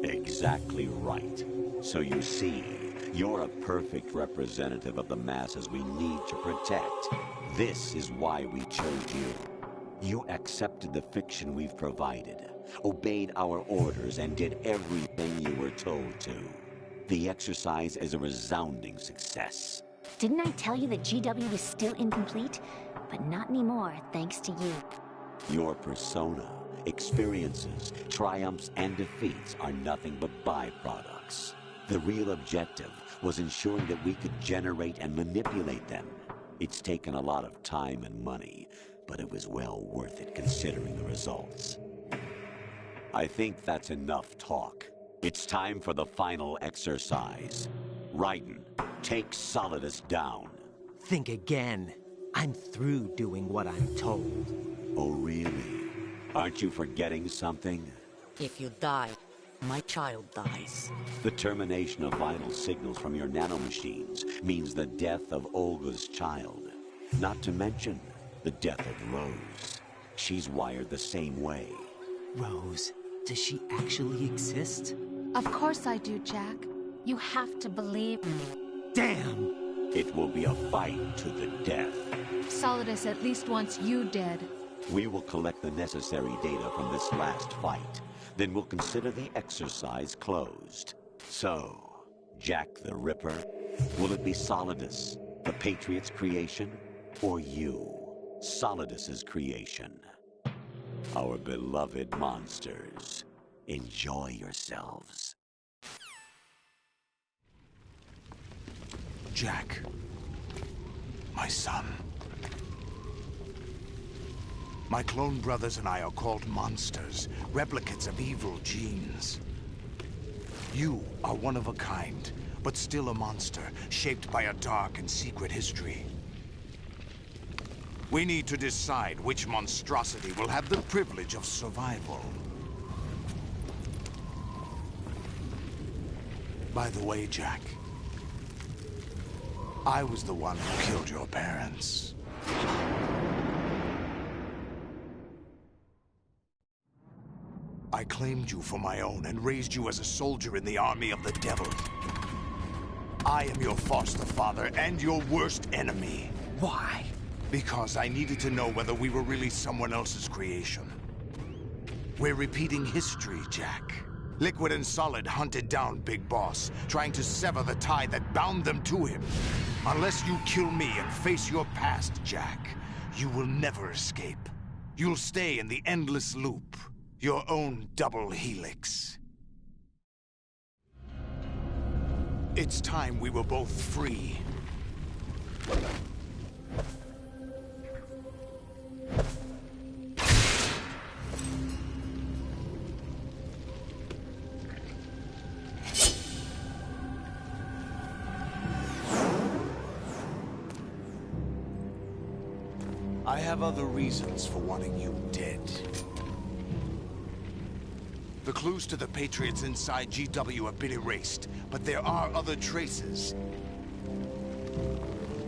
Exactly right. So you see, you're a perfect representative of the masses we need to protect. This is why we chose you. You accepted the fiction we've provided, obeyed our orders, and did everything you were told to. The exercise is a resounding success. Didn't I tell you that GW was still incomplete? But not anymore, thanks to you. Your persona, experiences, triumphs, and defeats are nothing but byproducts. The real objective was ensuring that we could generate and manipulate them. It's taken a lot of time and money, but it was well worth it considering the results. I think that's enough talk. It's time for the final exercise. Raiden, take Solidus down. Think again. I'm through doing what I'm told. Oh, really? Aren't you forgetting something? If you die, my child dies. The termination of vital signals from your nanomachines means the death of Olga's child. Not to mention the death of Rose. She's wired the same way. Rose, does she actually exist? Of course I do, Jack. You have to believe me. Damn! It will be a fight to the death. Solidus at least wants you dead. We will collect the necessary data from this last fight. Then we'll consider the exercise closed. So, Jack the Ripper, will it be Solidus, the Patriot's creation, or you, Solidus's creation? Our beloved monsters, enjoy yourselves. Jack, my son. My clone brothers and I are called monsters, replicates of evil genes. You are one of a kind, but still a monster, shaped by a dark and secret history. We need to decide which monstrosity will have the privilege of survival. By the way, Jack, I was the one who killed your parents. I claimed you for my own and raised you as a soldier in the army of the devil. I am your foster father and your worst enemy. Why? Because I needed to know whether we were really someone else's creation. We're repeating history, Jack. Liquid and Solid hunted down Big Boss, trying to sever the tie that bound them to him. Unless you kill me and face your past, Jack, you will never escape. You'll stay in the endless loop. Your own double helix. It's time we were both free. I have other reasons for wanting you dead. The clues to the Patriots inside GW have been erased, but there are other traces.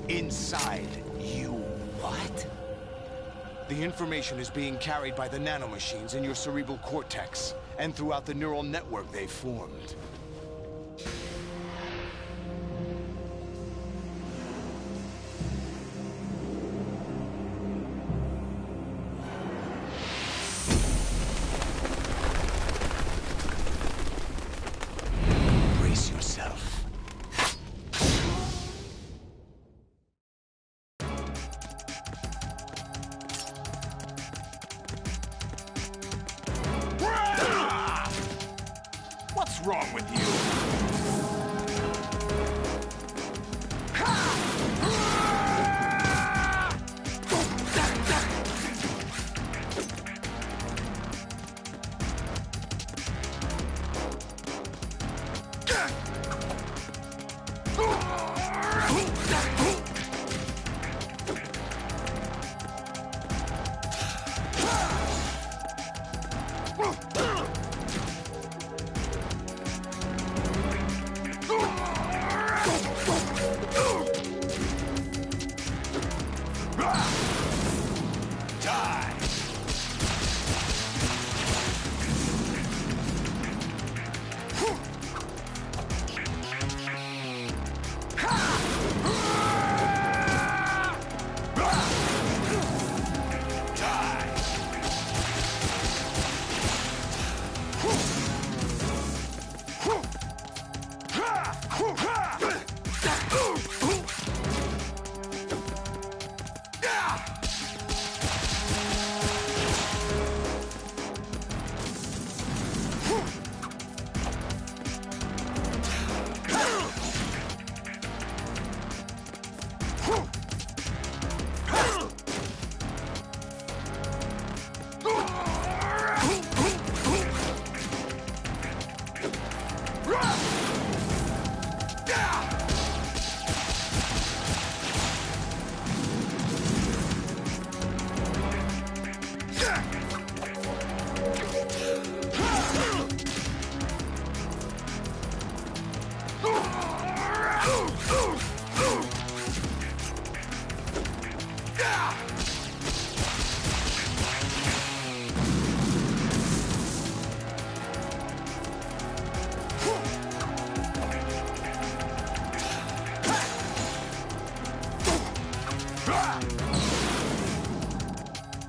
Inside you. What? The information is being carried by the nanomachines in your cerebral cortex, and throughout the neural network they formed. Brace yourself. What's wrong with you?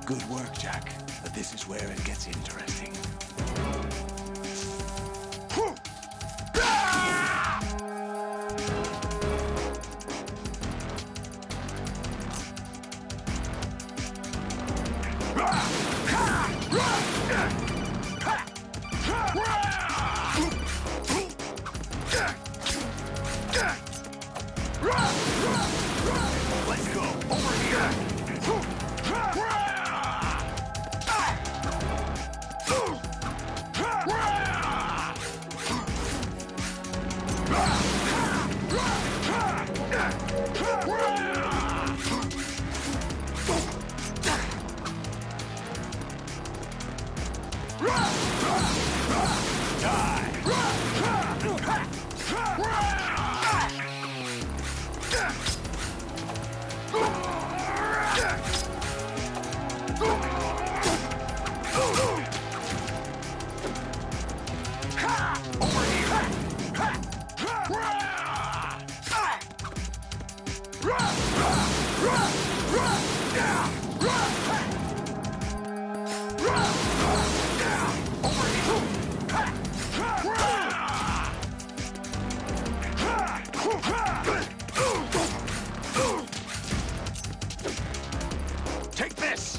Good work, Jack. But this is where it gets interesting. Let's go. Over here. Take this!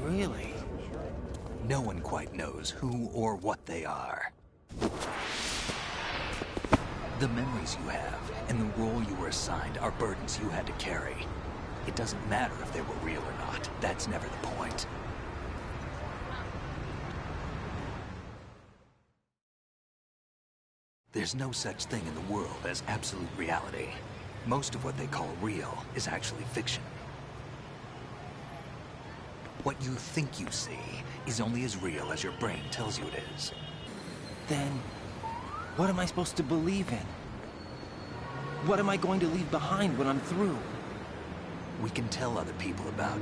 Really? No one quite knows who or what they are. The memories you have and the role you were assigned are burdens you had to carry. It doesn't matter if they were real or not. That's never the point. There's no such thing in the world as absolute reality. Most of what they call real is actually fiction. What you think you see is only as real as your brain tells you it is. Then, what am I supposed to believe in? What am I going to leave behind when I'm through? We can tell other people about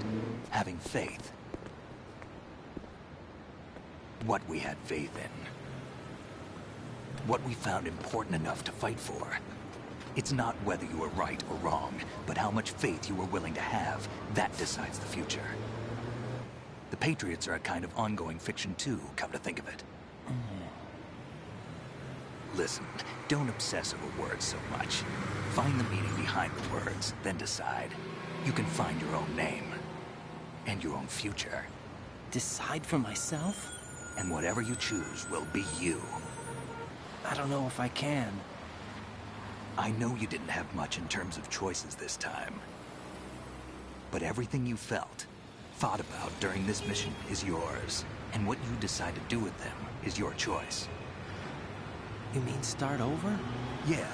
having faith. What we had faith in. What we found important enough to fight for. It's not whether you were right or wrong, but how much faith you were willing to have. That decides the future. The Patriots are a kind of ongoing fiction too, come to think of it. Listen, don't obsess over words so much. Find the meaning behind the words, then decide. You can find your own name. And your own future. Decide for myself? And whatever you choose will be you. I don't know if I can. I know you didn't have much in terms of choices this time. But everything you felt, thought about during this mission is yours. And what you decide to do with them is your choice. You mean start over? Yeah,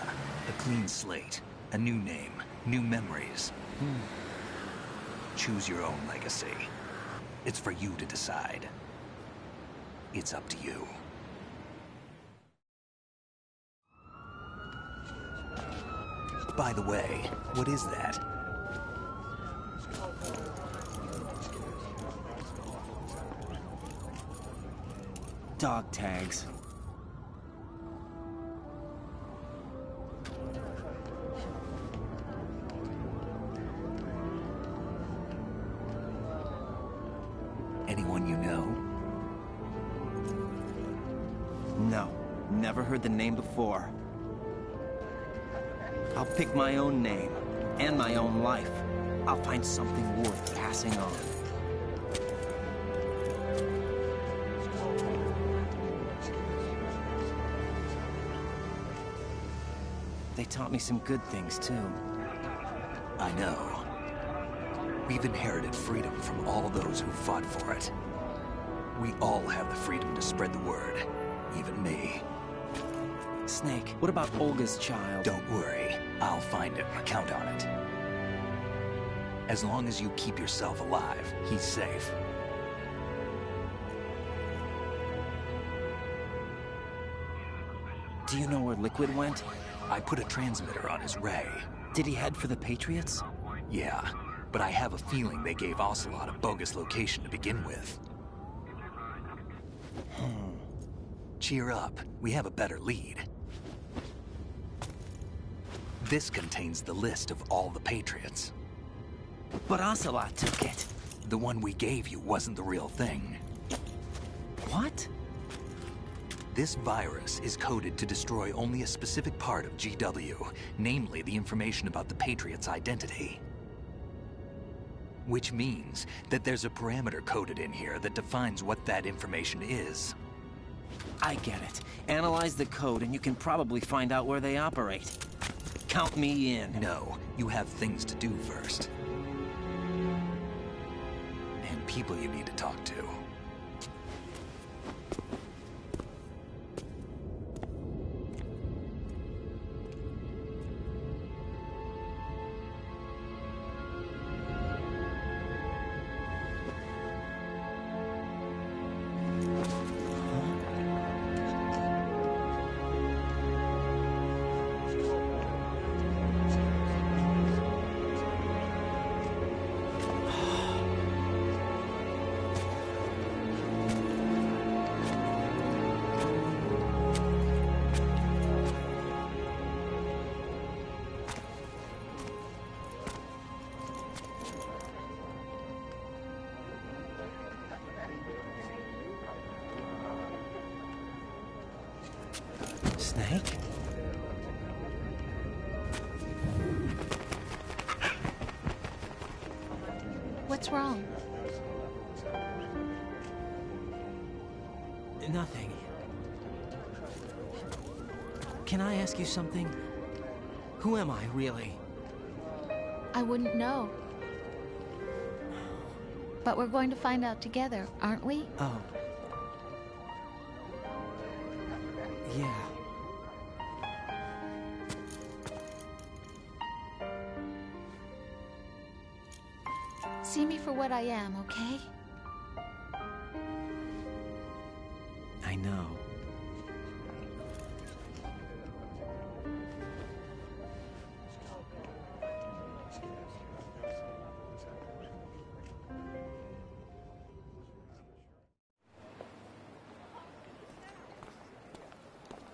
a clean slate, a new name, new memories. Choose your own legacy. It's for you to decide. It's up to you. By the way, what is that? Dog tags. Anyone you know? No, never heard the name before. I'll pick my own name, and my own life. I'll find something worth passing on. They taught me some good things, too. I know. We've inherited freedom from all those who fought for it. We all have the freedom to spread the word, even me. Snake, what about Olga's child? Don't worry. I'll find him. Count on it. As long as you keep yourself alive, he's safe. Do you know where Liquid went? I put a transmitter on his ray. Did he head for the Patriots? Yeah, but I have a feeling they gave Ocelot a bogus location to begin with. Cheer up. We have a better lead. This contains the list of all the Patriots. But Ocelot took it. The one we gave you wasn't the real thing. What? This virus is coded to destroy only a specific part of GW, namely the information about the Patriots' identity. Which means that there's a parameter coded in here that defines what that information is. I get it. Analyze the code and you can probably find out where they operate. Count me in. No, you have things to do first. And people you need to talk to. Snake? What's wrong? Nothing. Can I ask you something? Who am I, really? I wouldn't know. But we're going to find out together, aren't we? Oh. Yeah. See me for what I am, okay? I know.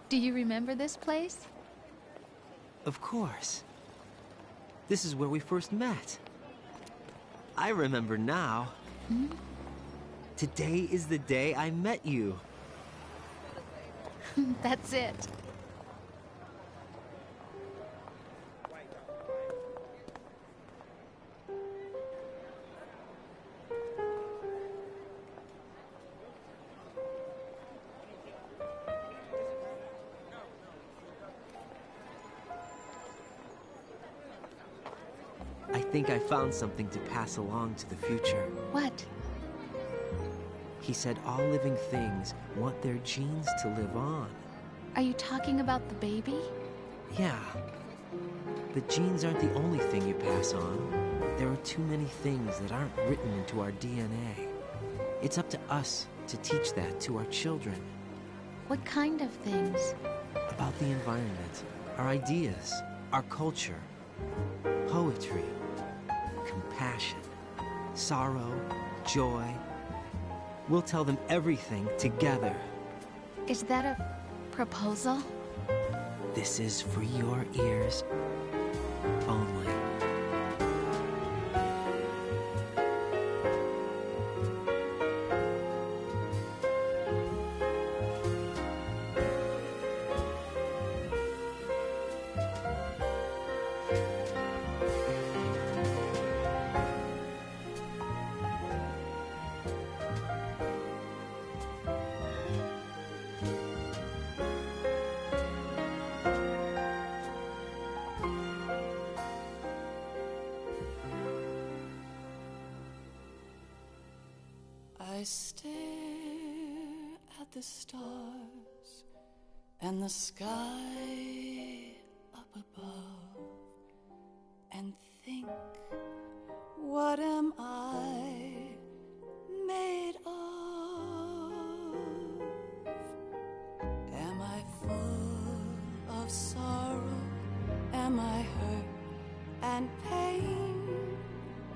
Do you remember this place? Of course. This is where we first met. I remember now. Hmm? Today is the day I met you. That's it. I think I found something to pass along to the future. What? He said all living things want their genes to live on. Are you talking about the baby? Yeah. The genes aren't the only thing you pass on. There are too many things that aren't written into our DNA. It's up to us to teach that to our children. What kind of things? About the environment, our ideas, our culture, poetry, compassion, sorrow, joy. We'll tell them everything together. Is that a proposal? This is for your ears only. I stare at the stars and the sky up above and think, what am I made of? Am I full of sorrow? Am I hurt and pain?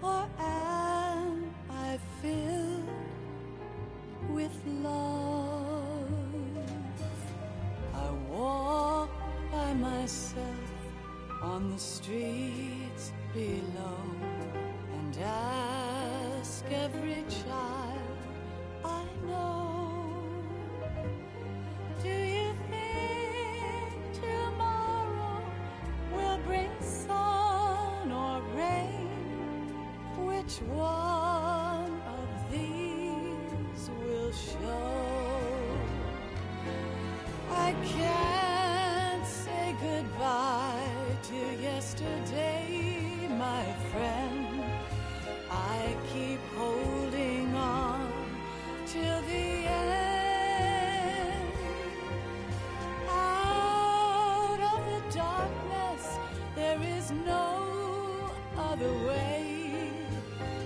Or am I filled with love? I walk by myself on the streets below and ask every child I know, do you think tomorrow will bring sun or rain? Which one of these will show? I can't say goodbye to yesterday, my friend. I keep holding on till the end. Out of the darkness, there is no other way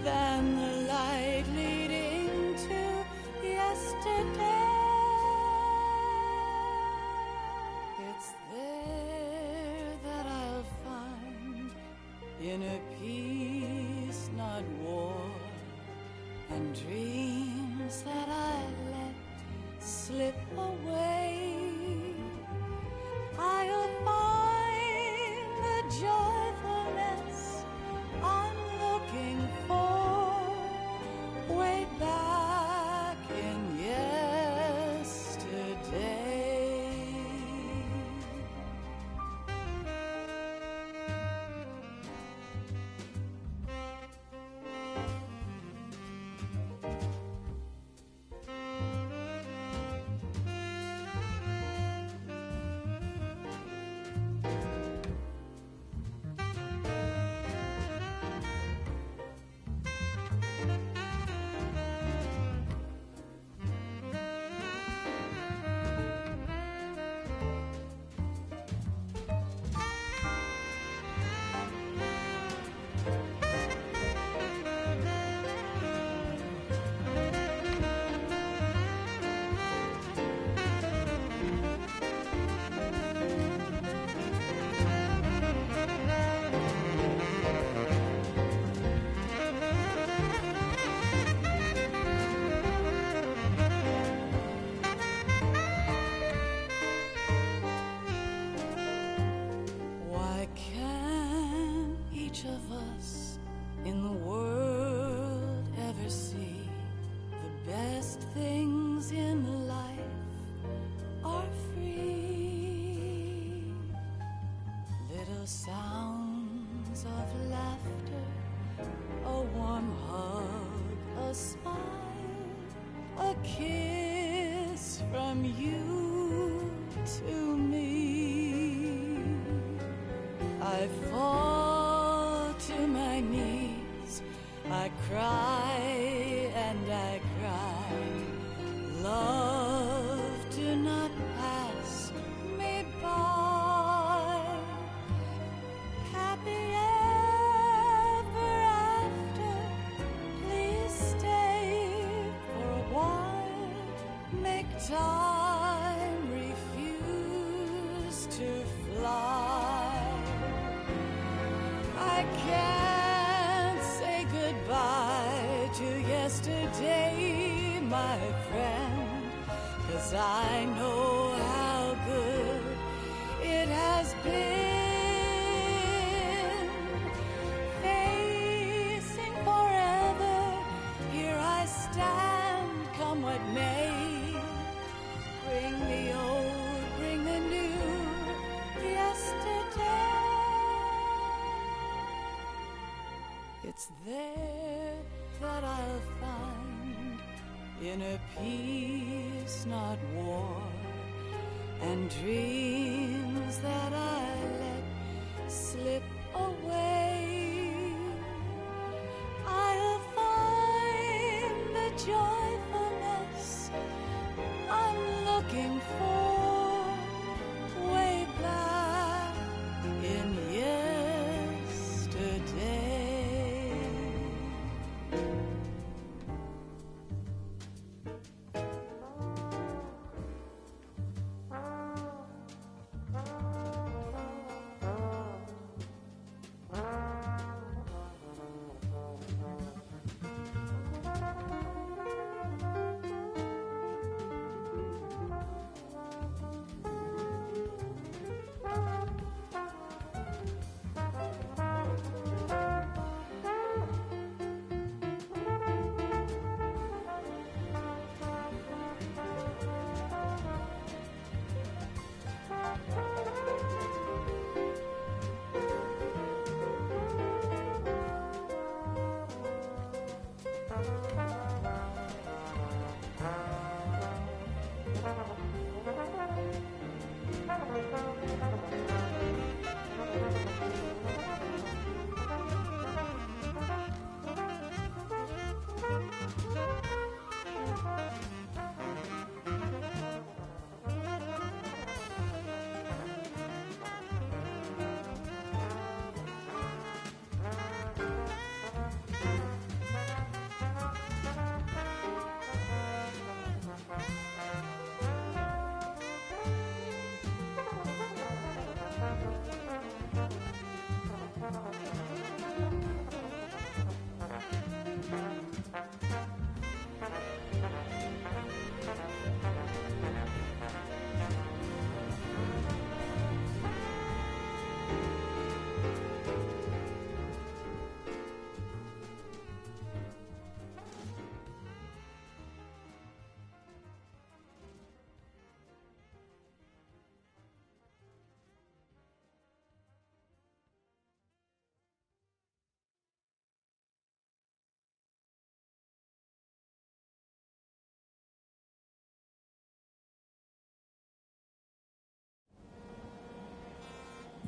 than the light leading to yesterday. It's there that I'll find inner peace, not war, and dreams that I let slip away. I'll find the joyfulness I'm looking for way back in yesterday. in the world ever see. The best things in life are free. Little sounds of laughter, a warm hug, a smile, a kiss from you to me. I fall to my knees, I cry and I cry. Love, do not pass me by. Happy ever after, please stay for a while. Make time refuse to fly. I can't say goodbye to yesterday, my friend, 'cause I know how good it has been. Facing forever, here I stand, come what may. Bring the old, bring the new, yesterday. It's there that I'll find inner peace, not war, and dreams that I let slip away. I'll find the joyfulness I'm looking for way back in yesterday.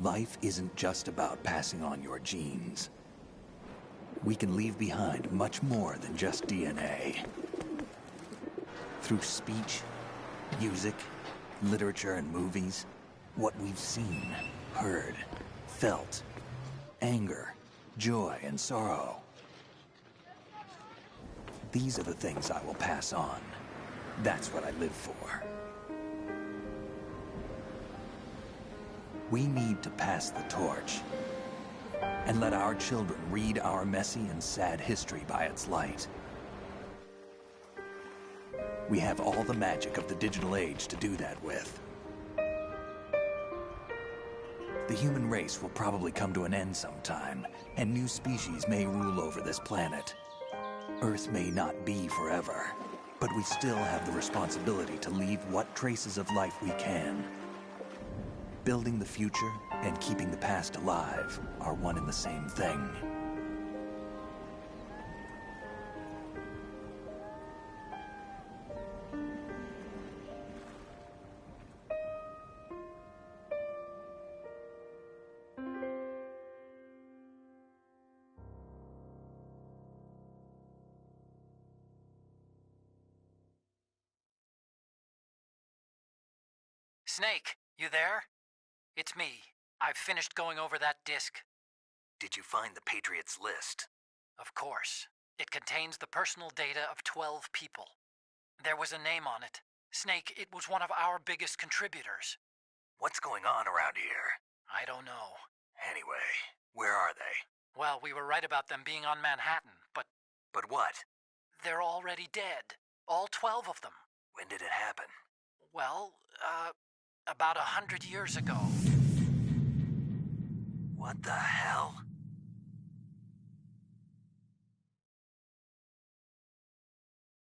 Life isn't just about passing on your genes. We can leave behind much more than just DNA. Through speech, music, literature, and movies, what we've seen, heard, felt, anger, joy, and sorrow. These are the things I will pass on. That's what I live for. We need to pass the torch and let our children read our messy and sad history by its light. We have all the magic of the digital age to do that with. The human race will probably come to an end sometime, and new species may rule over this planet. Earth may not be forever, but we still have the responsibility to leave what traces of life we can. Building the future and keeping the past alive are one and the same thing. Snake, you there? It's me. I've finished going over that disk. Did you find the Patriots list? Of course. It contains the personal data of 12 people. There was a name on it. Snake, it was one of our biggest contributors. What's going on around here? I don't know. Anyway, where are they? Well, we were right about them being on Manhattan, but... But what? They're already dead. All 12 of them. When did it happen? Well, about 100 years ago. What the hell?